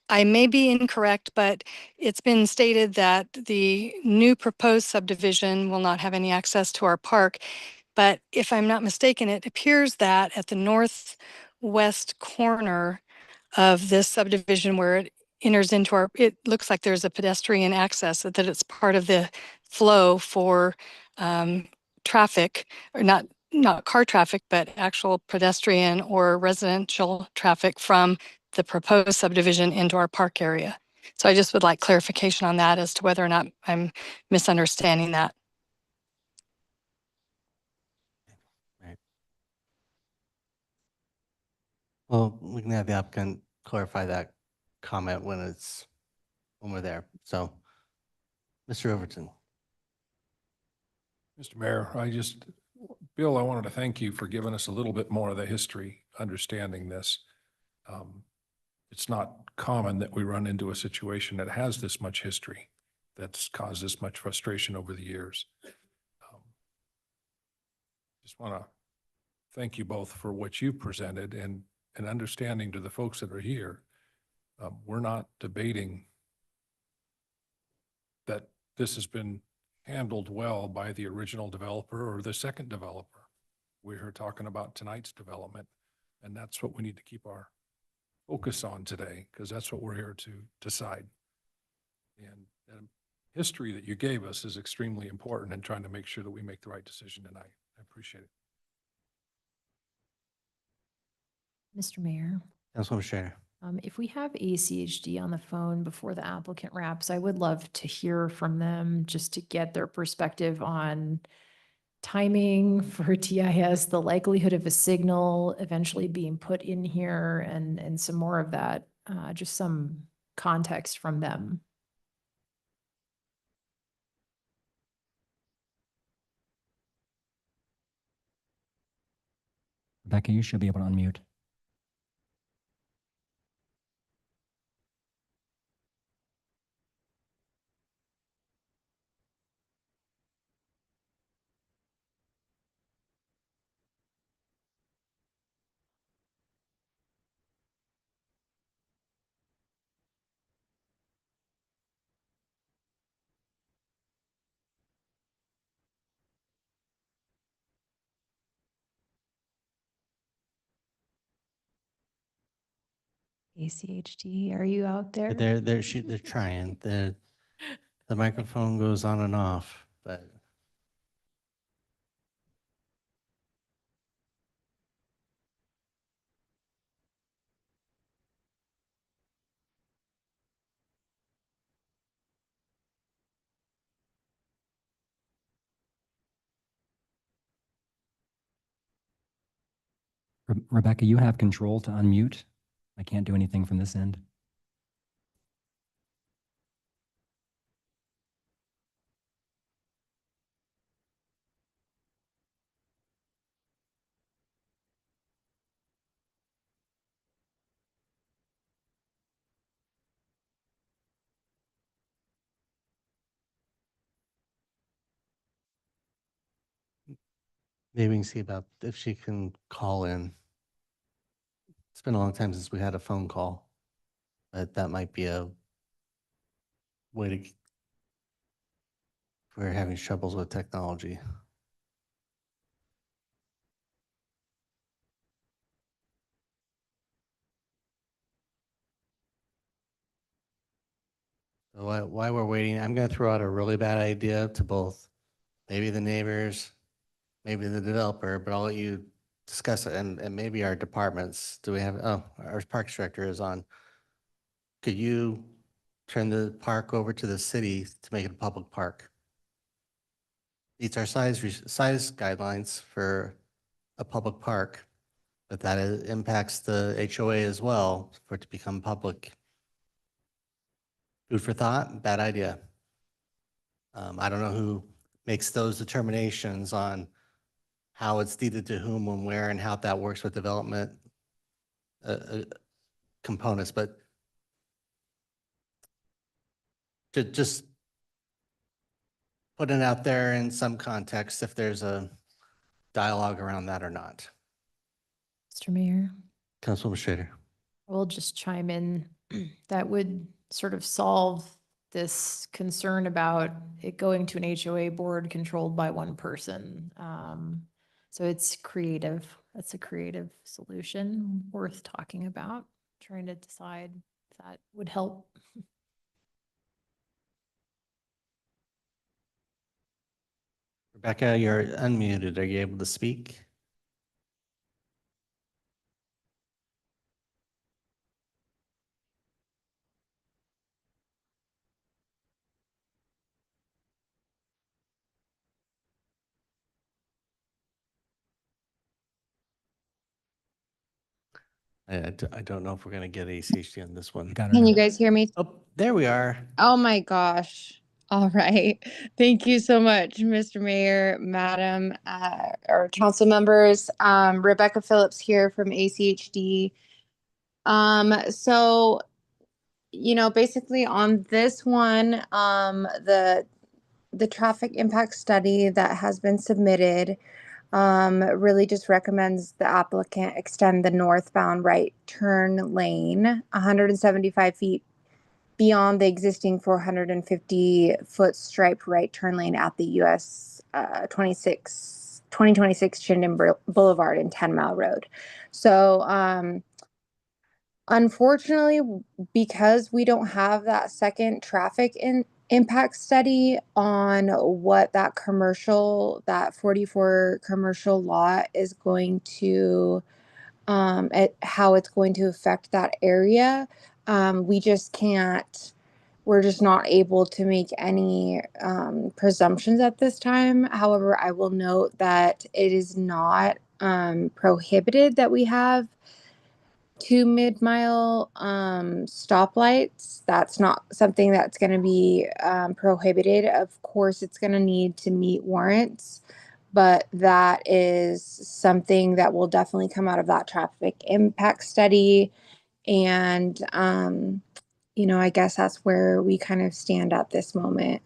I may be incorrect, but it's been stated that the new proposed subdivision will not have any access to our park. But if I'm not mistaken, it appears that at the northwest corner of this subdivision where it enters into our, it looks like there's a pedestrian access, that it's part of the flow for traffic, or not car traffic, but actual pedestrian or residential traffic from the proposed subdivision into our park area. So I just would like clarification on that as to whether or not I'm misunderstanding that. Right. Well, we can have the applicant clarify that comment when we're there. So, Mr. Overton. Mr. Mayor, Bill, I wanted to thank you for giving us a little bit more of the history, understanding this. It's not common that we run into a situation that has this much history, that's caused this much frustration over the years. Just want to thank you both for what you presented and understanding to the folks that are here. We're not debating that this has been handled well by the original developer or the second developer. We're here talking about tonight's development, and that's what we need to keep our focus on today, because that's what we're here to decide. And history that you gave us is extremely important in trying to make sure that we make the right decision tonight. I appreciate it. Mr. Mayor. Councilwoman Schrader. If we have ACHD on the phone before the applicant wraps, I would love to hear from them just to get their perspective on timing for TIS, the likelihood of a signal eventually being put in here, and some more of that, just some context from them. Rebecca, you should be able to unmute. ACHD, are you out there? They're trying. The microphone goes on and off, but Rebecca, you have control to unmute. I can't do anything from this end. maybe we can see about if she can call in. It's been a long time since we had a phone call, but that might be a way to, if we're having troubles with technology. So while we're waiting, I'm going to throw out a really bad idea to both maybe the neighbors, maybe the developer, but I'll let you discuss it and maybe our departments. Do we have, oh, our parks director is on. Could you turn the park over to the city to make it a public park? Meets our size guidelines for a public park, but that impacts the HOA as well for it to become public. Food for thought, bad idea. I don't know who makes those determinations on how it's deeded to whom and where and how that works with development components, but to just put it out there in some context if there's a dialogue around that or not. Mr. Mayor, Councilwoman Schrader. we'll just chime in. That would sort of solve this concern about it going to an HOA board controlled by one person. So it's creative. That's a creative solution worth talking about, trying to decide if that would help. Rebecca, you're unmuted. Are you able to speak? I don't know if we're going to get ACHD on this one. Can you guys hear me? Oh, there we are. Oh my gosh. All right. Thank you so much, Mr. Mayor, Madam, or council members. Rebecca Phillips here from ACHD. So, basically on this one, the traffic impact study that has been submitted really just recommends the applicant extend the northbound right turn lane 175 feet beyond the existing 450-foot striped right turn lane at the US 2026 Chinden Boulevard and 10 Mile Road. So unfortunately, because we don't have that second traffic impact study on what that 44 commercial lot is going to how it's going to affect that area, we're just not able to make any presumptions at this time. However, I will note that it is not prohibited that we have 2 mid-mile stoplights. That's not something that's going to be prohibited. Of course, it's going to need to meet warrants, but that is something that will definitely come out of that traffic impact study. And, I guess that's where we kind of stand at this moment.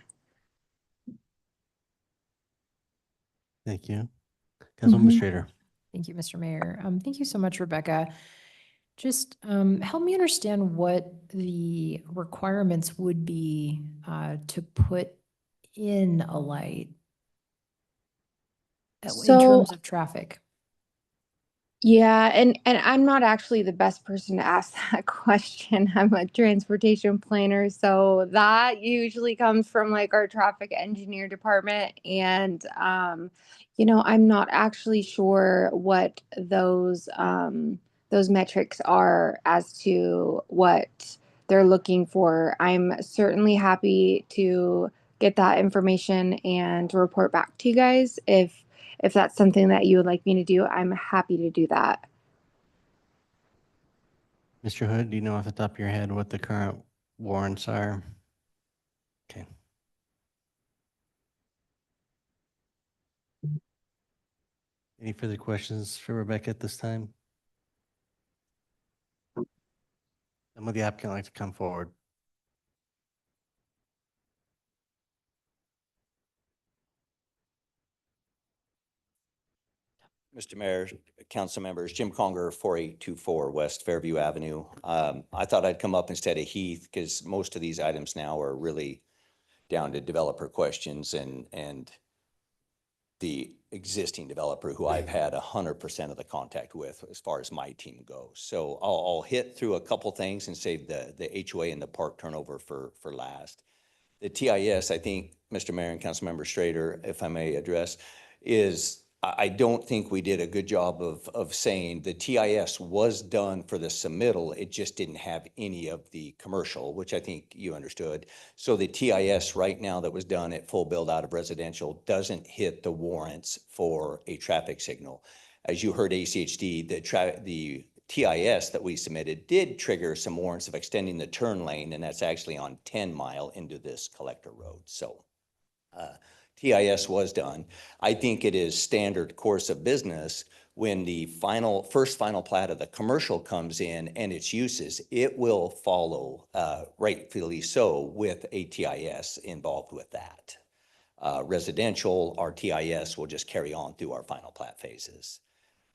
Thank you. Councilwoman Mhm. Schrader. Thank you, Mr. Mayor. Thank you so much, Rebecca. Just help me understand what the requirements would be to put in a light in So terms of traffic. Yeah, and I'm not actually the best person to ask that question. I'm a transportation planner, so that usually comes from like our traffic engineer department. And I'm not actually sure what those metrics are as to what they're looking for. I'm certainly happy to get that information and report back to you guys if that's something that you would like me to do. I'm happy to do that. Mr. Hood, do you know off the top of your head what the current warrants are? Okay. Any further questions for Rebecca at this time? And would the applicant like to come forward? Mr. Mayor, council members, Jim Conger, 4824 West Fairview Avenue. I thought I'd come up instead of Heath because most of these items now are really down to developer questions and the existing developer who I've had 100% of the contact with as far as my team goes. So I'll hit through a couple things and save the HOA and the park turnover for last. The TIS, I think, Mr. Mayor and Councilmember Schrader, if I may address, is I don't think we did a good job of saying the TIS was done for the submittal. It just didn't have any of the commercial, which I think you understood. So the TIS right now that was done at full build out of residential doesn't hit the warrants for a traffic signal. As you heard ACHD, the TIS that we submitted did trigger some warrants of extending the turn lane, and that's actually on 10 Mile into this collector road. So TIS was done. I think it is standard course of business when the first final plat of the commercial comes in and its uses, it will follow rightfully so with a TIS involved with that. Residential, our TIS will just carry on through our final plat phases.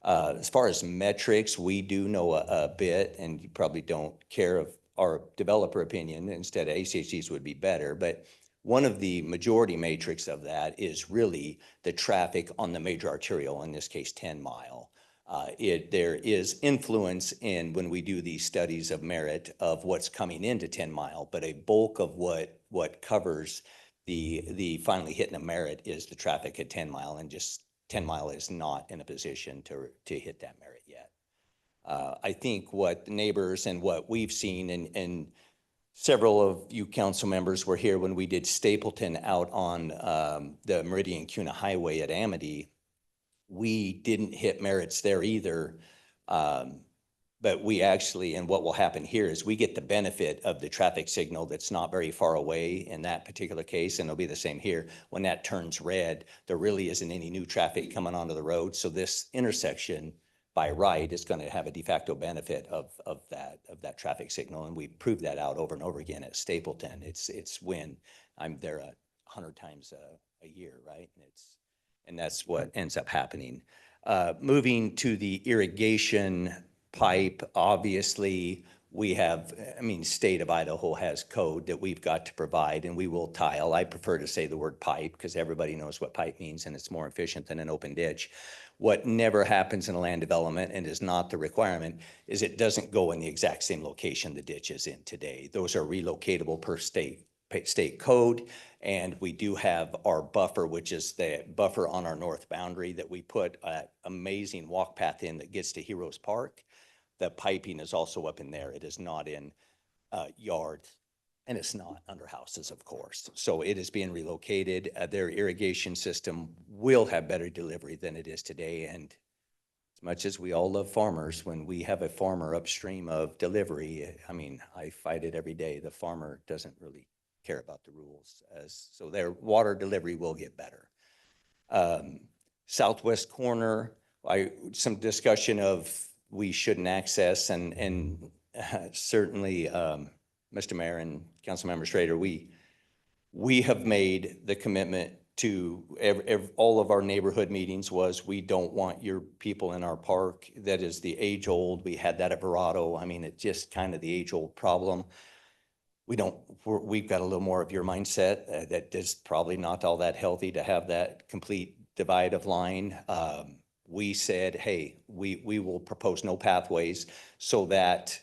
As far as metrics, we do know a bit, and you probably don't care of our developer opinion. Instead, ACHDs would be better. But one of the majority matrix of that is really the traffic on the major arterial, in this case, 10 Mile. There is influence in when we do these studies of merit of what's coming into 10 Mile, but a bulk of what covers the finally hitting a merit is the traffic at 10 Mile, and just 10 Mile is not in a position to hit that merit yet. I think what the neighbors and what we've seen, and several of you council members were here when we did Stapleton out on the Meridian Cuna Highway at Amity. We didn't hit merits there either. But we actually, and what will happen here is we get the benefit of the traffic signal that's not very far away in that particular case, and it'll be the same here. When that turns red, there really isn't any new traffic coming onto the road. So this intersection by right is going to have a de facto benefit of that traffic signal. And we proved that out over and over again at Stapleton. It's when I'm there 100 times a year, right? And that's what ends up happening. Moving to the irrigation pipe, obviously we have, state of Idaho has code that we've got to provide, and we will tile. I prefer to say the word pipe because everybody knows what pipe means and it's more efficient than an open ditch. What never happens in a land development and is not the requirement is it doesn't go in the exact same location the ditch is in today. Those are relocatable per state code. And we do have our buffer, which is the buffer on our north boundary that we put an amazing walk path in that gets to Heroes Park. The piping is also up in there. It is not in yards, and it's not under houses, of course. So it is being relocated. Their irrigation system will have better delivery than it is today. And as much as we all love farmers, when we have a farmer upstream of delivery, I fight it every day. The farmer doesn't really care about the rules, so their water delivery will get better. Southwest corner, some discussion of we shouldn't access, and certainly, Mr. Mayor and Councilmember Schrader, we have made the commitment to all of our neighborhood meetings was we don't want your people in our park. That is the age old. We had that at Verado. It's just kind of the age old problem. We've got a little more of your mindset that is probably not all that healthy to have that complete divide of line. we said, hey, we will propose no pathways, so that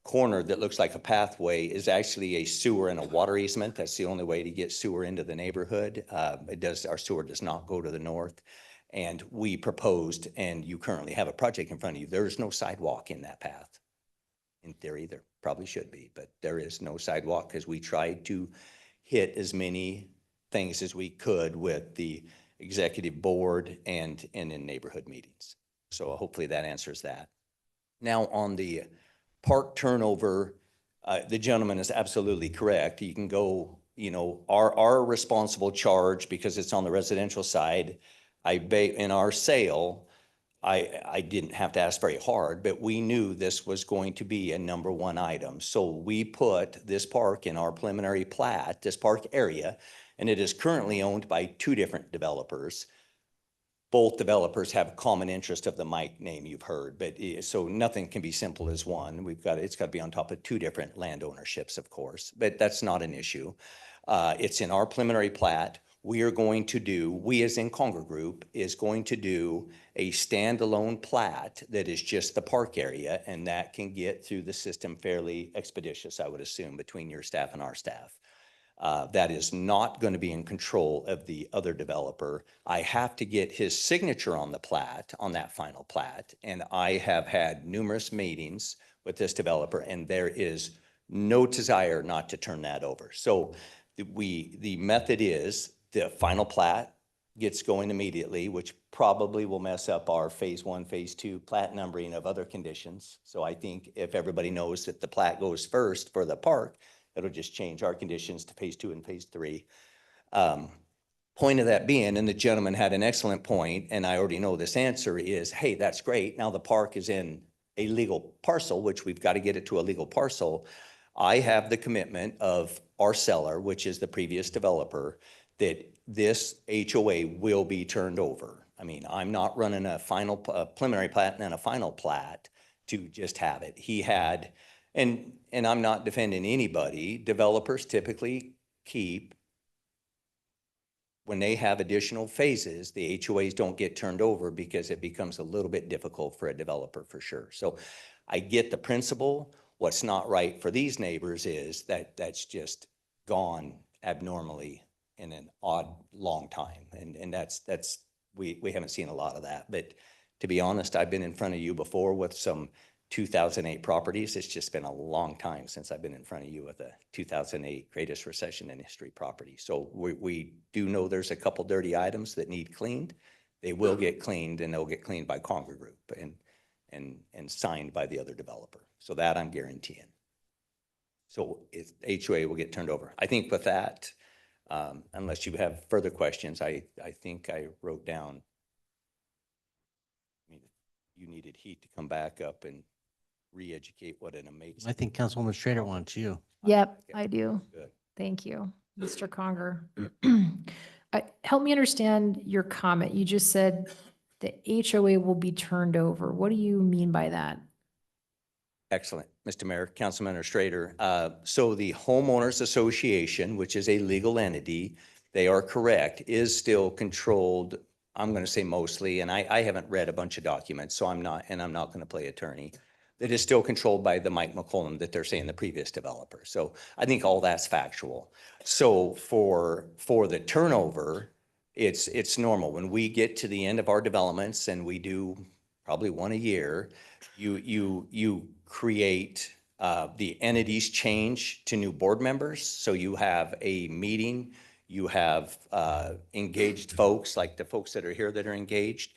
corner that looks like a pathway is actually a sewer and a water easement. That's the only way to get sewer into the neighborhood. Our sewer does not go to the north. And we proposed, and you currently have a project in front of you, there is no sidewalk in that path. In theory, there probably should be, but there is no sidewalk because we tried to hit as many things as we could with the executive board and in neighborhood meetings. So hopefully that answers that. Now on the park turnover, the gentleman is absolutely correct. You can go, our responsible charge, because it's on the residential side, in our sale, I didn't have to ask very hard, but we knew this was going to be a number one item. So we put this park in our preliminary plat, this park area, and it is currently owned by two different developers. Both developers have common interest of the Mike name you've heard, but so nothing can be simple as one. It's got to be on top of two different land ownerships, of course, but that's not an issue. It's in our preliminary plat. We as in Conger Group, is going to do a standalone plat that is just the park area, and that can get through the system fairly expeditious, I would assume, between your staff and our staff. That is not going to be in control of the other developer. I have to get his signature on the plat, on that final plat, and I have had numerous meetings with this developer, and there is no desire not to turn that over. So the method is the final plat gets going immediately, which probably will mess up our phase 1, phase 2 plat numbering of other conditions. So I think if everybody knows that the plat goes first for the park, it'll just change our conditions to phase 2 and phase 3. Point of that being, and the gentleman had an excellent point, and I already know this answer is, hey, that's great. Now the park is in a legal parcel, which we've got to get it to a legal parcel. I have the commitment of our seller, which is the previous developer, that this HOA will be turned over. I mean, I'm not running a final preliminary plat and then a final plat to just have it. He had, and I'm not defending anybody, developers typically keep, when they have additional phases, the HOAs don't get turned over because it becomes a little bit difficult for a developer for sure. So I get the principle. What's not right for these neighbors is that that's just gone abnormally in an odd long time. And we haven't seen a lot of that. But to be honest, I've been in front of you before with some 2008 properties. It's just been a long time since I've been in front of you with a 2008 greatest recession in history property. So we do know there's a couple dirty items that need cleaned. They will get cleaned, and they'll get cleaned by Conger Group and signed by the other developer. So that I'm guaranteeing. So HOA will get turned over. I think with that, unless you have further questions, I think I wrote down, I mean, you needed Heat to come back up and re-educate what an amazing. I think Councilwoman Strader wants you. Yep, Okay, I do. good. Thank you, Mr. Conger. Help me understand your comment. You just said the HOA will be turned over. What do you mean by that? Excellent, Mr. Mayor, Councilman Strader. So the homeowners association, which is a legal entity, they are correct, is still controlled. I'm going to say mostly, and I haven't read a bunch of documents, so I'm not going to play attorney. It is still controlled by the Mike McCollum that they're saying the previous developer. So I think all that's factual. So for the turnover, it's normal. When we get to the end of our developments, and we do probably one a year, you create, the entities change to new board members. So you have a meeting, you have engaged folks, like the folks that are here that are engaged.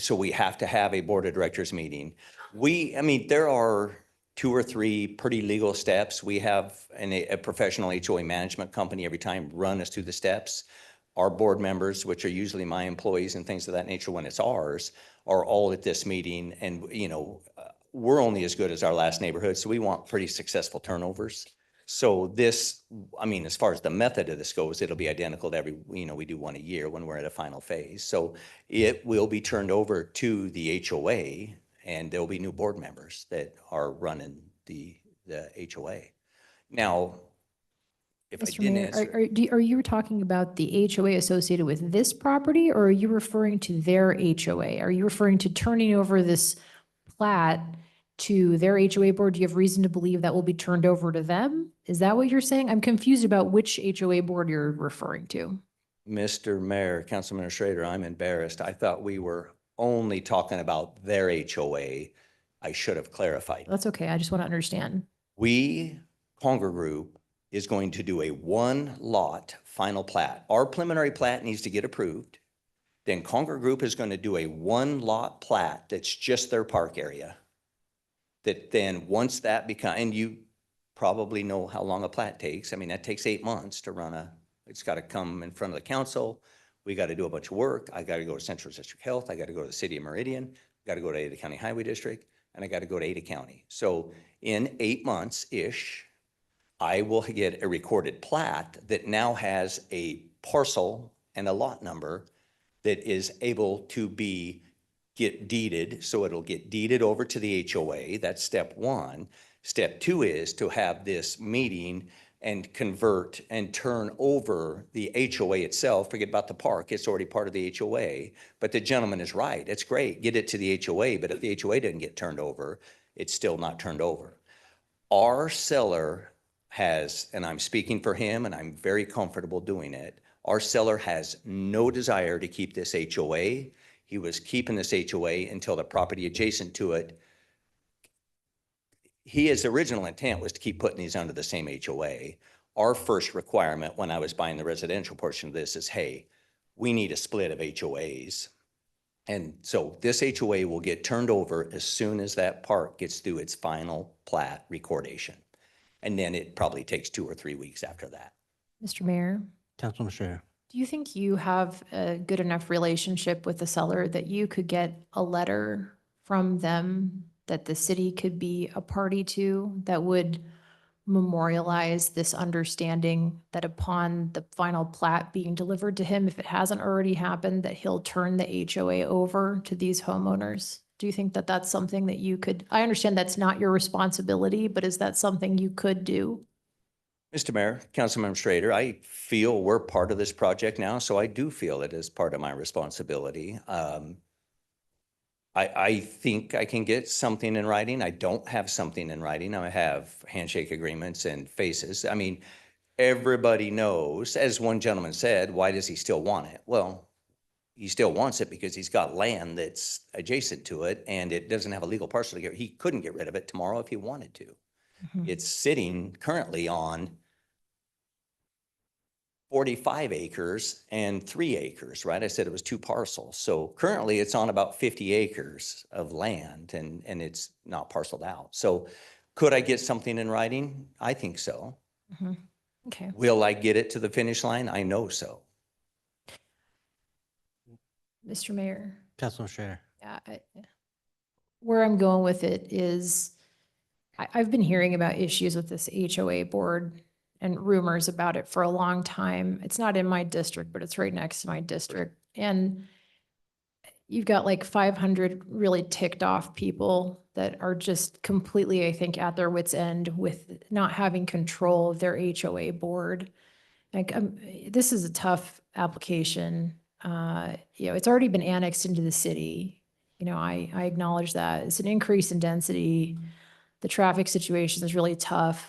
So we have to have a board of directors meeting. I mean, there are 2 or 3 pretty legal steps. We have a professional HOA management company every time run us through the steps. Our board members, which are usually my employees and things of that nature when it's ours, are all at this meeting. And, we're only as good as our last neighborhood. So we want pretty successful turnovers. So this, I mean, as far as the method of this goes, it'll be identical to every, we do one a year when we're at a final phase. So it will be turned over to the HOA, and there'll be new board members that are running the HOA. Now, If I Mr. didn't Mayor, answer. are you talking about the HOA associated with this property, or are you referring to their HOA? Are you referring to turning over this plat to their HOA board? Do you have reason to believe that will be turned over to them? Is that what you're saying? I'm confused about which HOA board you're referring to. Mr. Mayor, Council Administrator, I'm embarrassed. I thought we were only talking about their HOA. I should have clarified. That's okay. I just want to understand. We, Conger Group, is going to do a one lot final plat. Our preliminary plat needs to get approved. Then Conger Group is going to do a one lot plat that's just their park area. That then, once that becomes, and you probably know how long a plat takes. I mean, that takes 8 months to run it's got to come in front of the council. We got to do a bunch of work. I got to go to Central District Health. I got to go to the city of Meridian. Got to go to Ada County Highway District, and I got to go to Ada County. So in 8 months-ish, I will get a recorded plat that now has a parcel and a lot number that is able to get deeded. So it'll get deeded over to the HOA. That's step one. Step two is to have this meeting and convert and turn over the HOA itself. Forget about the park. It's already part of the HOA. But the gentleman is right. It's great. Get it to the HOA. But if the HOA didn't get turned over, it's still not turned over. Our seller has, and I'm speaking for him, and I'm very comfortable doing it, our seller has no desire to keep this HOA. He was keeping this HOA until the property adjacent to it. His original intent was to keep putting these under the same HOA. Our first requirement when I was buying the residential portion of this is, hey, we need a split of HOAs. And so this HOA will get turned over as soon as that park gets through its final plat recordation. And then it probably takes 2 or 3 weeks after that. Mr. Mayor, Councilman Schrader. do you think you have a good enough relationship with the seller that you could get a letter from them that the city could be a party to that would memorialize this understanding that upon the final plat being delivered to him, if it hasn't already happened, that he'll turn the HOA over to these homeowners? Do you think that that's something that you could, I understand that's not your responsibility, but is that something you could do? Mr. Mayor, Councilmember Schrader, I feel we're part of this project now, so I do feel it is part of my responsibility. I think I can get something in writing. I don't have something in writing. I have handshake agreements and faces. I mean, everybody knows, as one gentleman said, why does he still want it? Well, he still wants it because he's got land that's adjacent to it and it doesn't have a legal parcel to get. He couldn't get rid of it tomorrow if he wanted to. It's sitting currently on 45 acres and 3 acres, right? I said it was 2 parcels. So currently it's on about 50 acres of land and it's not parceled out. So could I get something in writing? I think so. Okay. Will I get it to the finish line? I know so. Mr. Mayor. Councilman Schrader. Yeah, where I'm going with it is I've been hearing about issues with this HOA board and rumors about it for a long time. It's not in my district, but it's right next to my district. And you've got like 500 really ticked off people that are just completely, I think, at their wits' end with not having control of their HOA board. Like, this is a tough application. It's already been annexed into the city. I acknowledge that. It's an increase in density. The traffic situation is really tough.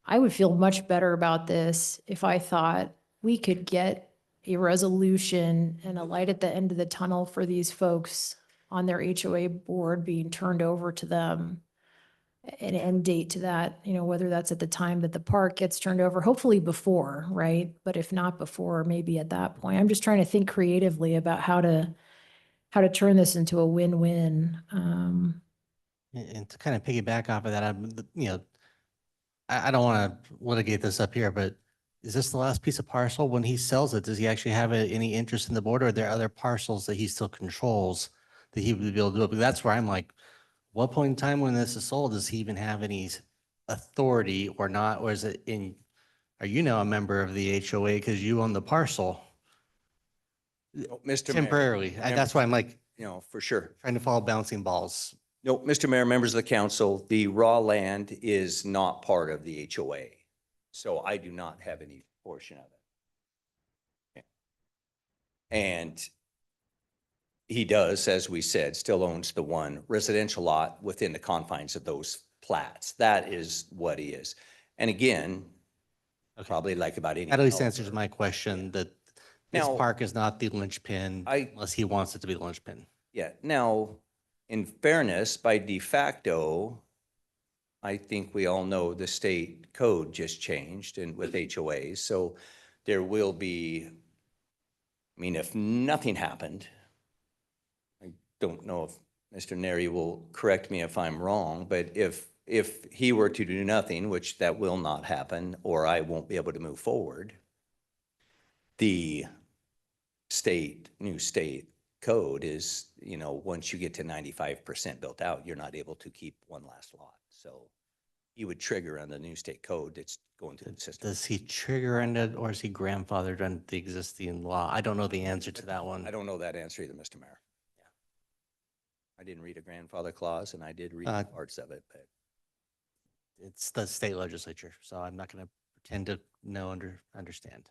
I would feel much better about this if I thought we could get a resolution and a light at the end of the tunnel for these folks on their HOA board being turned over to them, an end date to that, whether that's at the time that the park gets turned over, hopefully before, right? But if not before, maybe at that point. I'm just trying to think creatively about how to turn this into a win-win. And to kind of piggyback off of that, I don't want to litigate this up here, but is this the last piece of parcel? When he sells it, does he actually have any interest in the board, or are there other parcels that he still controls that he would be able to do it? But that's where I'm like, what point in time when this is sold, does he even have any authority or not? Or is it are you now a member of the HOA because you own the parcel? Mr. Temporarily. Mayor, That's why I'm like, for sure. trying to follow bouncing balls. No, Mr. Mayor, members of the council, the raw land is not part of the HOA. So I do not have any portion of it. And he does, as we said, still owns the one residential lot within the confines of those plats. That is what he is. And again, probably like about any. That at least answers developer. my question that this Now, park is not the linchpin unless he wants it to be the linchpin. Yeah, now, in fairness, by de facto, I think we all know the state code just changed and with HOAs, so there will be, I mean, if nothing happened, I don't know if Mr. Neri will correct me if I'm wrong, but if he were to do nothing, which that will not happen, or I won't be able to move forward, the new state code is, you know, once you get to 95% built out, you're not able to keep one last lot. So he would trigger on the new state code that's going through the system. Does he trigger in it or is he grandfathered under the existing law? I don't know the answer to that one. I don't know that answer either, Mr. Mayor. I didn't read a grandfather clause and I did read parts of it, but. It's the state legislature, so I'm not going to pretend to know, understand.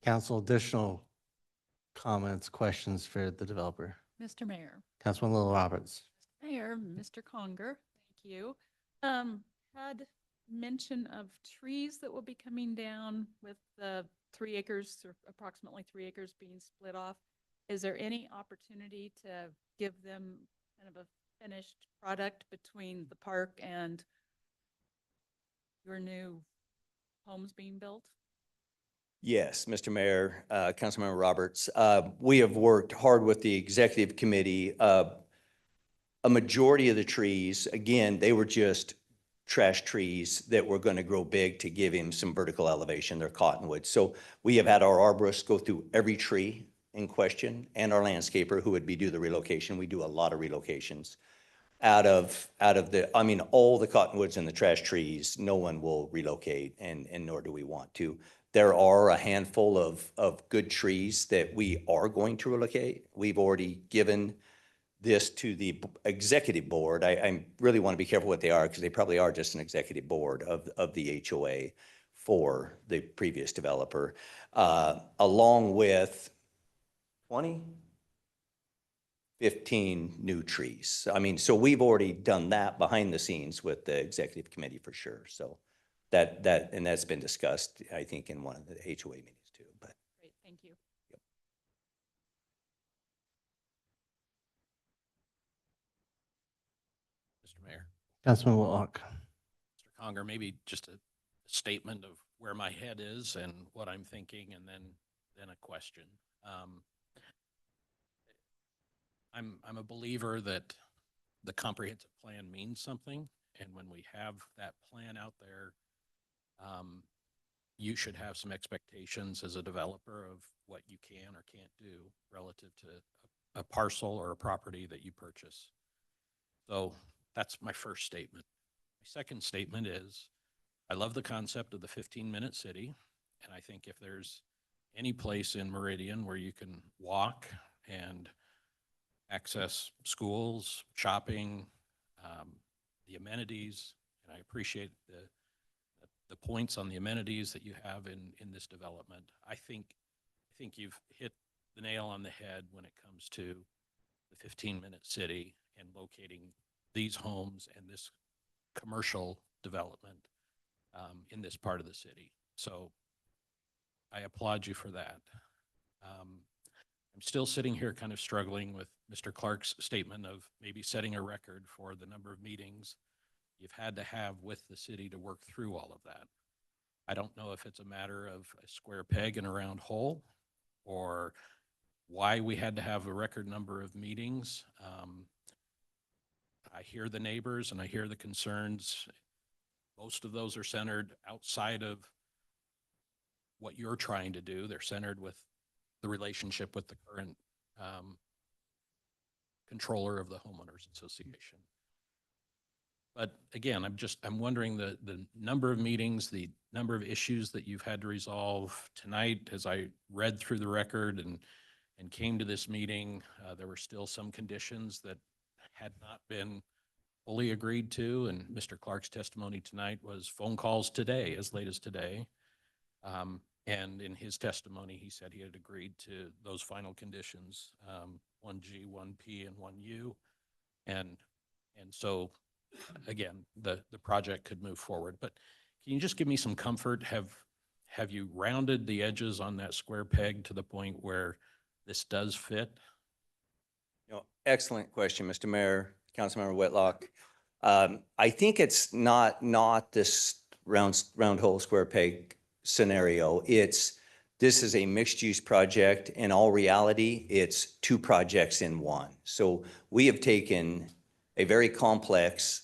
Council, additional comments, questions for the developer? Mr. Mayor. Councilman Little Roberts. Mayor, Mr. Conger, thank you. Had mention of trees that will be coming down with the 3 acres or approximately 3 acres being split off. Is there any opportunity to give them kind of a finished product between the park and your new homes being built? Yes, Mr. Mayor, Councilmember Roberts, we have worked hard with the executive committee. A majority of the trees, again, they were just trash trees that were going to grow big to give him some vertical elevation. They're cottonwood. So we have had our arborists go through every tree in question and our landscaper who would do the relocation. We do a lot of relocations. Out of the, I mean, all the cottonwoods and the trash trees, no one will relocate and nor do we want to. There are a handful of good trees that we are going to relocate. We've already given this to the executive board. I really want to be careful what they are because they probably are just an executive board of the HOA for the previous developer, along with 15 new trees. I mean, so we've already done that behind the scenes with the executive committee for sure. So and that's been discussed, I think, in one of the HOA meetings too. But great, thank you. Mr. Mayor. Councilman Whitlock. Mr. Conger, maybe just a statement of where my head is and what I'm thinking, and then a question. I'm a believer that the comprehensive plan means something, and when we have that plan out there, you should have some expectations as a developer of what you can or can't do relative to a parcel or a property that you purchase. So that's my first statement. My second statement is, I love the concept of the 15-minute city, and I think if there's any place in Meridian where you can walk and access schools, shopping, the amenities, and I appreciate the points on the amenities that you have in this development. I think you've hit the nail on the head when it comes to the 15-minute city and locating these homes and this commercial development in this part of the city. So I applaud you for that. I'm still sitting here kind of struggling with Mr. Clark's statement of maybe setting a record for the number of meetings you've had to have with the city to work through all of that. I don't know if it's a matter of a square peg in a round hole or why we had to have a record number of meetings. I hear the neighbors and I hear the concerns. Most of those are centered outside of what you're trying to do. They're centered with the relationship with the current controller of the homeowners association. But again, I'm wondering the number of meetings, the number of issues that you've had to resolve tonight. As I read through the record and came to this meeting, there were still some conditions that had not been fully agreed to, and Mr. Clark's testimony tonight was phone calls today, as late as today. And in his testimony, he said he had agreed to those final conditions, 1G, 1P, and 1U. And so, again, the project could move forward. But can you just give me some comfort? Have you rounded the edges on that square peg to the point where this does fit? Excellent question, Mr. Mayor, Councilmember Whitlock. I think it's not this round hole square peg scenario. This is a mixed use project. In all reality, it's two projects in one. So we have taken a very complex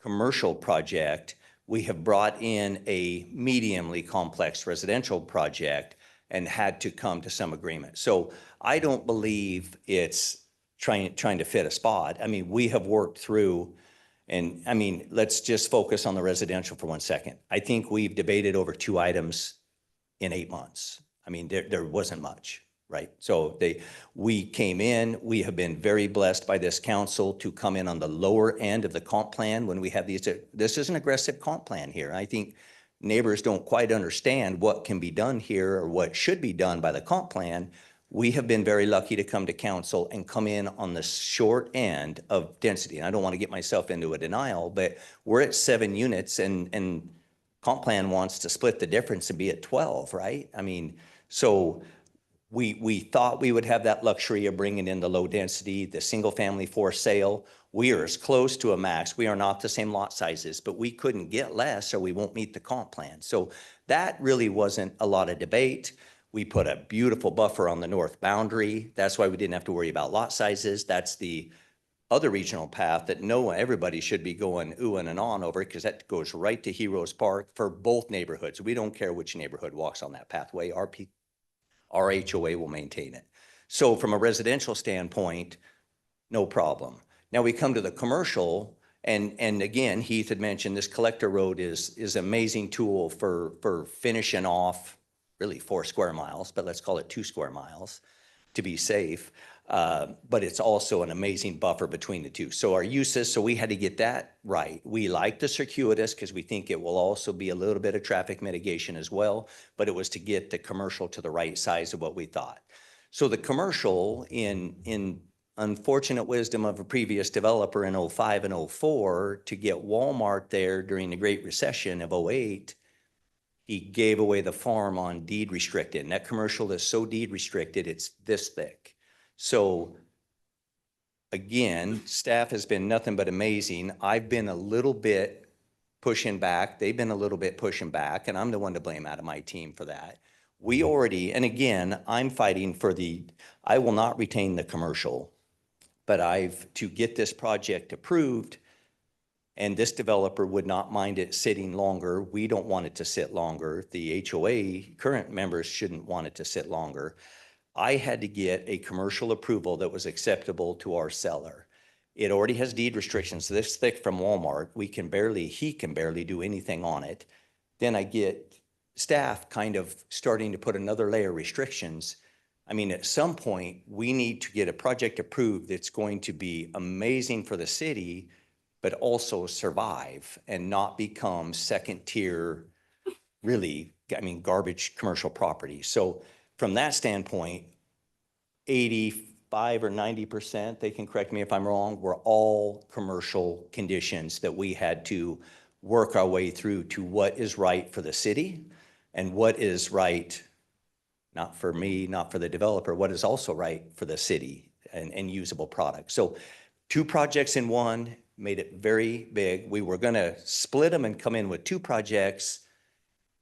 commercial project. We have brought in a mediumly complex residential project and had to come to some agreement. So I don't believe it's trying to fit a spot. I mean, we have worked through, and I mean, let's just focus on the residential for 1 second. I think we've debated over 2 items in 8 months. I mean, there wasn't much, right? So we came in, we have been very blessed by this council to come in on the lower end of the comp plan when we have these. This is an aggressive comp plan here. I think neighbors don't quite understand what can be done here or what should be done by the comp plan. We have been very lucky to come to council and come in on the short end of density. And I don't want to get myself into a denial, but we're at 7 units and comp plan wants to split the difference and be at 12, right? I mean, so we thought we would have that luxury of bringing in the low density, the single family for sale. We are as close to a max. We are not the same lot sizes, but we couldn't get less or we won't meet the comp plan. So that really wasn't a lot of debate. We put a beautiful buffer on the north boundary. That's why we didn't have to worry about lot sizes. That's the other regional path that everybody should be going oohing and on over, because that goes right to Heroes Park for both neighborhoods. We don't care which neighborhood walks on that pathway. Our HOA will maintain it. So from a residential standpoint, no problem. Now we come to the commercial, and again, Heath had mentioned this collector road is an amazing tool for finishing off really 4 square miles, but let's call it 2 square miles to be safe. But it's also an amazing buffer between the two. So our uses, so we had to get that right. We like the circuitous because we think it will also be a little bit of traffic mitigation as well, but it was to get the commercial to the right size of what we thought. So the commercial, in unfortunate wisdom of a previous developer in 05 and 04, to get Walmart there during the Great Recession of 08, he gave away the farm on deed restricted. And that commercial is so deed restricted, it's this thick. So again, staff has been nothing but amazing. I've been a little bit pushing back. They've been a little bit pushing back, and I'm the one to blame out of my team for that. We already, and again, I'm fighting for I will not retain the commercial, but to get this project approved, and this developer would not mind it sitting longer. We don't want it to sit longer. The HOA current members shouldn't want it to sit longer. I had to get a commercial approval that was acceptable to our seller. It already has deed restrictions this thick from Walmart. He can barely do anything on it. Then I get staff kind of starting to put another layer of restrictions. I mean, at some point, we need to get a project approved that's going to be amazing for the city, but also survive and not become second tier, really, I mean, garbage commercial property. So from that standpoint, 85 or 90%, they can correct me if I'm wrong, were all commercial conditions that we had to work our way through to what is right for the city and what is right, not for me, not for the developer, what is also right for the city and usable product. So 2 projects in one made it very big. We were gonna split them and come in with 2 projects.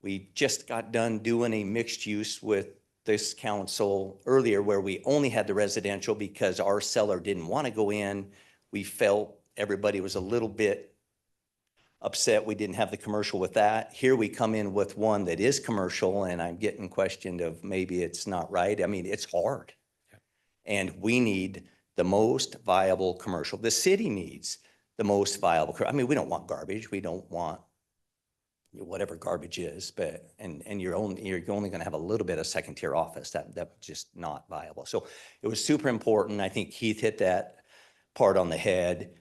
We just got done doing a mixed use with this council earlier where we only had the residential because our seller didn't want to go in. We felt everybody was a little bit upset we didn't have the commercial with that. Here we come in with one that is commercial, and I'm getting questioned of maybe it's not right. I mean, it's hard. And we need the most viable commercial. The city needs the most viable. I mean, we don't want garbage. We don't want whatever garbage is, but and you're only going to have a little bit of second tier office. That's just not viable. So it was super important. I think Heath hit that part on the head.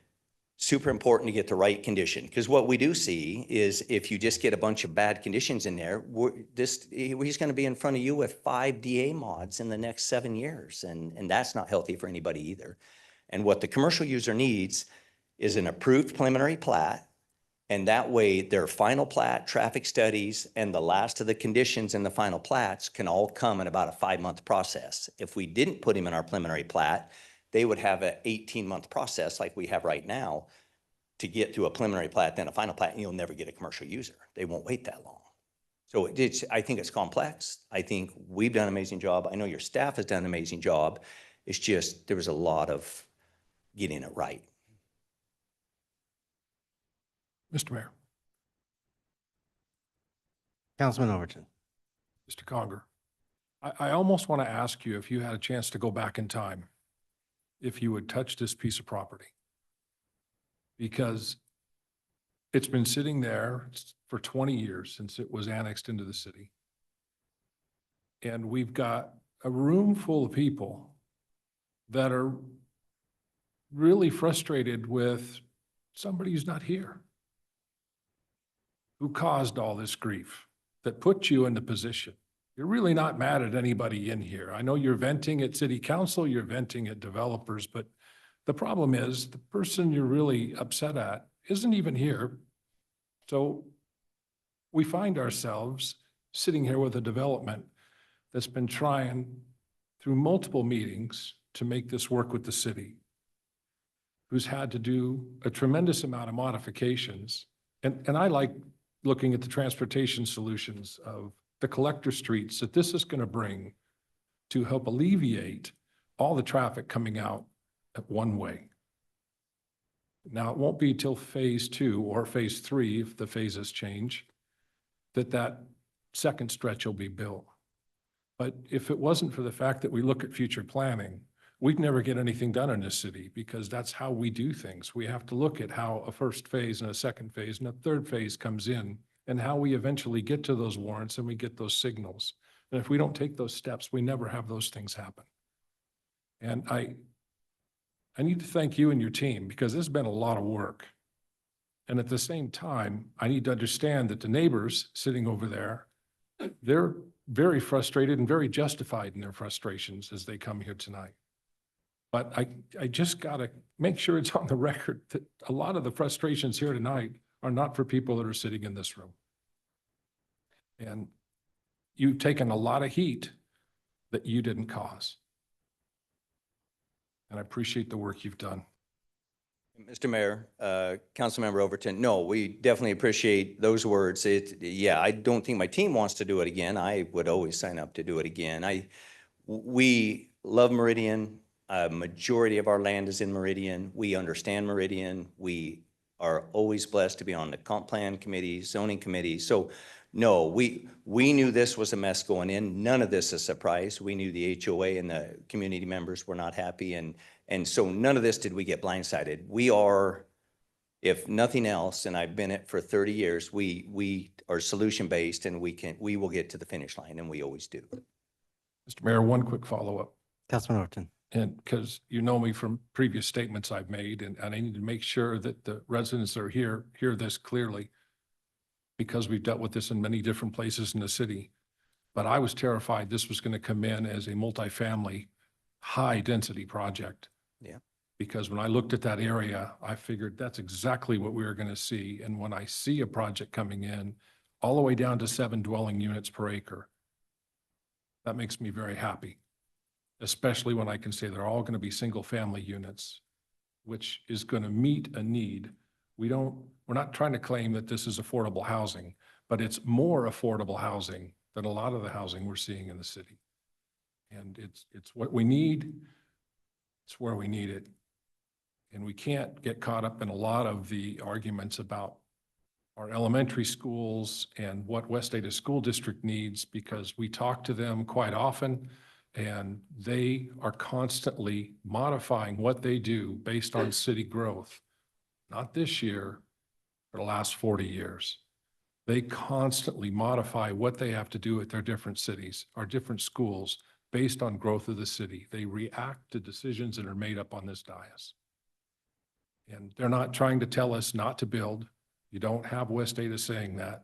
super important to get the right condition. Because what we do see is if you just get a bunch of bad conditions in there, he's going to be in front of you with 5 DA mods in the next 7 years. And that's not healthy for anybody either. And what the commercial user needs is an approved preliminary plat. And that way their final plat, traffic studies, and the last of the conditions in the final plats can all come in about a 5-month process. If we didn't put him in our preliminary plat, they would have an 18-month process like we have right now to get through a preliminary plat, then a final plat, and you'll never get a commercial user. They won't wait that long. So I think it's complex. I think we've done an amazing job. I know your staff has done an amazing job. It's just, there was a lot of getting it right. Mr. Mayor, Councilman Overton. Mr. Conger, I almost want to ask you if you had a chance to go back in time, if you would touch this piece of property. Because it's been sitting there for 20 years since it was annexed into the city. And we've got a room full of people that are really frustrated with somebody who's not here, who caused all this grief, that put you in the position. You're really not mad at anybody in here. I know you're venting at city council, you're venting at developers, but the problem is the person you're really upset at isn't even here. So we find ourselves sitting here with a development that's been trying through multiple meetings to make this work with the city, who's had to do a tremendous amount of modifications. And I like looking at the transportation solutions of the collector streets that this is going to bring to help alleviate all the traffic coming out at one way. Now, it won't be till phase 2 or phase 3, if the phases change, that second stretch will be built. But if it wasn't for the fact that we look at future planning, we'd never get anything done in this city, because that's how we do things. We have to look at how a first phase and a second phase and a third phase comes in, and how we eventually get to those warrants and we get those signals. And if we don't take those steps, we never have those things happen. And I need to thank you and your team, because this has been a lot of work. And at the same time, I need to understand that the neighbors sitting over there, they're very frustrated and very justified in their frustrations as they come here tonight. But I just got to make sure it's on the record that a lot of the frustrations here tonight are not for people that are sitting in this room. And you've taken a lot of heat that you didn't cause. And I appreciate the work you've done. Mr. Mayor, Councilmember Overton, no, we definitely appreciate those words. Yeah, I don't think my team wants to do it again. I would always sign up to do it again. We love Meridian. A majority of our land is in Meridian. We understand Meridian. We are always blessed to be on the comp plan committee, zoning committee. So no, we knew this was a mess going in. None of this is a surprise. We knew the HOA and the community members were not happy. And so none of this did we get blindsided. We are, if nothing else, and I've been it for 30 years, we are solution-based, and we will get to the finish line, and we always do. Mr. Mayor, one quick follow-up. Councilman Overton. And because you know me from previous statements I've made, and I need to make sure that the residents that are here hear this clearly, because we've dealt with this in many different places in the city. But I was terrified this was going to come in as a multifamily, high-density project. Yeah. Because when I looked at that area, I figured that's exactly what we were going to see. And when I see a project coming in all the way down to 7 dwelling units per acre, that makes me very happy, especially when I can say they're all going to be single-family units, which is going to meet a need. We're not trying to claim that this is affordable housing, but it's more affordable housing than a lot of the housing we're seeing in the city. And it's what we need. It's where we need it. And we can't get caught up in a lot of the arguments about our elementary schools and what West Ada School District needs, because we talk to them quite often, and they are constantly modifying what they do based on city growth. Not this year, for the last 40 years. They constantly modify what they have to do at their different cities, our different schools, based on growth of the city. They react to decisions that are made up on this dais. And they're not trying to tell us not to build. You don't have West Ada saying that.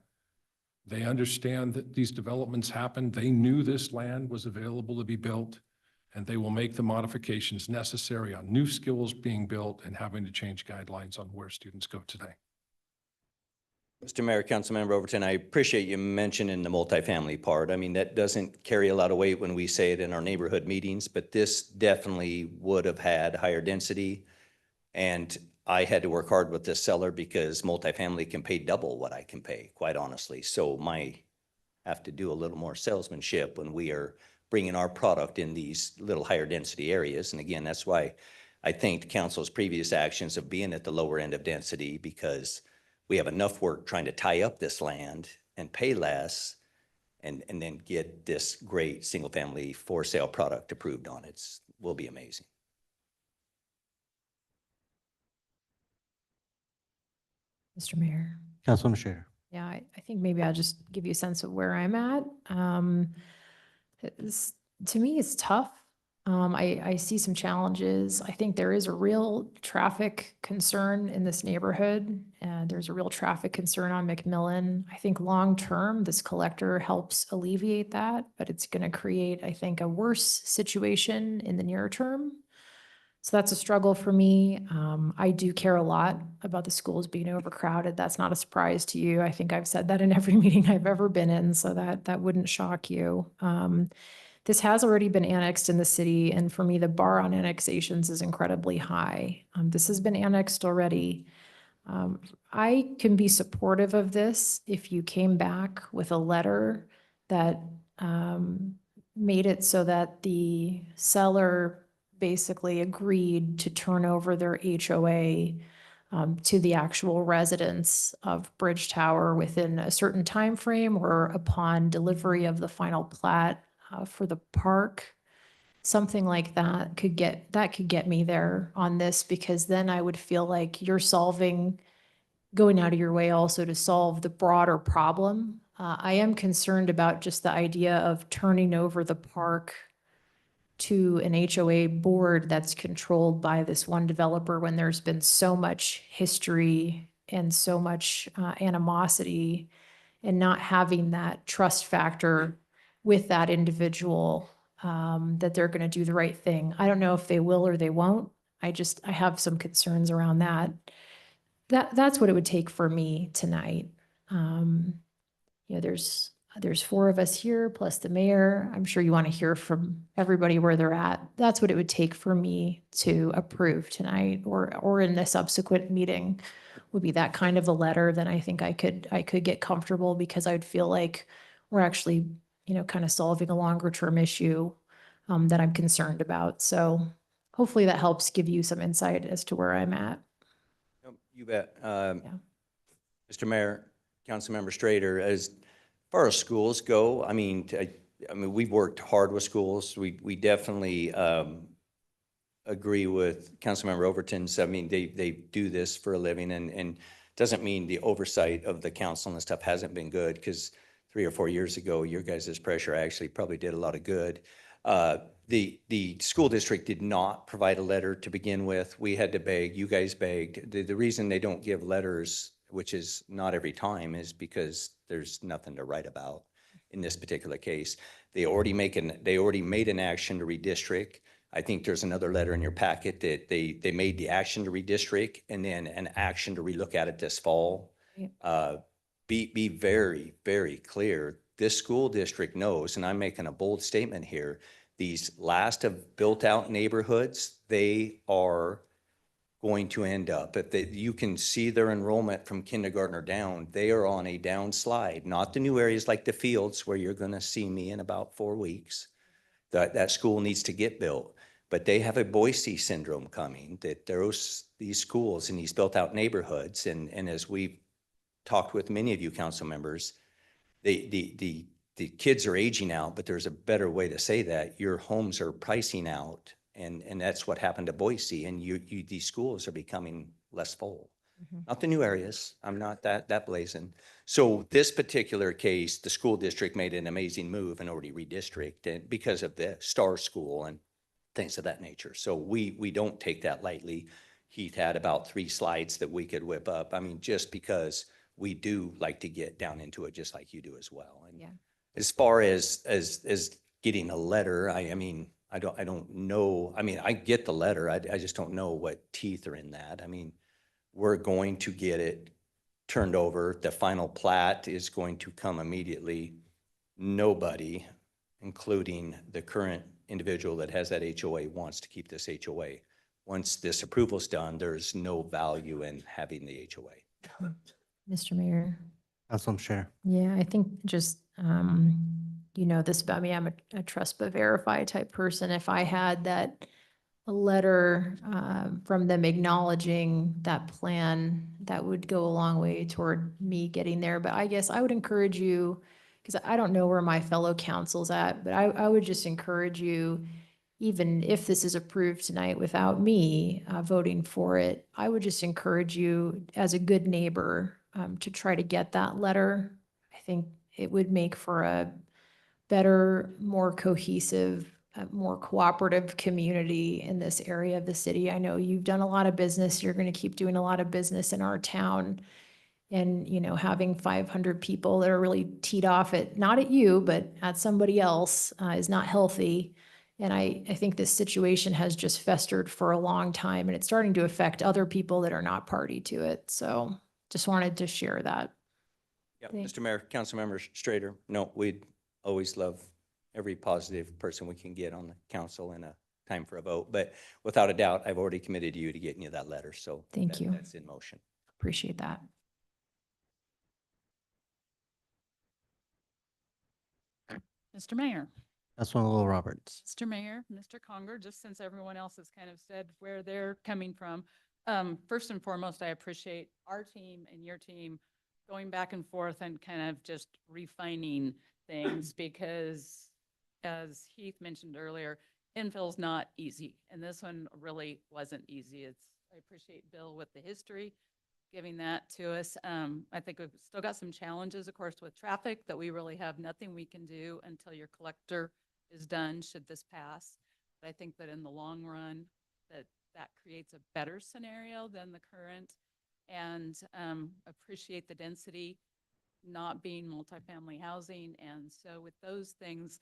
They understand that these developments happened. They knew this land was available to be built, and they will make the modifications necessary on new skills being built and having to change guidelines on where students go today. Mr. Mayor, Councilmember Overton, I appreciate you mentioning the multifamily part. I mean, that doesn't carry a lot of weight when we say it in our neighborhood meetings, but this definitely would have had higher density. And I had to work hard with this seller because multifamily can pay double what I can pay, quite honestly. So have to do a little more salesmanship when we are bringing our product in these little higher density areas. And again, that's why I thanked council's previous actions of being at the lower end of density, because we have enough work trying to tie up this land and pay less and then get this great single family for sale product approved on it. Will be amazing. Mr. Mayor. Councilwoman Schrader. Yeah, I think maybe I'll just give you a sense of where I'm at. To me, it's tough. I see some challenges. I think there is a real traffic concern in this neighborhood, and there's a real traffic concern on McMillan. I think long-term, this collector helps alleviate that, but it's going to create, I think, a worse situation in the near term. So that's a struggle for me. I do care a lot about the schools being overcrowded. That's not a surprise to you. I think I've said that in every meeting I've ever been in, so that wouldn't shock you. This has already been annexed in the city, and for me, the bar on annexations is incredibly high. This has been annexed already. I can be supportive of this if you came back with a letter that made it so that the seller basically agreed to turn over their HOA to the actual residents of Bridge Tower within a certain time frame or upon delivery of the final plat for the park. Something like that could get me there on this, because then I would feel like you're going out of your way also to solve the broader problem. I am concerned about just the idea of turning over the park to an HOA board that's controlled by this one developer when there's been so much history and so much animosity, and not having that trust factor with that individual, that they're going to do the right thing. I don't know if they will or they won't. I have some concerns around that. That's what it would take for me tonight. There's 4 of us here plus the mayor. I'm sure you want to hear from everybody where they're at. That's what it would take for me to approve tonight, or in the subsequent meeting would be that kind of a letter. Then I think I could get comfortable, because I would feel like we're actually, kind of solving a longer term issue that I'm concerned about. So hopefully that helps give you some insight as to where I'm at. You bet. Mr. Mayor, Councilmember Strader, as far as schools go, I mean, we've worked hard with schools. We definitely agree with Councilmember Overton. I mean, they do this for a living, and doesn't mean the oversight of the council and stuff hasn't been good, because 3 or 4 years ago, your guys' pressure actually probably did a lot of good. The school district did not provide a letter to begin with. We had to beg, you guys begged. The reason they don't give letters, which is not every time, is because there's nothing to write about in this particular case. They already made an action to redistrict. I think there's another letter in your packet that they made the action to redistrict, and then an action to relook at it this fall. Be very, very clear. This school district knows, and I'm making a bold statement here, these last of built out neighborhoods, they are going to end up, if you can see their enrollment from kindergartner down, they are on a downslide, not the new areas like the Fields where you're going to see me in about 4 weeks. That school needs to get built, but they have a Boise syndrome coming, that these schools in these built out neighborhoods, and as we've talked with many of you council members, the kids are aging out, but there's a better way to say that. Your homes are pricing out, and that's what happened to Boise, and these schools are becoming less full. Not the new areas. I'm not that blazing. So this particular case, the school district made an amazing move and already redistricted because of the Star School and things of that nature. So we don't take that lightly. Heath had about 3 slides that we could whip up. I mean, just because we do like to get down into it, just like you do as well. And Yeah. as far as getting a letter, I mean, I don't know. I mean, I get the letter. I just don't know what teeth are in that. I mean, we're going to get it turned over. The final plat is going to come immediately. Nobody, including the current individual that has that HOA, wants to keep this HOA. Once this approval's done, there's no value in having the HOA. Mr. Mayor. Councilman Share. Yeah, I think just, you know, this about me, I'm a trust but verify type person. If I had that, a letter from them acknowledging that plan, that would go a long way toward me getting there. But I guess I would encourage you, because I don't know where my fellow council's at, but I would just encourage you, even if this is approved tonight without me voting for it, I would just encourage you as a good neighbor to try to get that letter. I think it would make for a better, more cohesive, more cooperative community in this area of the city. I know you've done a lot of business. You're going to keep doing a lot of business in our town. And, you know, having 500 people that are really teed off at, not at you, but at somebody else is not healthy. And I think this situation has just festered for a long time, and it's starting to affect other people that are not party to it. So just wanted to share that. Yeah, Thank- Mr. Mayor, Councilmember Strader, no, we'd always love every positive person we can get on the council in a time for a vote. But without a doubt, I've already committed you to getting you that letter. So Thank you. That's in motion. Appreciate that. Mr. Mayor. Councilman Will Roberts. Mr. Mayor, Mr. Conger, just since everyone else has kind of said where they're coming from, first and foremost, I appreciate our team and your team going back and forth and kind of just refining things because, as Heath mentioned earlier, infill's not easy, and this one really wasn't easy. I appreciate Bill with the history, giving that to us. I think we've still got some challenges, of course, with traffic that we really have nothing we can do until your collector is done, should this pass. But I think that in the long run, that creates a better scenario than the current, and appreciate the density not being multifamily housing. And so with those things,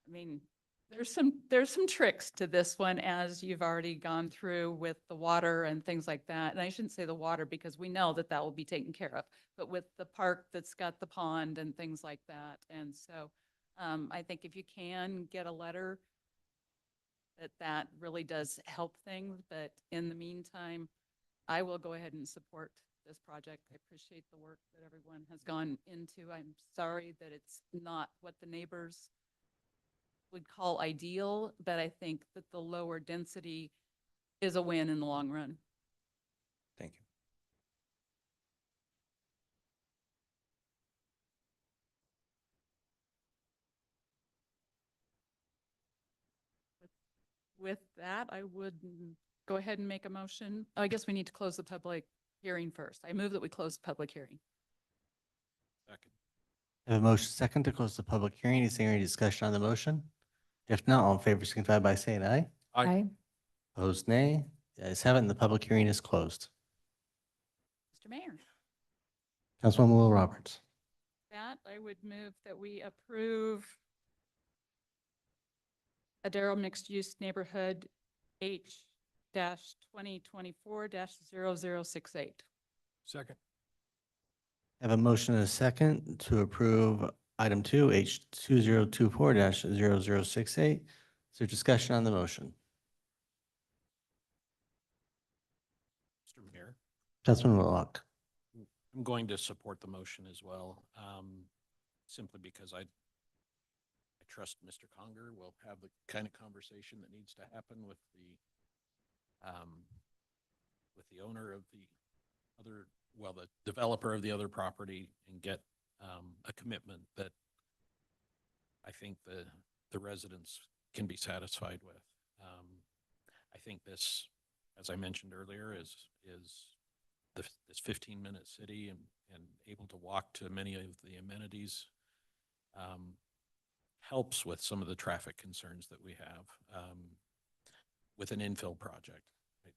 I mean, there's some tricks to this one, as you've already gone through with the water and things like that. And I shouldn't say the water because we know that will be taken care of, but with the park that's got the pond and things like that. And so I think if you can get a letter, that really does help things. But in the meantime, I will go ahead and support this project. I appreciate the work that everyone has gone into. I'm sorry that it's not what the neighbors would call ideal, but I think that the lower density is a win in the long run. Thank you. With that, I would go ahead and make a motion. I guess we need to close the public hearing first. I move that we close the public hearing. Second. I have a motion second to close the public hearing. Is there any discussion on the motion? If not, all in favor signify by saying aye. Aye. Opposed, nay. The ayes have it, and the public hearing is closed. Mr. Mayor, Councilwoman Will Roberts. that I would move that we approve Adaro Mixed Use Neighborhood H-2024-0068. Second. I have a motion and a second to approve item 2, H2024-0068. Is there discussion on the motion? Mr. Mayor, Councilman Whitlock. I'm going to support the motion as well, simply because I trust Mr. Conger will have the kind of conversation that needs to happen with the owner of the other, well, the developer of the other property, and get a commitment that I think the residents can be satisfied with. I think this, as I mentioned earlier, is this 15-minute city and able to walk to many of the amenities helps with some of the traffic concerns that we have with an infill project. I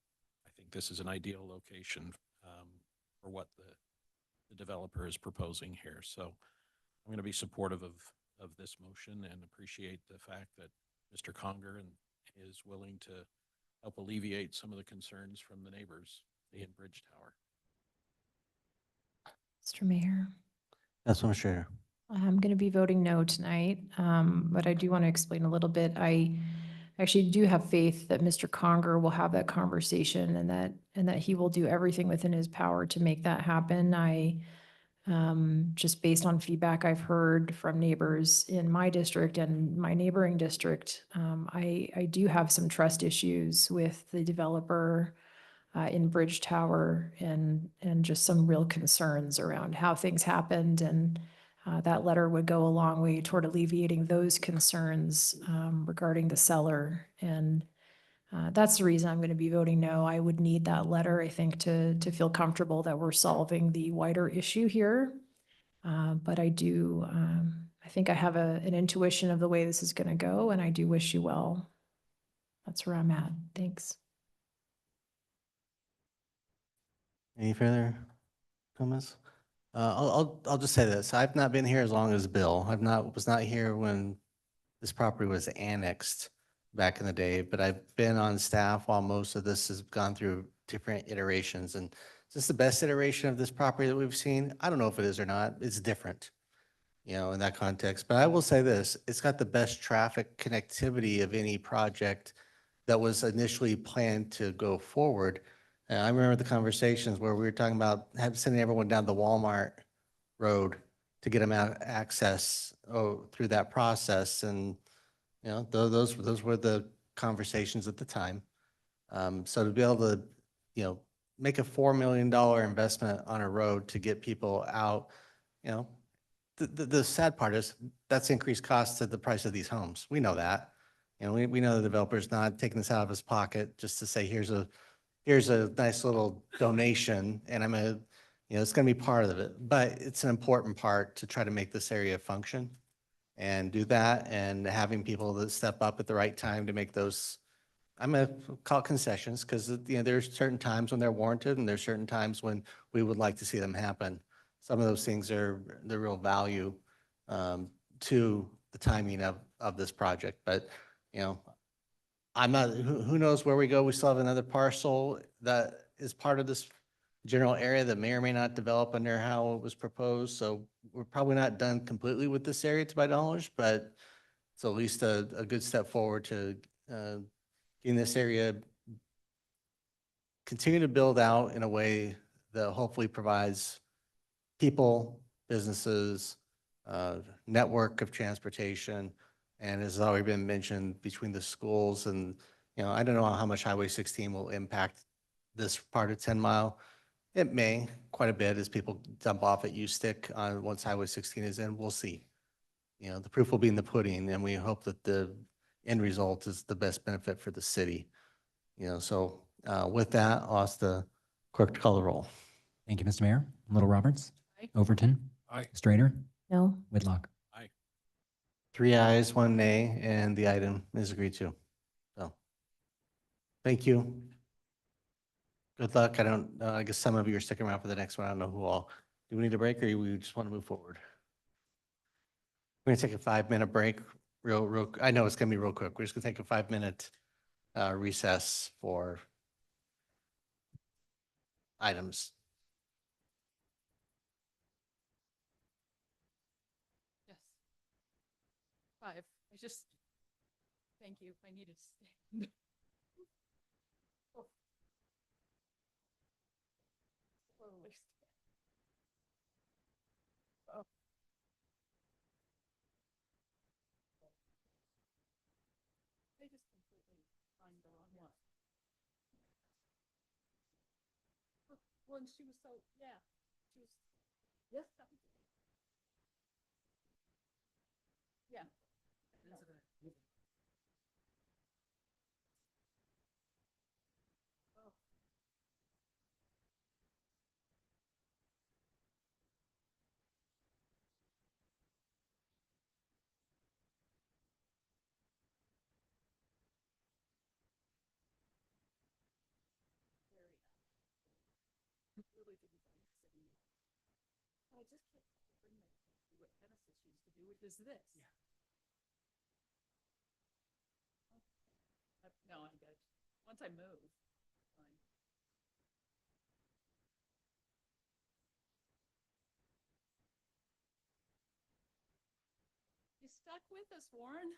think think this is an ideal location for what the developer is proposing here. So I'm going to be supportive of this motion and appreciate the fact that Mr. Conger is willing to help alleviate some of the concerns from the neighbors in Bridge Tower. Mr. Mayor, Councilwoman Schrader. I'm going to be voting no tonight, but I do want to explain a little bit. I actually do have faith that Mr. Conger will have that conversation and that he will do everything within his power to make that happen. Just based on feedback I've heard from neighbors in my district and my neighboring district, I do have some trust issues with the developer in Bridge Tower and just some real concerns around how things happened. And that letter would go a long way toward alleviating those concerns regarding the seller. And that's the reason I'm going to be voting no. I would need that letter, I think, to feel comfortable that we're solving the wider issue here. But I do, I think I have an intuition of the way this is going to go, and I do wish you well. That's where I'm at. Thanks. Any further comments? I'll just say this. I've not been here as long as Bill. Was not here when this property was annexed back in the day, but I've been on staff while most of this has gone through different iterations. And is this the best iteration of this property that we've seen? I don't know if it is or not. It's different, in that context. But I will say this, it's got the best traffic connectivity of any project that was initially planned to go forward. I remember the conversations where we were talking about sending everyone down the Walmart road to get them out access through that process. And, those were the conversations at the time. So to be able to, make a $4 million investment on a road to get people out, the sad part is that's increased costs to the price of these homes. We know that. We know the developer's not taking this out of his pocket just to say, here's a nice little donation and it's going to be part of it, but it's an important part to try to make this area function and do that, and having people that step up at the right time to make those, I'm going to call it concessions, because there's certain times when they're warranted and there's certain times when we would like to see them happen. Some of those things are the real value to the timing of this project. But, I'm not, who knows where we go? We still have another parcel that is part of this general area that may or may not develop under how it was proposed. So we're probably not done completely with this area, to my knowledge, but it's at least a good step forward to getting this area continue to build out in a way that hopefully provides people, businesses, network of transportation. And as has already been mentioned, between the schools and, I don't know how much Highway 16 will impact this part of 10 Mile. It may quite a bit as people dump off at U-Stick once Highway 16 is in. We'll see. The proof will be in the pudding, and we hope that the end result is the best benefit for the city. So with that, I'll ask the clerk to call the roll. Thank you, Mr. Mayor. Little Roberts. Aye. Overton. Aye. Strader. No. Whitlock. 3 ayes, 1 nay, and the item is agreed to. So, thank you. Good luck. I guess some of you are sticking around for the next one. I don't know who all. Do we need a break, or do we just want to move forward? We're going to take a 5-minute break. I know it's going to be real quick. We're just going to take a 5-minute recess for items. Yes. 5. Thank you. I needed to stand. Oh. Slowly stand. Oh. They just completely signed the wrong one. Well, and she was so, yeah, she was, yes, yeah. Oh. Very which is this. No, I got it. Once I move. fine. You stuck with us, Warren?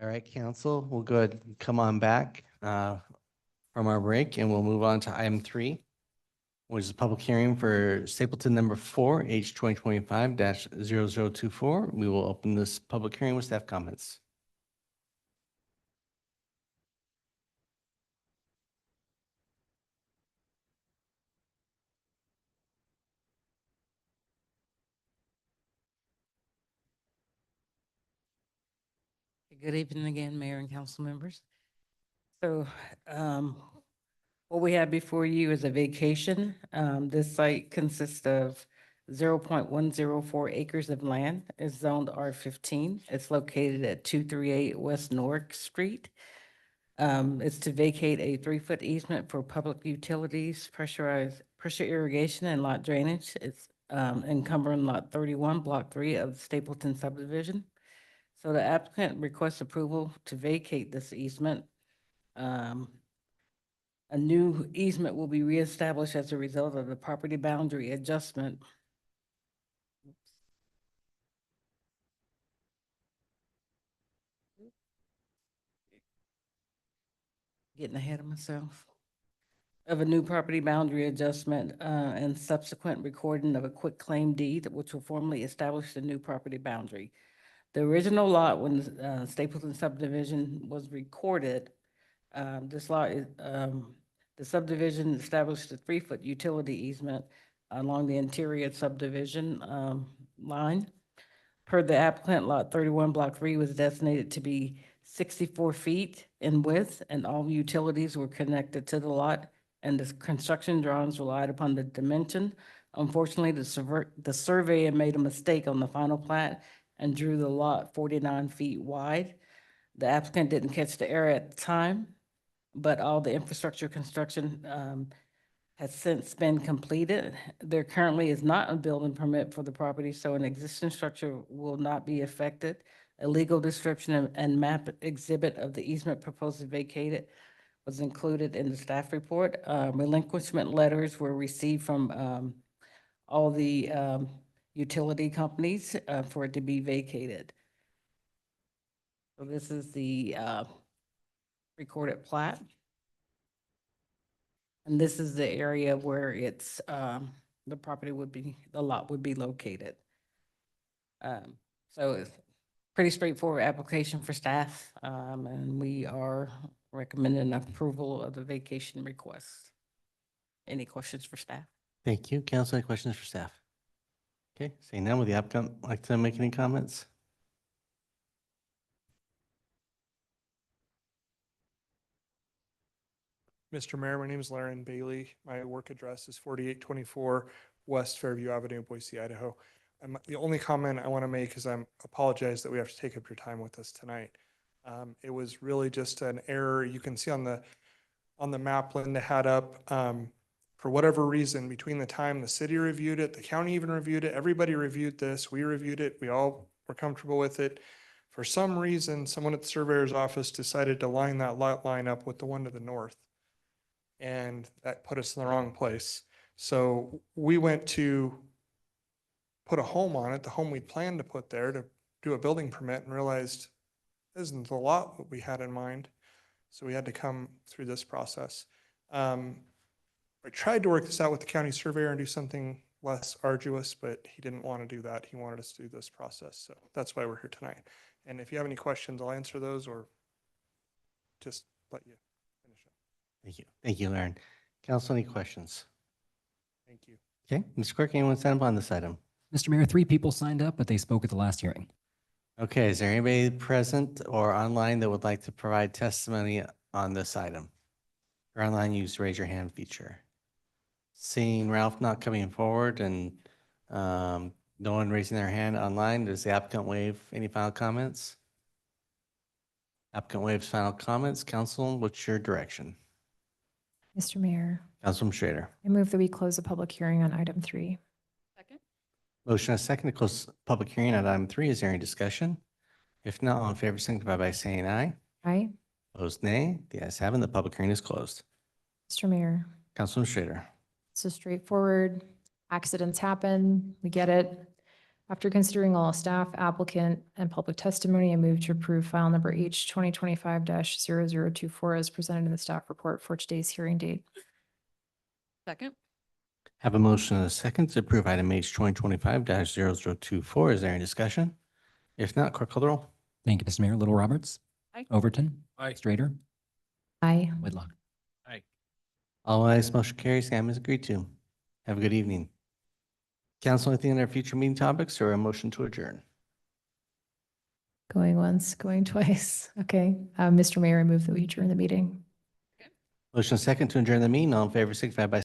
All right, council, we'll go ahead and come on back from our break and we'll move on to item 3, which is a public hearing for Stapleton number 4, H 2025-0024. We will open this public hearing with staff comments. Good evening again, Mayor and council members. So what we have before you is a vacation. This site consists of 0.104 acres of land. It's zoned R15. It's located at 238 West Newark Street. It's to vacate a 3-foot easement for public utilities, pressure irrigation and lot drainage. It's encumbering lot 31, block 3 of the Stapleton subdivision. So the applicant requests approval to vacate this easement. A new easement will be reestablished as a result of the property boundary adjustment. Getting ahead of myself. Of a new property boundary adjustment and subsequent recording of a quitclaim deed, which will formally establish the new property boundary. The original lot, when Stapleton subdivision was recorded, this lot is, the subdivision established a 3-foot utility easement along the interior subdivision line. Per the applicant, lot 31, block 3 was designated to be 64 feet in width, and all utilities were connected to the lot, and the construction drawings relied upon the dimension. Unfortunately, the surveyor made a mistake on the final plat and drew the lot 49 feet wide. The applicant didn't catch the error at the time, but all the infrastructure construction has since been completed. There currently is not a building permit for the property, so an existing structure will not be affected. A legal description and map exhibit of the easement proposed to vacate was included in the staff report. Relinquishment letters were received from all the utility companies for it to be vacated. So this is the recorded plat. And this is the area where it's, the property would be, the lot would be located. So it's pretty straightforward application for staff, and we are recommending approval of the vacation request. Any questions for staff? Thank you. Council, any questions for staff? Okay, seeing none, would the applicant like to make any comments? Mr. Mayor, my name is Laren Bailey. My work address is 4824 West Fairview Avenue, Boise, Idaho. The only comment I want to make is I apologize that we have to take up your time with this tonight. It was really just an error. You can see on the map Linda had up, for whatever reason, between the time the city reviewed it, the county even reviewed it, everybody reviewed this, we reviewed it, we all were comfortable with it. For some reason, someone at the surveyor's office decided to line that lot line up with the one to the north. And that put us in the wrong place. So we went to put a home on it, the home we planned to put there to do a building permit, and realized this isn't the lot that we had in mind. So we had to come through this process. I tried to work this out with the county surveyor and do something less arduous, but he didn't want to do that. He wanted us to do this process. So that's why we're here tonight. And if you have any questions, I'll answer those or just let you finish up. Thank you. Thank you, Lauren. Council, any questions? Thank you. Okay, Mr. Clerk, anyone stand up on this item? Mr. Mayor, 3 people signed up, but they spoke at the last hearing. Okay, is there anybody present or online that would like to provide testimony on this item? Or online, use the raise your hand feature. Seeing Ralph not coming forward and no one raising their hand online, does the applicant waive any final comments? Applicant waives final comments. Council, what's your direction? Mr. Mayor, Councilman Schrader. I move that we close the public hearing on item 3. Second? Motion and second to close public hearing on item 3. Is there any discussion? If not, all in favor signify by saying aye. Aye. Opposed, nay. The ayes have it. The public hearing is closed. Mr. Mayor, Councilman Schrader. it's a straightforward. Accidents happen. We get it. After considering all staff, applicant, and public testimony, I move to approve file number H 2025-0024 as presented in the staff report for today's hearing date. Second? Have a motion and a second to approve item H 2025-0024. Is there any discussion? If not, clerk call the roll. Thank you, Mr. Mayor. Little Roberts. Aye. Overton. Aye. Strader. Aye. Whitlock. Aye. All ayes, motion carries. The item is agreed to. Have a good evening. Council, anything on our future meeting topics or a motion to adjourn? Going once, going twice. Okay. Mr. Mayor, I move that we adjourn the meeting. Motion second to adjourn the meeting. All in favor signify by